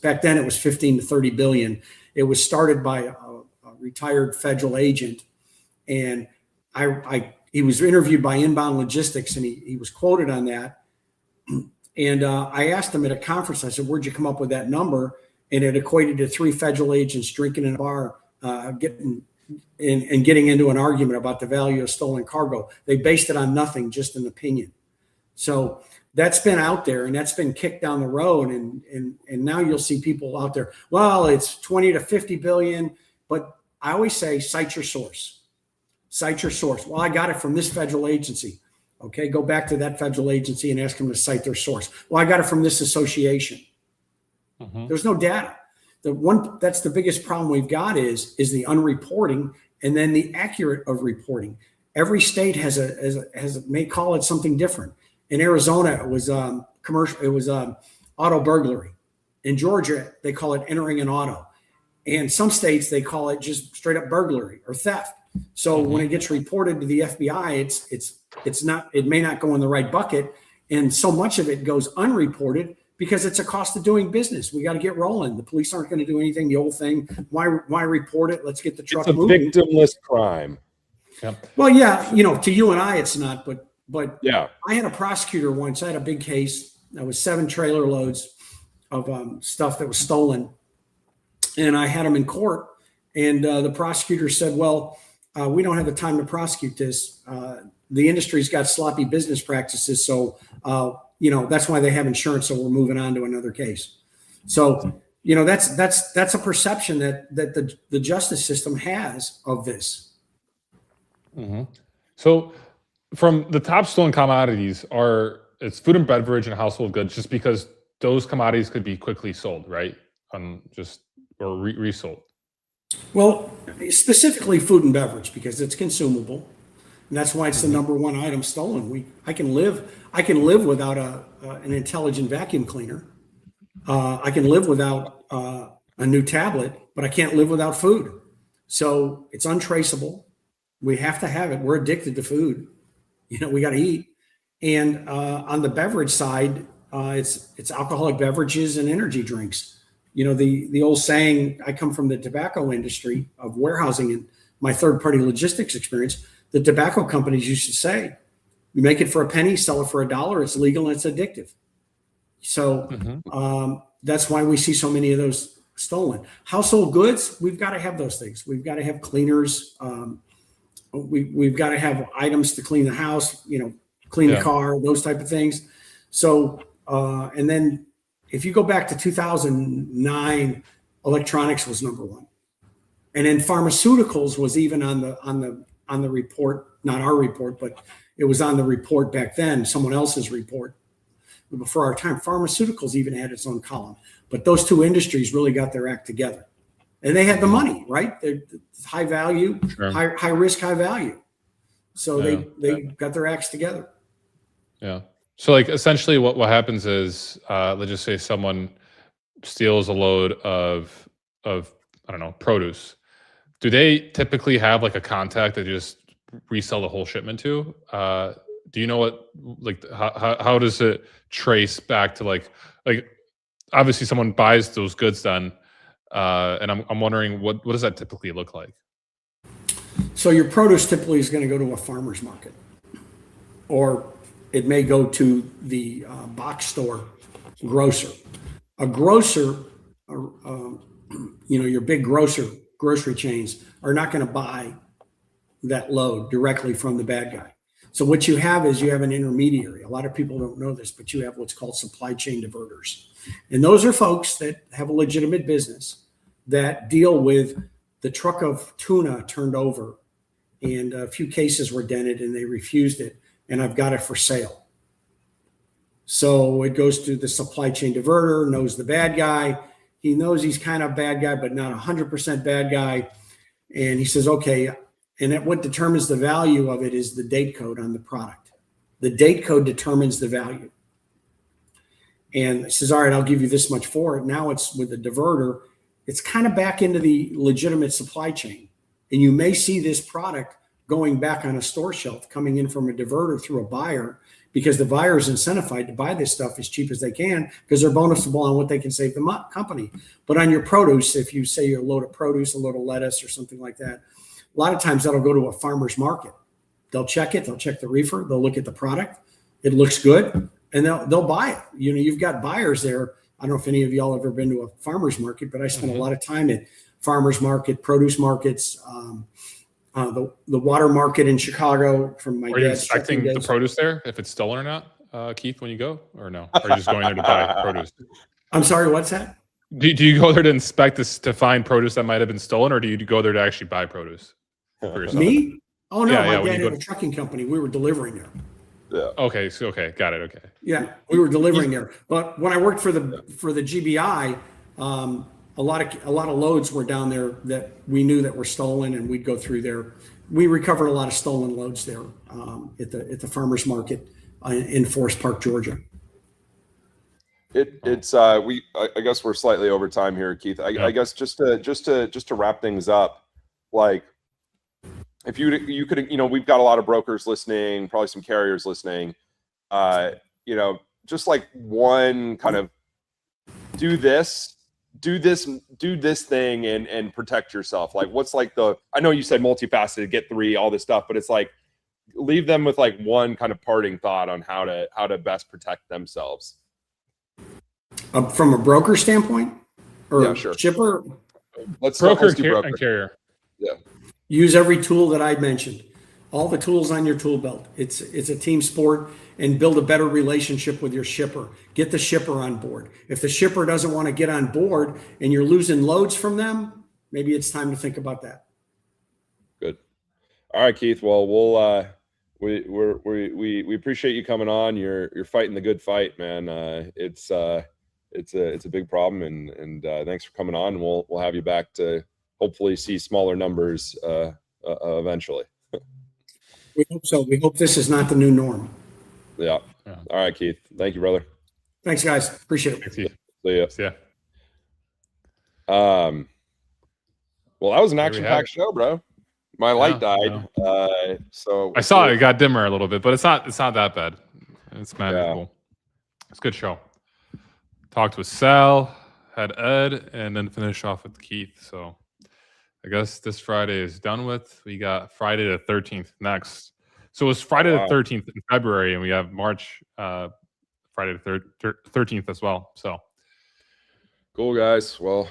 back then it was 15 to 30 billion. It was started by a retired federal agent. And he was interviewed by Inbound Logistics, and he was quoted on that. And I asked him at a conference, I said, where'd you come up with that number? And it equated to 3 federal agents drinking in a bar, getting into an argument about the value of stolen cargo. They based it on nothing, just an opinion. So that's been out there, and that's been kicked down the road. And now you'll see people out there, well, it's 20 to 50 billion. But I always say, cite your source. Cite your source. Well, I got it from this federal agency. Okay, go back to that federal agency and ask them to cite their source. Well, I got it from this association. There's no data. That's the biggest problem we've got is the unreporting, and then the accurate of reporting. Every state has may call it something different. In Arizona, it was commercial. It was auto burglary. In Georgia, they call it entering an auto. And some states, they call it just straight up burglary or theft. So when it gets reported to the FBI, it may not go in the right bucket. And so much of it goes unreported because it's a cost of doing business. We got to get rolling. The police aren't going to do anything. The old thing, why report it? Let's get the truck moving. It's a victimless crime. Yeah. Well, yeah, to you and I, it's not, but yeah, I had a prosecutor once. I had a big case. That was 7 trailer loads of stuff that was stolen. And I had them in court. And the prosecutor said, well, we don't have the time to prosecute this. The industry's got sloppy business practices. So, that's why they have insurance. So we're moving on to another case. So, that's a perception that the justice system has of this. So from the top stolen commodities it's food and beverage and household goods, just because those commodities could be quickly sold, right? Or resold. Well, specifically food and beverage, because it's consumable, and that's why it's the number one item stolen. I can live without an intelligent vacuum cleaner. I can live without a new tablet, but I can't live without food. So it's untraceable. We have to have it. We're addicted to food. We got to eat. And on the beverage side, it's alcoholic beverages and energy drinks. The old saying, I come from the tobacco industry of warehousing and my third-party logistics experience. The tobacco companies used to say, you make it for a penny, sell it for $1. It's legal and it's addictive. So that's why we see so many of those stolen. Household goods, we've got to have those things. We've got to have cleaners. We've got to have items to clean the house, clean the car, those type of things. So, and then if you go back to 2009, electronics was number one. And then pharmaceuticals was even on the report, not our report, but it was on the report back then, someone else's report before our time. Pharmaceuticals even had its own column, but those two industries really got their act together, and they had the money, right? They're high value, high risk, high value. So they got their acts together. Yeah. So like essentially what happens is let's just say someone steals a load of I don't know, produce. Do they typically have like a contact that just resell the whole shipment to? Do you know what, like how does it trace back to like obviously someone buys those goods then, and I'm wondering what does that typically look like? So your produce typically is going to go to a farmer's market, or it may go to the box store grocer. A grocer, your big grocery chains are not going to buy that load directly from the bad guy. So what you have is you have an intermediary. A lot of people don't know this, but you have what's called supply chain diverters. And those are folks that have a legitimate business that deal with the truck of tuna turned over, and a few cases were dented and they refused it, and I've got it for sale. So it goes to the supply chain diverter, knows the bad guy. He knows he's kind of bad guy, but not 100% bad guy. And he says, okay. And what determines the value of it is the date code on the product. The date code determines the value. And he says, all right, I'll give you this much for it. Now it's with the diverter. It's kind of back into the legitimate supply chain. And you may see this product going back on a store shelf, coming in from a diverter through a buyer, because the buyer is incentivized to buy this stuff as cheap as they can because they're bonusable on what they can save the company. But on your produce, if you say you're a load of produce, a load of lettuce or something like that, a lot of times that'll go to a farmer's market. They'll check it. They'll check the reefer. They'll look at the product. It looks good, and they'll buy it. You've got buyers there. I don't know if any of y'all ever been to a farmer's market, but I spent a lot of time at farmer's market, produce markets, the water market in Chicago from my dad's. Are you inspecting the produce there, if it's stolen or not, Keith, when you go, or no? Or are you just going there to buy produce? I'm sorry, what's that? Do you go there to inspect this to find produce that might have been stolen, or do you go there to actually buy produce for yourself? Me? Oh no, Yeah, my dad had a trucking company. We were delivering there. Yeah. Okay. Got it. Okay. Yeah, we were delivering there. But when I worked for the GBI, a lot of loads were down there that we knew that were stolen, and we'd go through there. We recovered a lot of stolen loads there at the farmers market in Forest Park, Georgia. I guess we're slightly over time here, Keith. I guess just to wrap things up, like if you could, we've got a lot of brokers listening, probably some carriers listening, just like one kind of do this thing and protect yourself. Like what's like I know you said multifaceted, get 3, all this stuff, but it's like leave them with like one kind of parting thought on how to best protect themselves. From a broker standpoint, or yeah, sure. shipper? Let's do broker and carrier. Yeah. Use every tool that I mentioned. All the tools on your tool belt. It's a team sport, and build a better relationship with your shipper. Get the shipper on board. If the shipper doesn't want to get on board and you're losing loads from them, maybe it's time to think about that. Good. All right, Keith. Well, we appreciate you coming on. You're fighting the good fight, man. It's a big problem, and thanks for coming on. And we'll have you back to hopefully see smaller numbers eventually. We hope so. We hope this is not the new norm. Yeah. All right, Keith. Thank you, brother. Thanks, guys. Appreciate it. Thanks, Keith. See ya. Yeah. Well, that was an action-packed show, bro. My light died. So I saw it got dimmer a little bit, but it's not that bad. It's manageable. It's a good show. Talked with Sal, had Ed, and then finish off with Keith. So I guess this Friday is done with. We got Friday the 13th next. So it was Friday the 13th in February, and we have March Friday the 13th as well. So cool, guys. Well,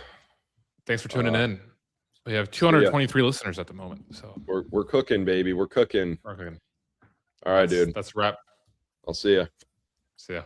thanks for tuning in. We have 223 listeners at the moment. So we're cooking, baby. We're cooking. All right, dude. That's a wrap. I'll see ya. See ya.